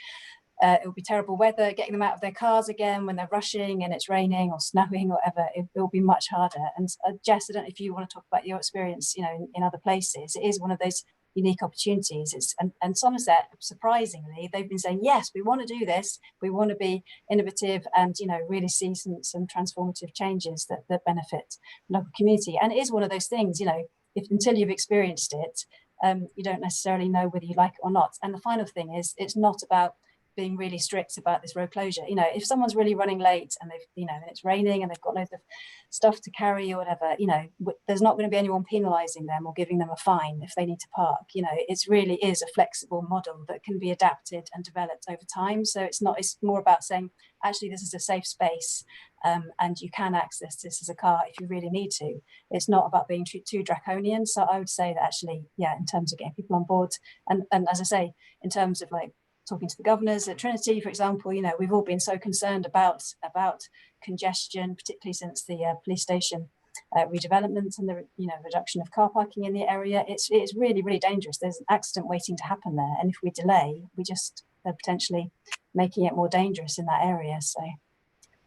It will be terrible weather, getting them out of their cars again when they're rushing and it's raining or snowing or whatever. It will be much harder. And Jess, I don't know if you want to talk about your experience, you know, in other places. It is one of those unique opportunities. And Somerset, surprisingly, they've been saying, yes, we want to do this. We want to be innovative and, you know, really see some transformative changes that benefit the local community. And it is one of those things, you know, until you've experienced it, you don't necessarily know whether you like it or not. And the final thing is, it's not about being really strict about this road closure. You know, if someone's really running late and they've, you know, and it's raining and they've got loads of stuff to carry or whatever, you know, there's not going to be anyone penalising them or giving them a fine if they need to park. You know, it really is a flexible model that can be adapted and developed over time. So it's more about saying, actually, this is a safe space and you can access this as a car if you really need to. It's not about being too draconian. So I would say that actually, yeah, in terms of getting people on board and as I say, in terms of like, talking to the governors at Trinity, for example, you know, we've all been so concerned about congestion, particularly since the police station redevelopment and the, you know, reduction of car parking in the area. It's really, really dangerous. There's an accident waiting to happen there, and if we delay, they're potentially making it more dangerous in that area. So,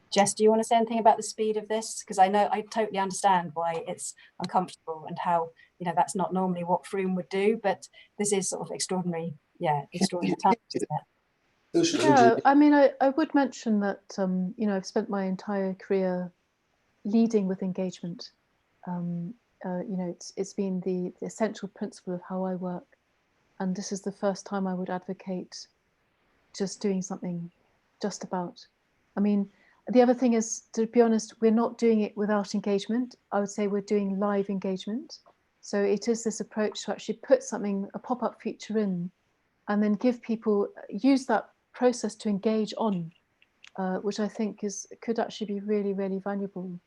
Jess, do you want to say anything about the speed of this? Because I know I totally understand why it's uncomfortable and how, you know, that's not normally what Froome would do, but this is sort of extraordinary. Yeah, extraordinary times, isn't it? Yeah, I mean, I would mention that, you know, I've spent my entire career leading with engagement you know, it's been the essential principle of how I work. And this is the first time I would advocate just doing something just about. I mean, the other thing is, to be honest, we're not doing it without engagement. I would say we're doing live engagement. So it is this approach to actually put something, a pop-up feature in, and then give people, use that process to engage on, which I think could actually be really, really valuable.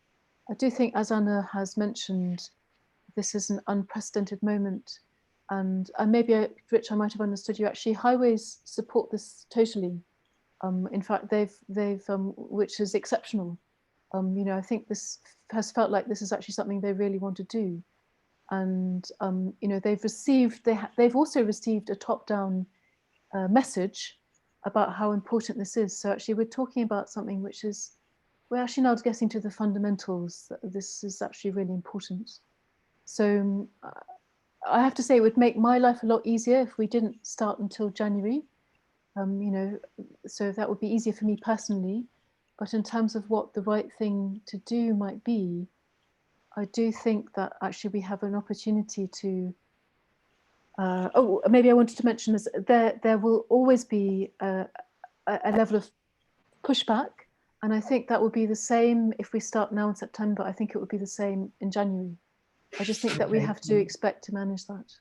I do think, as Anna has mentioned, this is an unprecedented moment. And maybe, Rich, I might have understood you. Actually, highways support this totally. In fact, they've which is exceptional. You know, I think this has felt like this is actually something they really want to do. And you know, they've also received a top-down message about how important this is. So actually, we're talking about something which is, we're actually now getting to the fundamentals. This is actually really important. So I have to say, it would make my life a lot easier if we didn't start until January. You know, so that would be easier for me personally. But in terms of what the right thing to do might be, I do think that actually we have an opportunity to. Oh, maybe I wanted to mention this. There will always be a level of pushback, and I think that will be the same if we start now in September. I think it would be the same in January. I just think that we have to expect to manage that.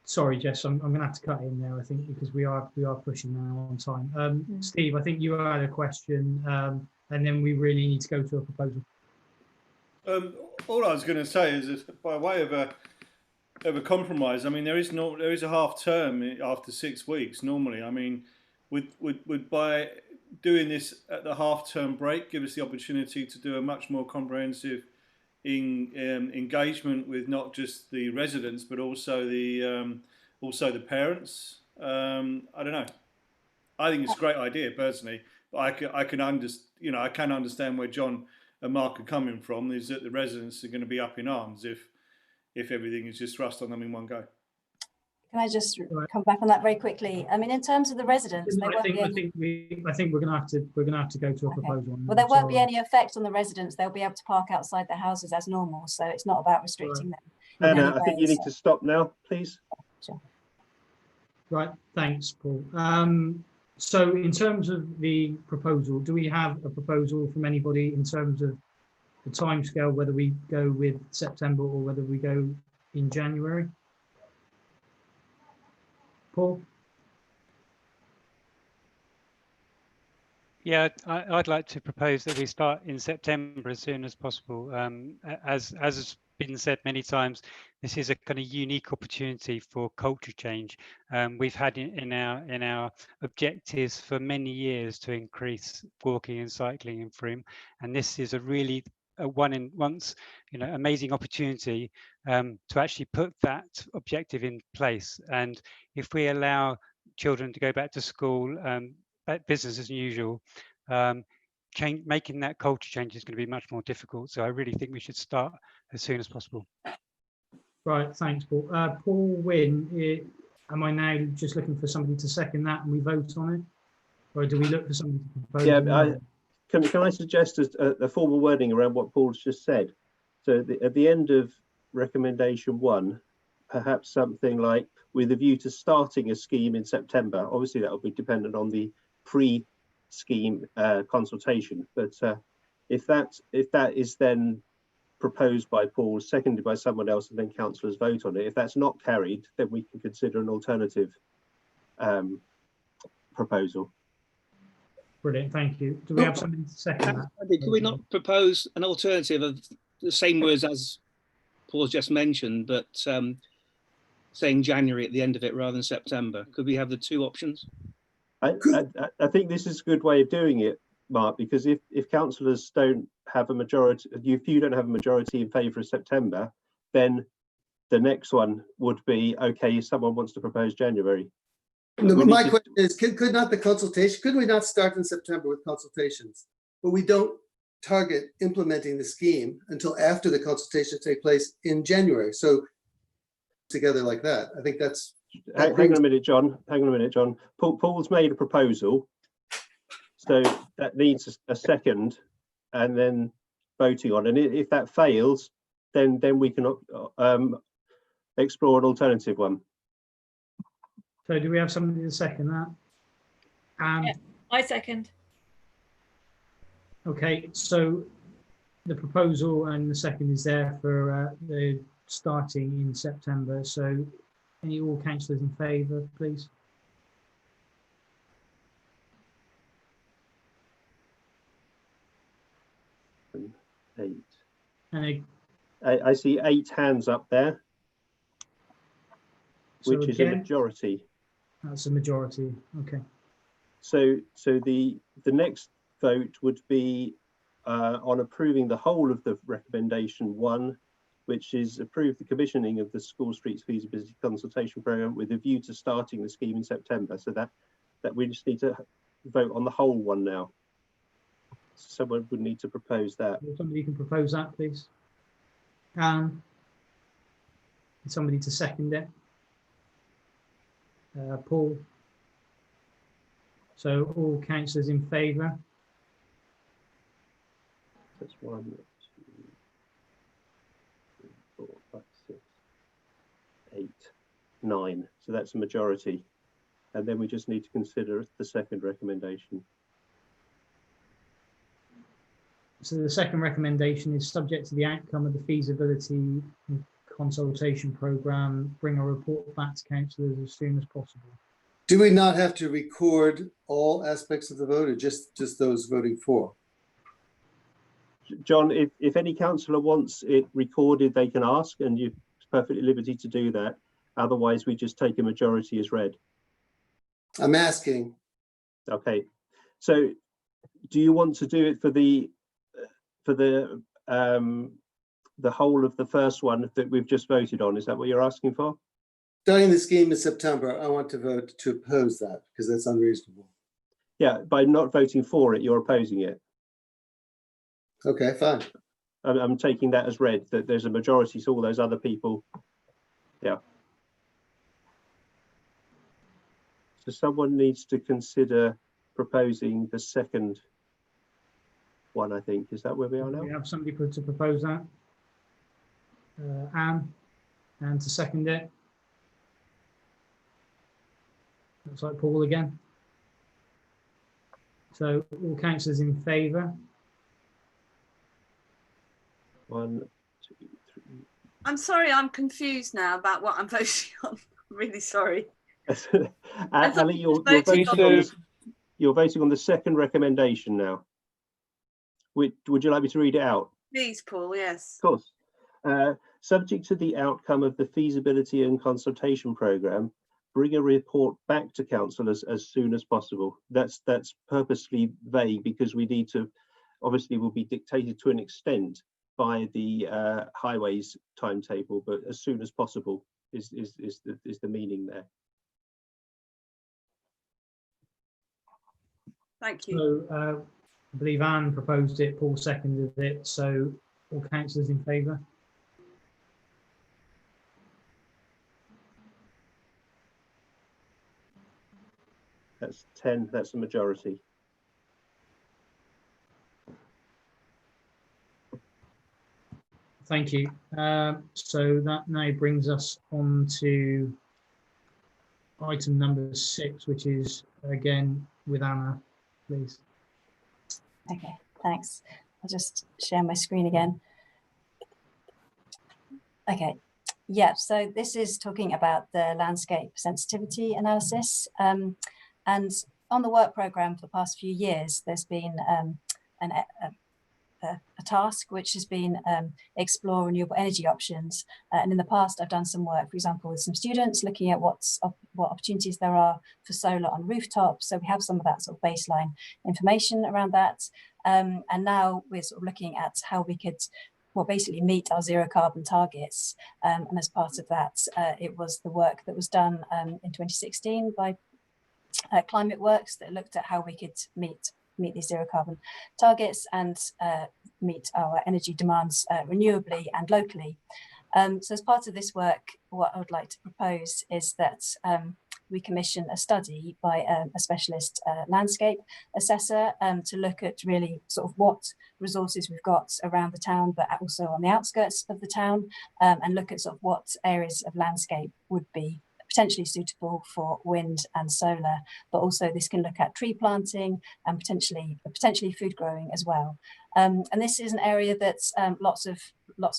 Sorry, Jess, I'm going to have to cut in there, I think, because we are pushing now on time. Steve, I think you had a question, and then we really need to go to a proposal. All I was going to say is, by way of a compromise, I mean, there is a half term after 6 weeks normally. I mean, would by doing this at the half term break give us the opportunity to do a much more comprehensive engagement with not just the residents but also the parents. I don't know. I think it's a great idea personally, but I can understand where John and Mark are coming from. Is that the residents are going to be up in arms if everything is just thrust on them in one go. Can I just come back on that very quickly? I mean, in terms of the residents, I think we're going to have to go to a proposal. Well, there won't be any effect on the residents. They'll be able to park outside their houses as normal. So it's not about restricting them. Anna, I think you need to stop now, please. Sure. Right, thanks, Paul. So in terms of the proposal, do we have a proposal from anybody in terms of the timescale, whether we go with September or whether we go in January? Paul? Yeah, I'd like to propose that we start in September as soon as possible. As has been said many times, this is a kind of unique opportunity for culture change. We've had in our objectives for many years to increase walking and cycling in Frome, and this is a really once amazing opportunity to actually put that objective in place. And if we allow children to go back to school, business as usual, making that culture change is going to be much more difficult. So I really think we should start as soon as possible. Right, thanks, Paul. Paul Wynne, am I now just looking for somebody to second that and we vote on it? Or do we look for somebody to propose? Yeah, can I suggest a formal wording around what Paul's just said? So at the end of recommendation 1, perhaps something like, with a view to starting a scheme in September. Obviously, that will be dependent on the pre-scheme consultation. But if that is then proposed by Paul, seconded by someone else, and then councillors vote on it, if that's not carried, then we can consider an alternative proposal. Brilliant, thank you. Do we have something to second that? Could we not propose an alternative of the same words as Paul's just mentioned, but saying January at the end of it rather than September? Could we have the two options? I think this is a good way of doing it, Mark, because if councillors don't have a majority, if you don't have a majority in favour of September, then the next one would be, okay, if someone wants to propose January. No, but my question is, could not the consultation, could we not start in September with consultations, but we don't target implementing the scheme until after the consultations take place in January? So together like that, I think that's... Hang on a minute, John. Paul's made a proposal, so that needs a second and then voting on. And if that fails, then we can explore an alternative one. So do we have somebody to second that? Yeah, I second. Okay, so the proposal and the second is there for the starting in September. So any all councillors in favour, please? Eight. And I see 8 hands up there, so which is again, a majority. That's a majority. Okay. So the next vote would be on approving the whole of the recommendation 1, which is approve the commissioning of the School Streets Feasibility Consultation Programme with a view to starting the scheme in September. So that we just need to vote on the whole one now. Someone would need to propose that. Somebody can propose that, please. Somebody to second it. Paul. So all councillors in favour. That's 1, 2, 3, 4, 5, 6, 8, 9. So that's a majority. And then we just need to consider the second recommendation. So the second recommendation is subject to the outcome of the feasibility consultation programme. Bring a report back to councillors as soon as possible. Do we not have to record all aspects of the vote, or just those voting for? John, if any councillor wants it recorded, they can ask, and you're perfectly at liberty to do that. Otherwise, we just take a majority as read. I'm asking. Okay. So, do you want to do it for the whole of the first one that we've just voted on? Is that what you're asking for? Starting the scheme in September, I want to vote to oppose that because that's unreasonable. Yeah, by not voting for it, you're opposing it. Okay, fine. I'm taking that as read, that there's a majority, so all those other people. Yeah. So someone needs to consider proposing the second one, I think. Is that where we are now? We have somebody to propose that. Anne, and to second it. Looks like Paul again. So all councillors in favour. 1, 2, 3. I'm sorry, I'm confused now about what I'm voting on. I'm really sorry. Ali, you're voting on the second recommendation now. Would you like me to read it out? Please, Paul, yes. Of course. Subject to the outcome of the feasibility and consultation programme, bring a report back to councillors as soon as possible. That's purposely vague because we need to, obviously will be dictated to an extent by the highways timetable, but as soon as possible is the meaning there. Thank you. So I believe Anne proposed it, Paul seconded it, so all councillors in favour? That's 10, that's the majority. Thank you. So that now brings us on to item number 6, which is again with Anna, please. Okay, thanks. I'll just share my screen again. Okay, yeah, so this is talking about the landscape sensitivity analysis. And on the work programme for the past few years, there's been a task which has been explore renewable energy options. And in the past, I've done some work, for example, with some students looking at what opportunities there are for solar on rooftops. So we have some of that sort of baseline information around that. And now we're sort of looking at how we could basically meet our zero carbon targets. And as part of that, it was the work that was done in 2016 by Climate Works that looked at how we could meet these zero carbon targets and meet our energy demands renewably and locally. So as part of this work, what I would like to propose is that we commission a study by a specialist landscape assessor to look at really sort of what resources we've got around the town, but also on the outskirts of the town, and look at sort of what areas of landscape would be potentially suitable for wind and solar, but also this can look at tree planting and potentially food growing as well. And this is an area that lots of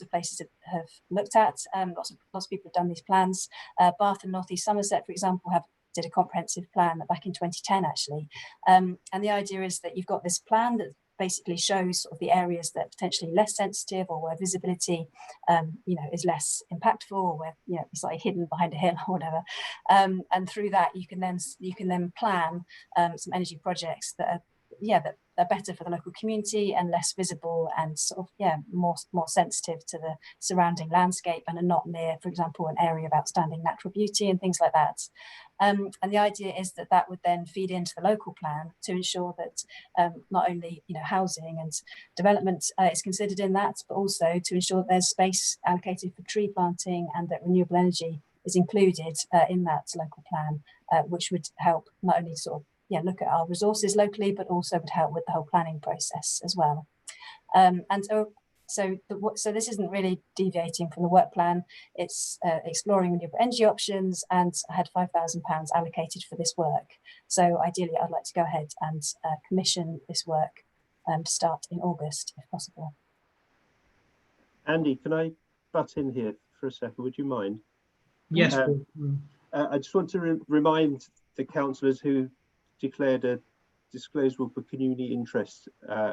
places have looked at. Lots of people have done these plans. Bath and North East Somerset, for example, did a comprehensive plan back in 2010 actually. And the idea is that you've got this plan that basically shows sort of the areas that are potentially less sensitive, or where visibility is less impactful, or where it's like hidden behind a hill or whatever. And through that you can then plan some energy projects that are better for the local community and less visible, and sort of more sensitive to the surrounding landscape, and are not near, for example, an area of outstanding natural beauty and things like that. And the idea is that that would then feed into the local plan to ensure that not only housing and development is considered in that, but also to ensure that there's space allocated for tree planting, and that renewable energy is included in that local plan, which would help not only sort of look at our resources locally, but also would help with the whole planning process as well. So this isn't really deviating from the work plan. It's exploring renewable energy options, and I had £5,000 allocated for this work. So ideally, I'd like to go ahead and commission this work to start in August, if possible. Andy, can I butt in here for a second? Would you mind? Yes. I just want to remind the councillors who declared a disclosable for community interest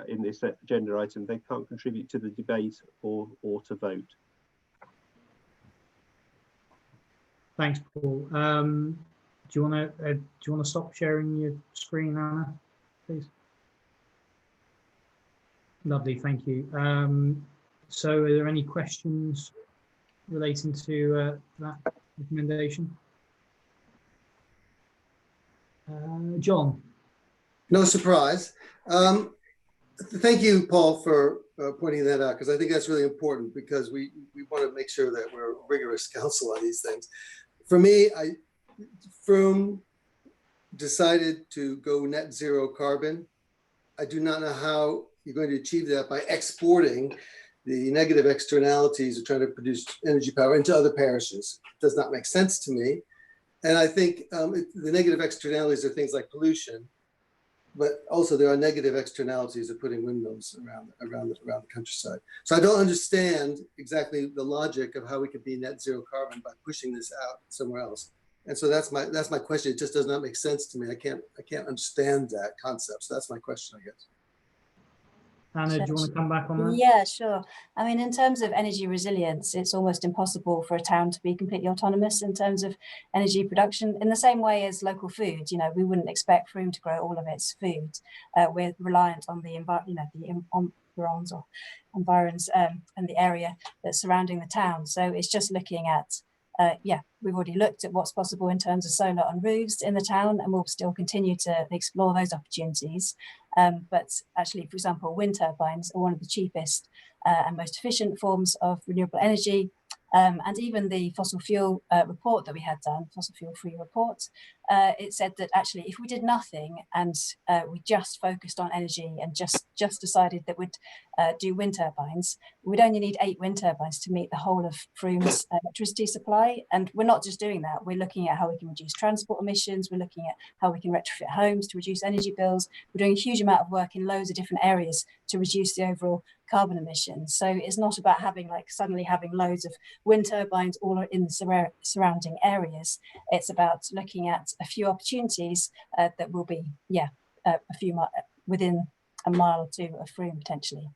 in this agenda item, they can't contribute to the debate or to vote. Thanks, Paul. Do you want to stop sharing your screen, Anna, please? Lovely, thank you. So, are there any questions relating to that recommendation? John. No surprise. Thank you, Paul, for pointing that out, because I think that's really important, because we want to make sure that we're rigorous counsel on these things. For me, Frome decided to go net zero carbon. I do not know how you're going to achieve that by exporting the negative externalities of trying to produce energy power into other parishes. It does not make sense to me. And I think the negative externalities are things like pollution, but also there are negative externalities of putting windmills around the countryside. So I don't understand exactly the logic of how we could be net zero carbon by pushing this out somewhere else. And so that's my question. It just does not make sense to me. I can't understand that concept. So that's my question, I guess. Anna, do you want to come back on that? Yeah, sure. I mean, in terms of energy resilience, it's almost impossible for a town to be completely autonomous in terms of energy production. In the same way as local food, we wouldn't expect Frome to grow all of its food. We're reliant on the environs and the area that's surrounding the town. So it's just looking at we've already looked at what's possible in terms of solar on roofs in the town, and we'll still continue to explore those opportunities. But actually, for example, wind turbines are one of the cheapest and most efficient forms of renewable energy. And even the fossil fuel report that we had done, fossil fuel free report, it said that actually if we did nothing and we just focused on energy and just decided that we'd do wind turbines, we'd only need 8 wind turbines to meet the whole of Frome's electricity supply. And we're not just doing that, we're looking at how we can reduce transport emissions, we're looking at how we can retrofit homes to reduce energy bills. We're doing a huge amount of work in loads of different areas to reduce the overall carbon emissions. So it's not about suddenly having loads of wind turbines all in the surrounding areas. It's about looking at a few opportunities that will be a few within a mile or two of Frome potentially,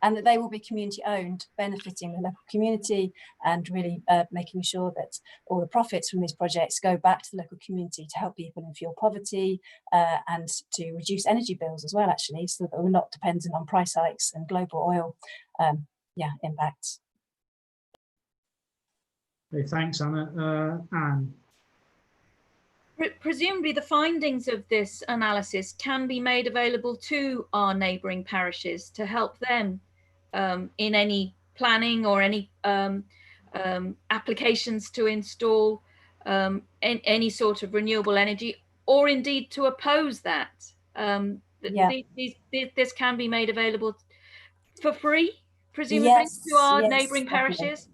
and that they will be community owned, benefiting the local community, and really making sure that all the profits from these projects go back to the local community to help people in fuel poverty and to reduce energy bills as well, actually, so that we're not dependent on price hikes and global oil impacts. Okay, thanks, Anna. Anne. Presumably the findings of this analysis can be made available to our neighbouring parishes to help them in any planning or any applications to install any sort of renewable energy, or indeed to oppose that. This can be made available for free, presumably, to our neighbouring parishes.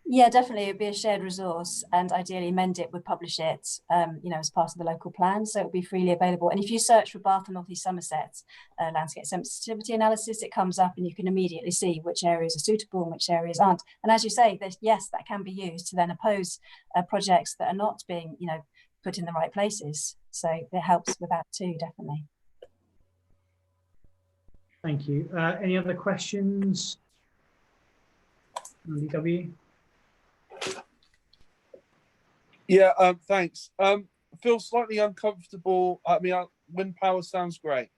Yeah, definitely. It'd be a shared resource, and ideally Mendip would publish it, as part of the local plan, so it would be freely available. And if you search for Bath and North East Somerset landscape sensitivity analysis, it comes up, and you can immediately see which areas are suitable and which areas aren't. And as you say, yes, that can be used to then oppose projects that are not being, put in the right places. So it helps with that too, definitely. Thank you. Any other questions? DW? Yeah, thanks. Feel slightly uncomfortable. I mean, wind power sounds great,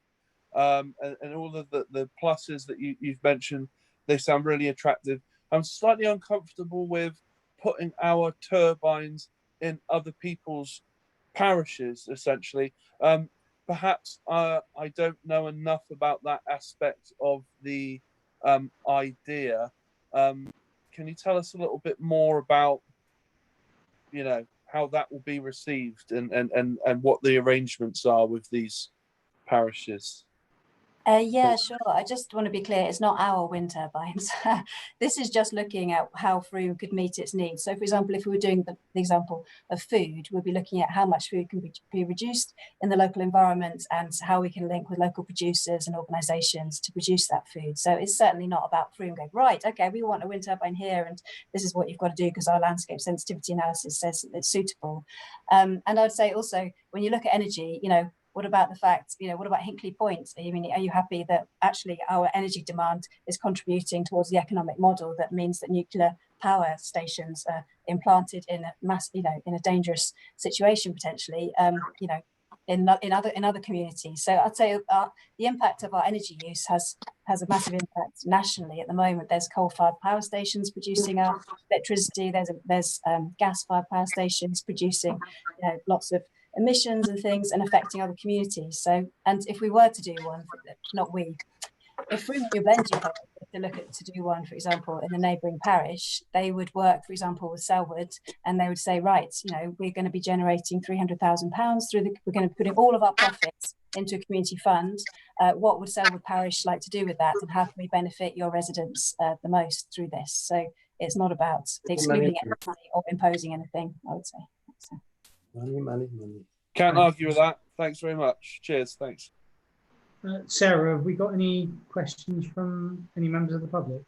and all of the pluses that you've mentioned, they sound really attractive. I'm slightly uncomfortable with putting our turbines in other people's parishes, essentially. Perhaps I don't know enough about that aspect of the idea. Can you tell us a little bit more about, how that will be received and what the arrangements are with these parishes? Yeah, sure. I just want to be clear, it's not our wind turbines. This is just looking at how Frome could meet its needs. So, for example, if we were doing the example of food, we'd be looking at how much food can be reduced in the local environment and how we can link with local producers and organisations to produce that food. So it's certainly not about Frome going, right, okay, we want a wind turbine here and this is what you've got to do because our landscape sensitivity analysis says it's suitable. And I'd say also, when you look at energy, what about the fact, what about Hinkley Point? I mean, are you happy that actually our energy demand is contributing towards the economic model that means that nuclear power stations are implanted in a mass, in a dangerous situation potentially, in other communities? So I'd say the impact of our energy use has a massive impact nationally at the moment. There's coal-fired power stations producing our electricity. There's gas-fired power stations producing lots of emissions and things and affecting other communities. So, and if we were to do one, if we were Energy to do one, for example, in the neighbouring parish, they would work, for example, with Selwood, and they would say, right, we're going to be generating £300,000 we're going to be putting all of our profits into a community fund. What would Selwood Parish like to do with that, and how can we benefit your residents the most through this? So it's not about excluding anything or imposing anything, I would say. So. Money. Can't argue with that. Thanks very much. Cheers. Thanks. Sarah, have we got any questions from any members of the public?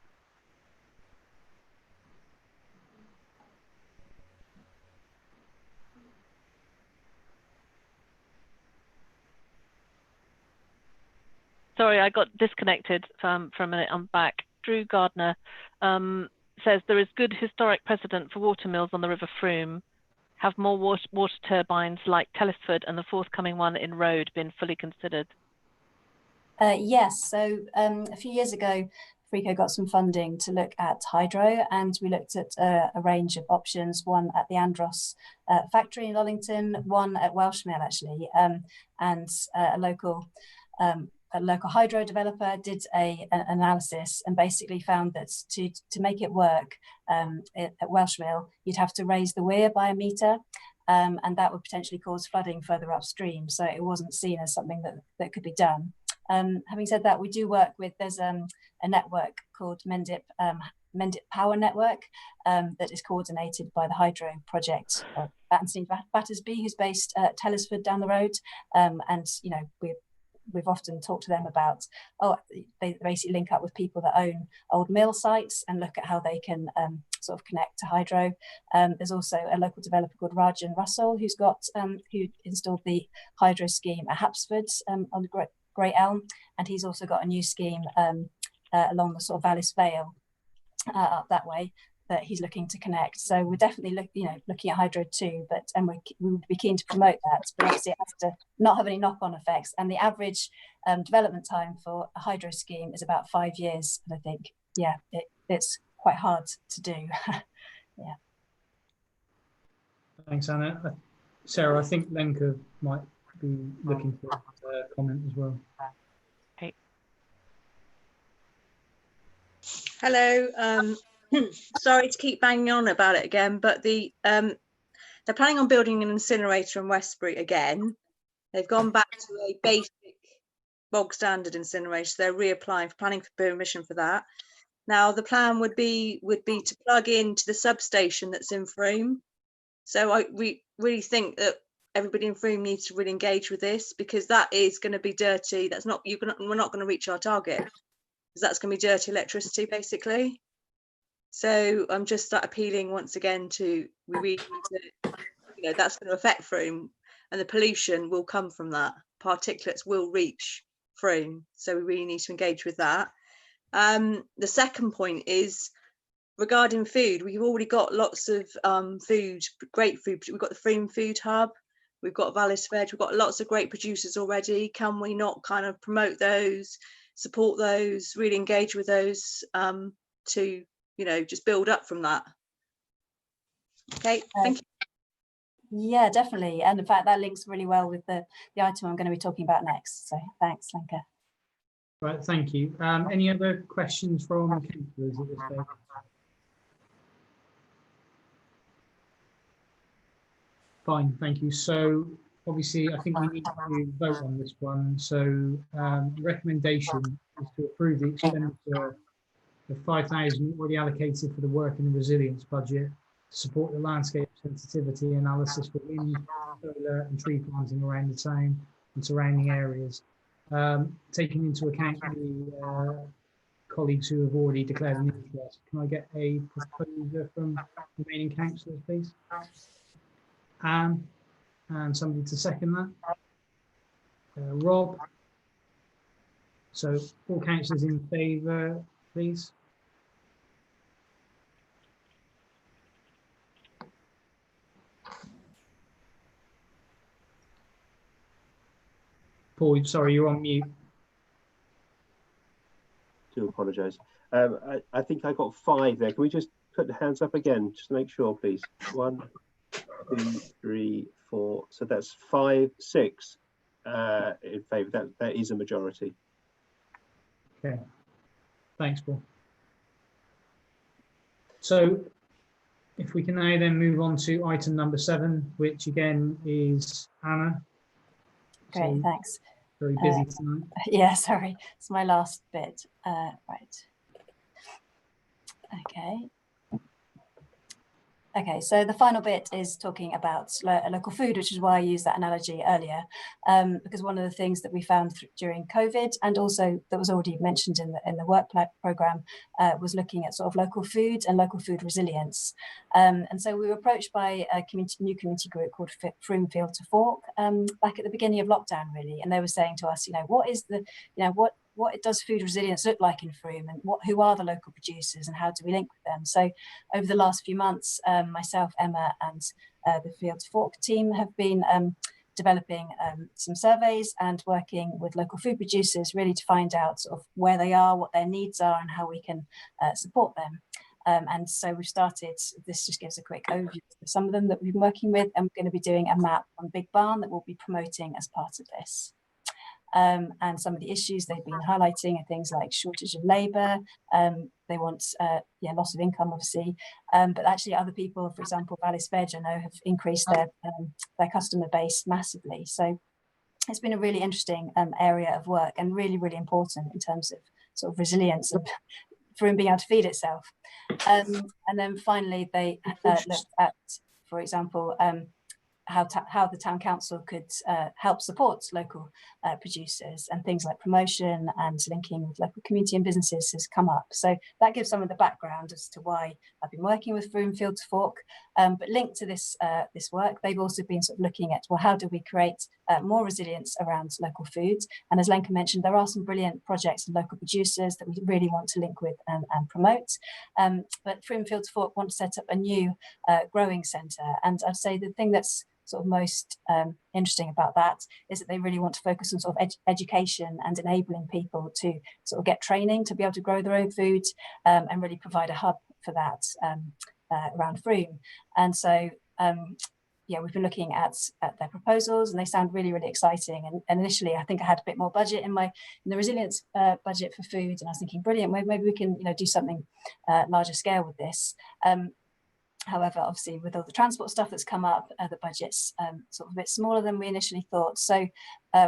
Sorry, I got disconnected for a minute. I'm back. Drew Gardner says there is good historic precedent for water mills on the River Frome. Have more water turbines like Telesford and the forthcoming one in Road been fully considered? Yes, so a few years ago, Frico got some funding to look at hydro, and we looked at a range of options, one at the Andros factory in Lollington, one at Welshmill actually, and a local hydro developer did an analysis and basically found that to make it work at Welshmill, you'd have to raise the weir by a metre, and that would potentially cause flooding further upstream. So it wasn't seen as something that could be done. Having said that, we do work with, there's a network called Mendip Power Network that is coordinated by the Hydro Project, Anthony Battersby, who's based at Telesford down the road, and we've often talked to them about, they basically link up with people that own old mill sites and look at how they can sort of connect to hydro. There's also a local developer called Rajan Russell who installed the hydro scheme at Hapsford on the Great Elm, and he's also got a new scheme along the sort of Vallis Vale up that way that he's looking to connect. So we're definitely looking at hydro too, and we would be keen to promote that, but obviously it has to not have any knock-on effects. And the average development time for a hydro scheme is about 5 years, and I think it's quite hard to do. Yeah. Thanks, Anna. Sarah, I think Lenka might be looking for a comment as well. Okay. Hello. Sorry to keep banging on about it again, but the They're planning on building an incinerator in Westbury again. They've gone back to a basic bog standard incinerator. So they're reapplying for planning for permission for that. Now the plan would be to plug into the substation that's in Frome. So we really think that everybody in Frome needs to really engage with this, because that is going to be dirty. That's not, we're not going to reach our target, because that's going to be dirty electricity basically. So I'm just appealing once again to, we really need to, you know, that's going to affect Frome, and the pollution will come from that. Particulates will reach Frome, so we really need to engage with that. The second point is regarding food. We've already got lots of food, great food. We've got the Frome Food Hub, we've got Vallis Veg, we've got lots of great producers already. Can we not kind of promote those, support those, really engage with those to, you know, just build up from that? Okay, thank you. Yeah, definitely. And in fact, that links really well with the item I'm going to be talking about next. So thanks, Lenka. Right, thank you. Any other questions from councillors at this stage? Fine, thank you. So obviously, I think we need to vote on this one. So the recommendation is to approve the expenditure of 5,000 already allocated for the work in the resilience budget to support the landscape sensitivity analysis for wind, solar and tree planting around the town and surrounding areas. Taking into account the colleagues who have already declared an interest, can I get a proposer from remaining councillors, please? And somebody to second that. Rob. So all councillors in favour, please. Paul, sorry, you're on mute. Do apologise. I think I got 5 there. Can we just put the hands up again, just to make sure, please? 1, 2, 3, 4. So that's 5, 6 in favour. That is a majority. Okay. Thanks, Paul. So if we can now then move on to item number 7, which again is Anna. Great, So, thanks. Very busy tonight. Yeah, sorry, it's my last bit. Right. Okay. Okay, so the final bit is talking about local food, which is why I used that analogy earlier, because one of the things that we found during COVID, and also that was already mentioned in the work programme, was looking at sort of local food and local food resilience. And so we were approached by a new community group called Frome Field to Fork back at the beginning of lockdown, really, and they were saying to us, you know, what is the, you know, what does food resilience look like in Frome, and who are the local producers and how do we link with them? So over the last few months, myself, Emma and the Field to Fork team have been developing some surveys and working with local food producers really to find out sort of where they are, what their needs are and how we can support them. And so we've started, this just gives a quick overview of some of them that we've been working with, and we're going to be doing a map on Big Barn that we'll be promoting as part of this. And some of the issues they've been highlighting are things like shortage of labour. They want loss of income, obviously, but actually other people, for example, Vallis Veg, I know, have increased their customer base massively. So it's been a really interesting area of work, and really, really important in terms of sort of resilience and for being able to feed itself. And then finally, they looked at, for example, how the town council could help support local producers, and things like promotion and linking with local community and businesses has come up. So that gives some of the background as to why I've been working with Frome Field to Fork. But linked to this this work, they've also been sort of looking at, well, how do we create more resilience around local foods? And as Lenka mentioned, there are some brilliant projects and local producers that we really want to link with and promote. But Frome Field to Fork want to set up a new growing centre. And I'd say the thing that's sort of most interesting about that is that they really want to focus on sort of education and enabling people to sort of get training to be able to grow their own food, and really provide a hub for that around Frome. And so yeah, we've been looking at their proposals, and they sound really, really exciting. And initially, I think I had a bit more budget in the resilience budget for food, and I was thinking, brilliant, maybe we can do something larger scale with this. However, obviously, with all the transport stuff that's come up, the budget's sort of a bit smaller than we initially thought. So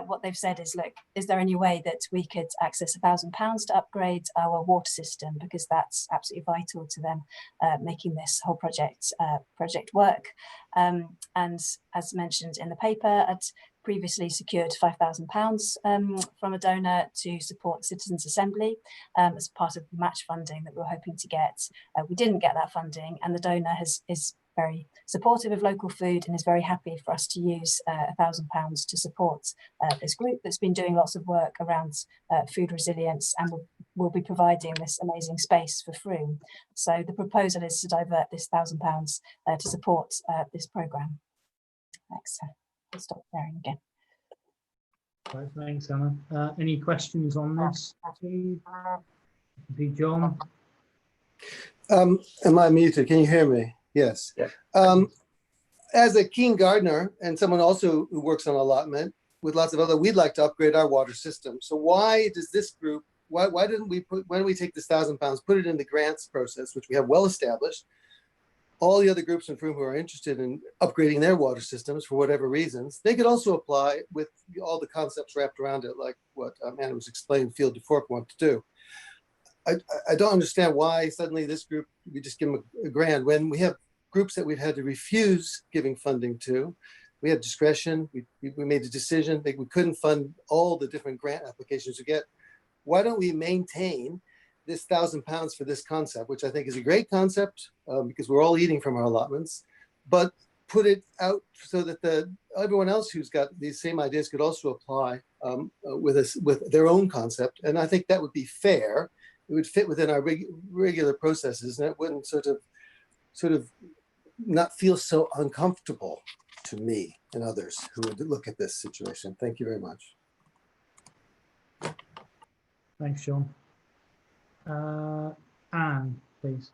what they've said is, look, is there any way that we could access £1,000 to upgrade our water system? Because that's absolutely vital to them making this whole project work. And as mentioned in the paper, I'd previously secured £5,000 from a donor to support the Citizens' Assembly as part of the match funding that we were hoping to get. We didn't get that funding, and the donor is very supportive of local food and is very happy for us to use £1,000 to support this group that's been doing lots of work around food resilience, and will be providing this amazing space for Froome. So the proposal is to divert this £1,000 to support this programme. Thanks. I'll stop sharing again. Right, thanks, Anna. Any questions on this? John? Am I muted? Can you hear me? Yes. Yeah. As a keen gardener and someone also who works on allotment with lots of other, we'd like to upgrade our water system. So why does this group, why don't we take this £1,000, put it in the grants process, which we have well established? All the other groups in Froome who are interested in upgrading their water systems for whatever reasons, they could also apply with all the concepts wrapped around it, like what Anna was explaining Field de Fork want to do. I don't understand why suddenly this group, we just give them a grand when we have groups that we've had to refuse giving funding to. We had discretion, we made a decision that we couldn't fund all the different grant applications we get. Why don't we maintain this £1,000 for this concept, which I think is a great concept because we're all eating from our allotments, but put it out so that everyone else who's got these same ideas could also apply with their own concept. And I think that would be fair. It would fit within our regular processes, and it wouldn't sort of not feel so uncomfortable to me and others who would look at this situation. Thank you very much. Thanks, John. Anne, please.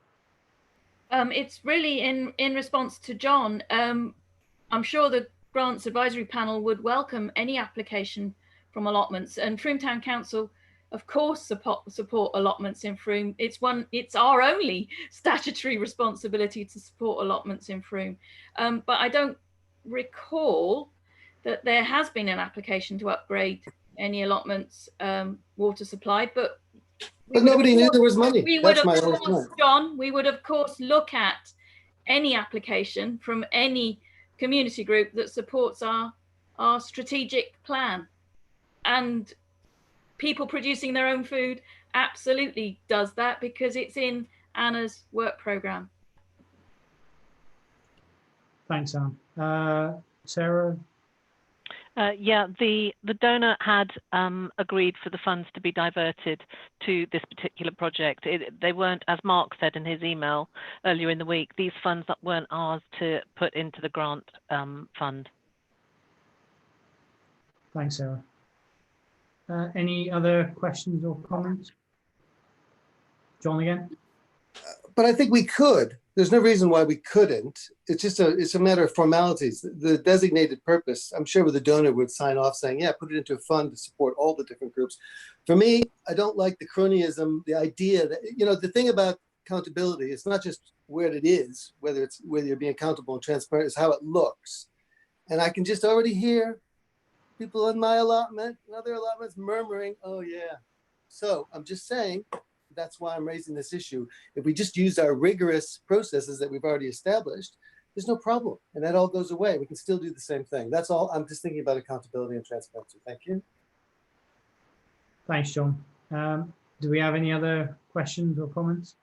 It's really in response to John. I'm sure the Grants Advisory Panel would welcome any application from allotments, and Froome Town Council, of course, support allotments in Froome. It's our only statutory responsibility to support allotments in Froome. But I don't recall that there has been an application to upgrade any allotments water supply, but nobody knew there was money. That's my only point. John, we would of course look at any application from any community group that supports our strategic plan. And people producing their own food absolutely does that because it's in Anna's work programme. Thanks, Anne. Sarah? Yeah, the donor had agreed for the funds to be diverted to this particular project. They weren't, as Mark said in his email earlier in the week, these funds weren't ours to put into the grant fund. Thanks, Sarah. Any other questions or comments? John again? But I think we could. There's no reason why we couldn't. It's a matter of formalities. The designated purpose, I'm sure the donor would sign off saying, yeah, put it into a fund to support all the different groups. For me, I don't like the cronyism, the idea that, the thing about accountability, it's not just where it is, whether you're being accountable and transparent, is how it looks. And I can just already hear people in my allotment and other allotments murmuring, oh yeah. So I'm just saying, that's why I'm raising this issue. If we just use our rigorous processes that we've already established, there's no problem. And that all goes away. We can still do the same thing. That's all. I'm just thinking about accountability and transparency. Thank you. Thanks, John. Do we have any other questions or comments?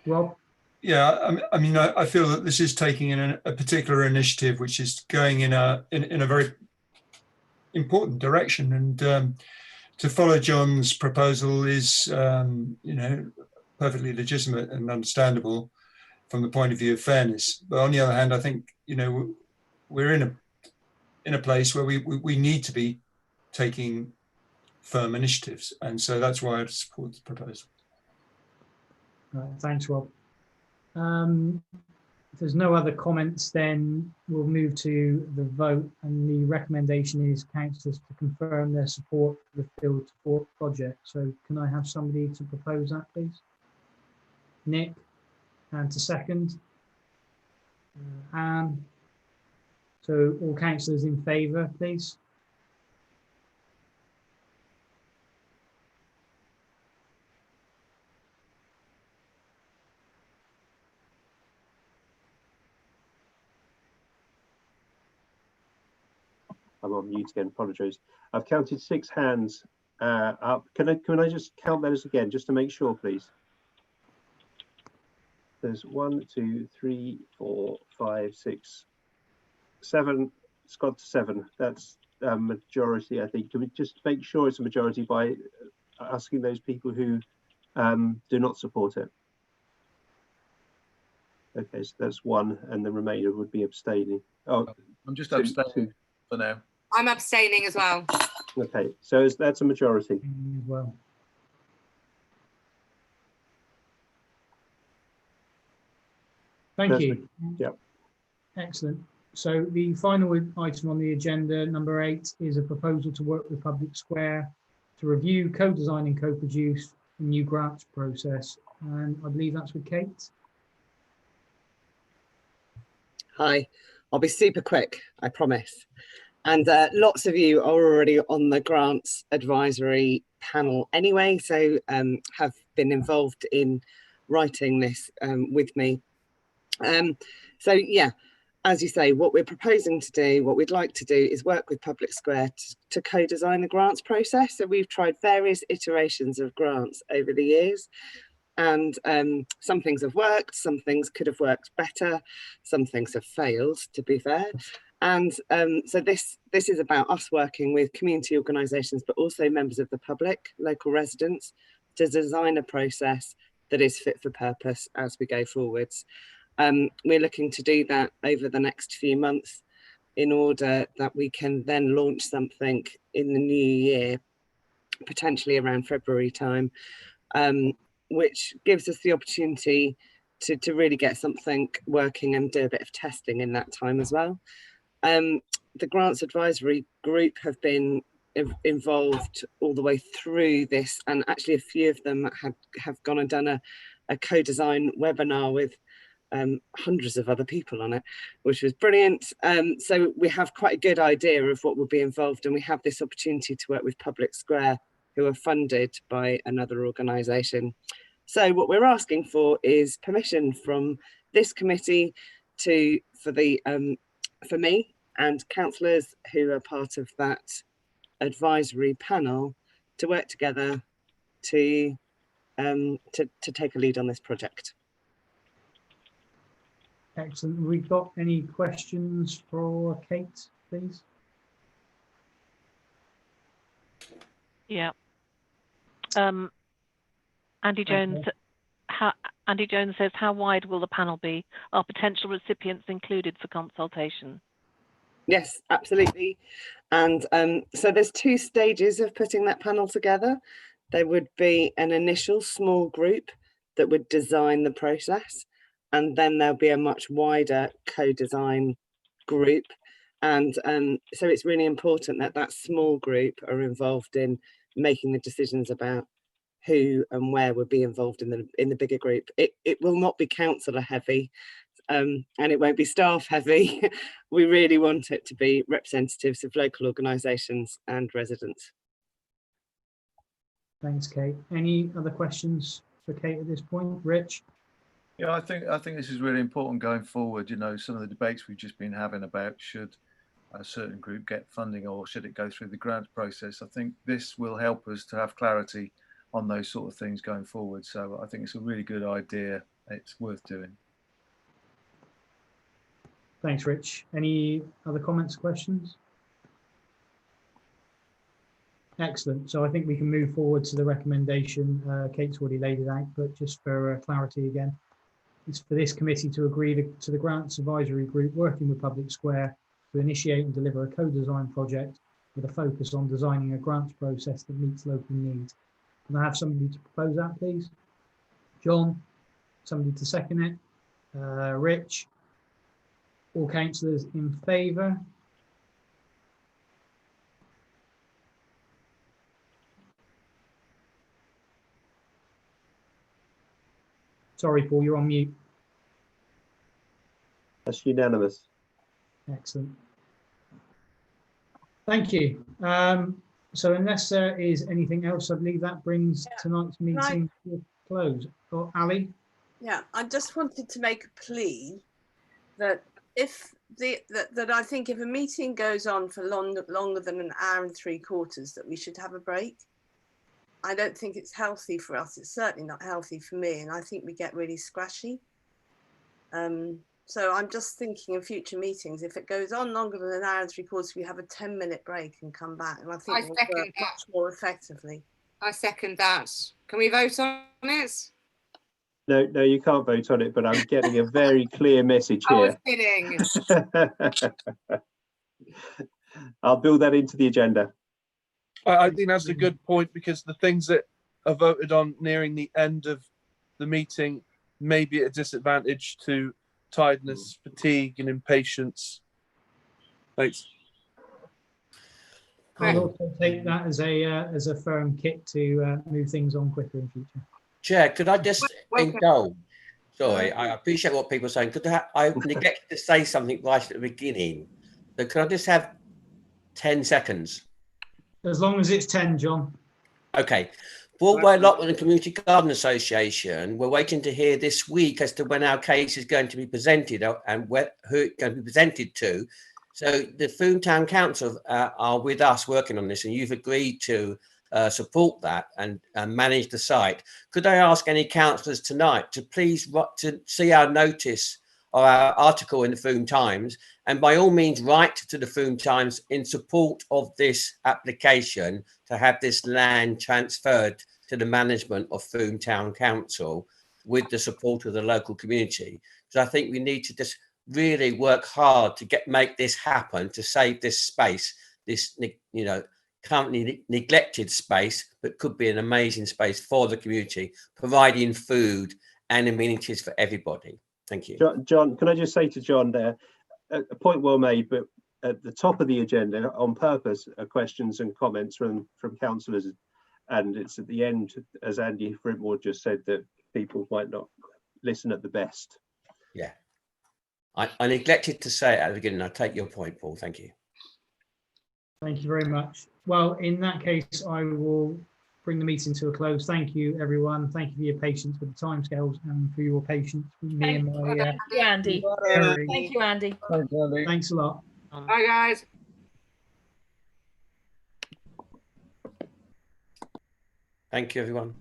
Rob? Yeah, I mean, I feel that this is taking in a particular initiative, which is going in a very important direction, and to follow John's proposal is, perfectly legitimate and understandable from the point of view of fairness. But on the other hand, I think we're in a place where we need to be taking firm initiatives, and so that's why I support the proposal. Thanks, Rob. If there's no other comments, then we'll move to the vote, and the recommendation is councillors to confirm their support for the field support project. So can I have somebody to propose that, please? Nick, and to second. Anne. So all councillors in favour, please. I'm on mute again, apologies. I've counted 6 hands up. Can I just count those again, just to make sure, please? There's 1, 2, 3, 4, 5, 6, 7. It's got to 7. That's a majority, I think. Can we just make sure it's a majority by asking those people who do not support it? Okay, so that's 1, and the remainder would be abstaining. Oh, I'm just abstaining for now. I'm abstaining as well. Okay, so that's a majority. Well, thank you. Yeah. Excellent. So the final item on the agenda, number 8, is a proposal to work with Public Square to review, co-design and co-produce a new grants process. And I believe that's with Kate. Hi, I'll be super quick, I promise. And lots of you are already on the grants advisory panel anyway, so have been involved in writing this with me. So yeah, as you say, what we're proposing to do, what we'd like to do is work with Public Square to co-design the grants process. So we've tried various iterations of grants over the years. And some things have worked, some things could have worked better, some things have failed, to be fair. And so this is about us working with community organisations, but also members of the public, local residents, to design a process that is fit for purpose as we go forwards. We're looking to do that over the next few months in order that we can then launch something in the new year, potentially around February time, which gives us the opportunity to really get something working and do a bit of testing in that time as well. The Grants Advisory Group have been involved all the way through this, and actually a few of them have gone and done a co-design webinar with hundreds of other people on it, which was brilliant. So we have quite a good idea of what will be involved, and we have this opportunity to work with Public Square, who are funded by another organisation. So what we're asking for is permission from this committee for me and councillors who are part of that advisory panel to work together to take a lead on this project. Excellent. Have we got any questions for Kate, please? Yeah. Andy Jones. Andy Jones says, how wide will the panel be? Are potential recipients included for consultation? Yes, absolutely. And so there's 2 stages of putting that panel together. There would be an initial small group that would design the process, and then there'll be a much wider co-design group. And so it's really important that that small group are involved in making the decisions about who and where would be involved in the bigger group. It will not be councillor heavy, and it won't be staff heavy. We really want it to be representatives of local organisations and residents. Thanks, Kate. Any other questions for Kate at this point? Rich? Yeah, I think this is really important going forward. You know, some of the debates we've just been having about should a certain group get funding or should it go through the grant process. I think this will help us to have clarity on those sort of things going forward. So I think it's a really good idea. It's worth doing. Thanks, Rich. Any other comments, questions? Excellent. So I think we can move forward to the recommendation. Kate's already laid it out, but just for clarity again, it's for this committee to agree to the Grants Advisory Group working with Public Square to initiate and deliver a co-design project with a focus on designing a grants process that meets local needs. Can I have somebody to propose that, please? John? Somebody to second it? Rich? All councillors in favour? Sorry, Paul, you're on mute. That's unanimous. Excellent. Thank you. So unless there is anything else, I believe that brings tonight's meeting to a close. Oh, Ali? Yeah, I just wanted to make a plea that if that I think if a meeting goes on for longer than an hour and 3/4, that we should have a break. I don't think it's healthy for us. It's certainly not healthy for me, and I think we get really scratchy. So I'm just thinking of future meetings. If it goes on longer than an hour and 3/4, we have a 10-minute break and come back, and I think we'll work much more effectively. I second that. Can we vote on it? No, no, you can't vote on it, but I'm getting a very clear message I was here. kidding. I'll build that into the agenda. I think that's a good point, because the things that are voted on nearing the end of the meeting may be at a disadvantage to tiredness, fatigue, and impatience. Thanks. I'll also take that as a firm kick to move things on quicker in future. Chair, could I just indulge? Sorry, I appreciate what people are saying. I neglected to say something right at the beginning. So could I just have 10 seconds? As long as it's 10, John. Okay. Broadway Allotment and Community Garden Association, we're waiting to hear this week as to when our case is going to be presented and who it's going to be presented to. So the Frome Town Council are with us working on this, and you've agreed to support that and manage the site. Could I ask any councillors tonight to please to see our notice or our article in the Frome Times, and by all means write to the Frome Times in support of this application to have this land transferred to the management of Frome Town Council with the support of the local community. Because I think we need to just really work hard to make this happen, to save this space, this, you know, currently neglected space, but could be an amazing space for the community, providing food and amenities for everybody. Thank you. John, can I just say to John there, a point well made, but at the top of the agenda on purpose are questions and comments from councillors, and it's at the end, as Andy Fritmore just said, that people might not listen at the best. Yeah, I neglected to say it at the beginning. I take your point, Paul. Thank you. Thank you very much. Well, in that case, I will bring the meeting to a close. Thank you, everyone. Thank you for your patience with the timescales and for your patience with me and my. Thank you, Andy. Thank you, Andy. Thanks, Andy. Thanks a lot. Bye, guys. Thank you, everyone.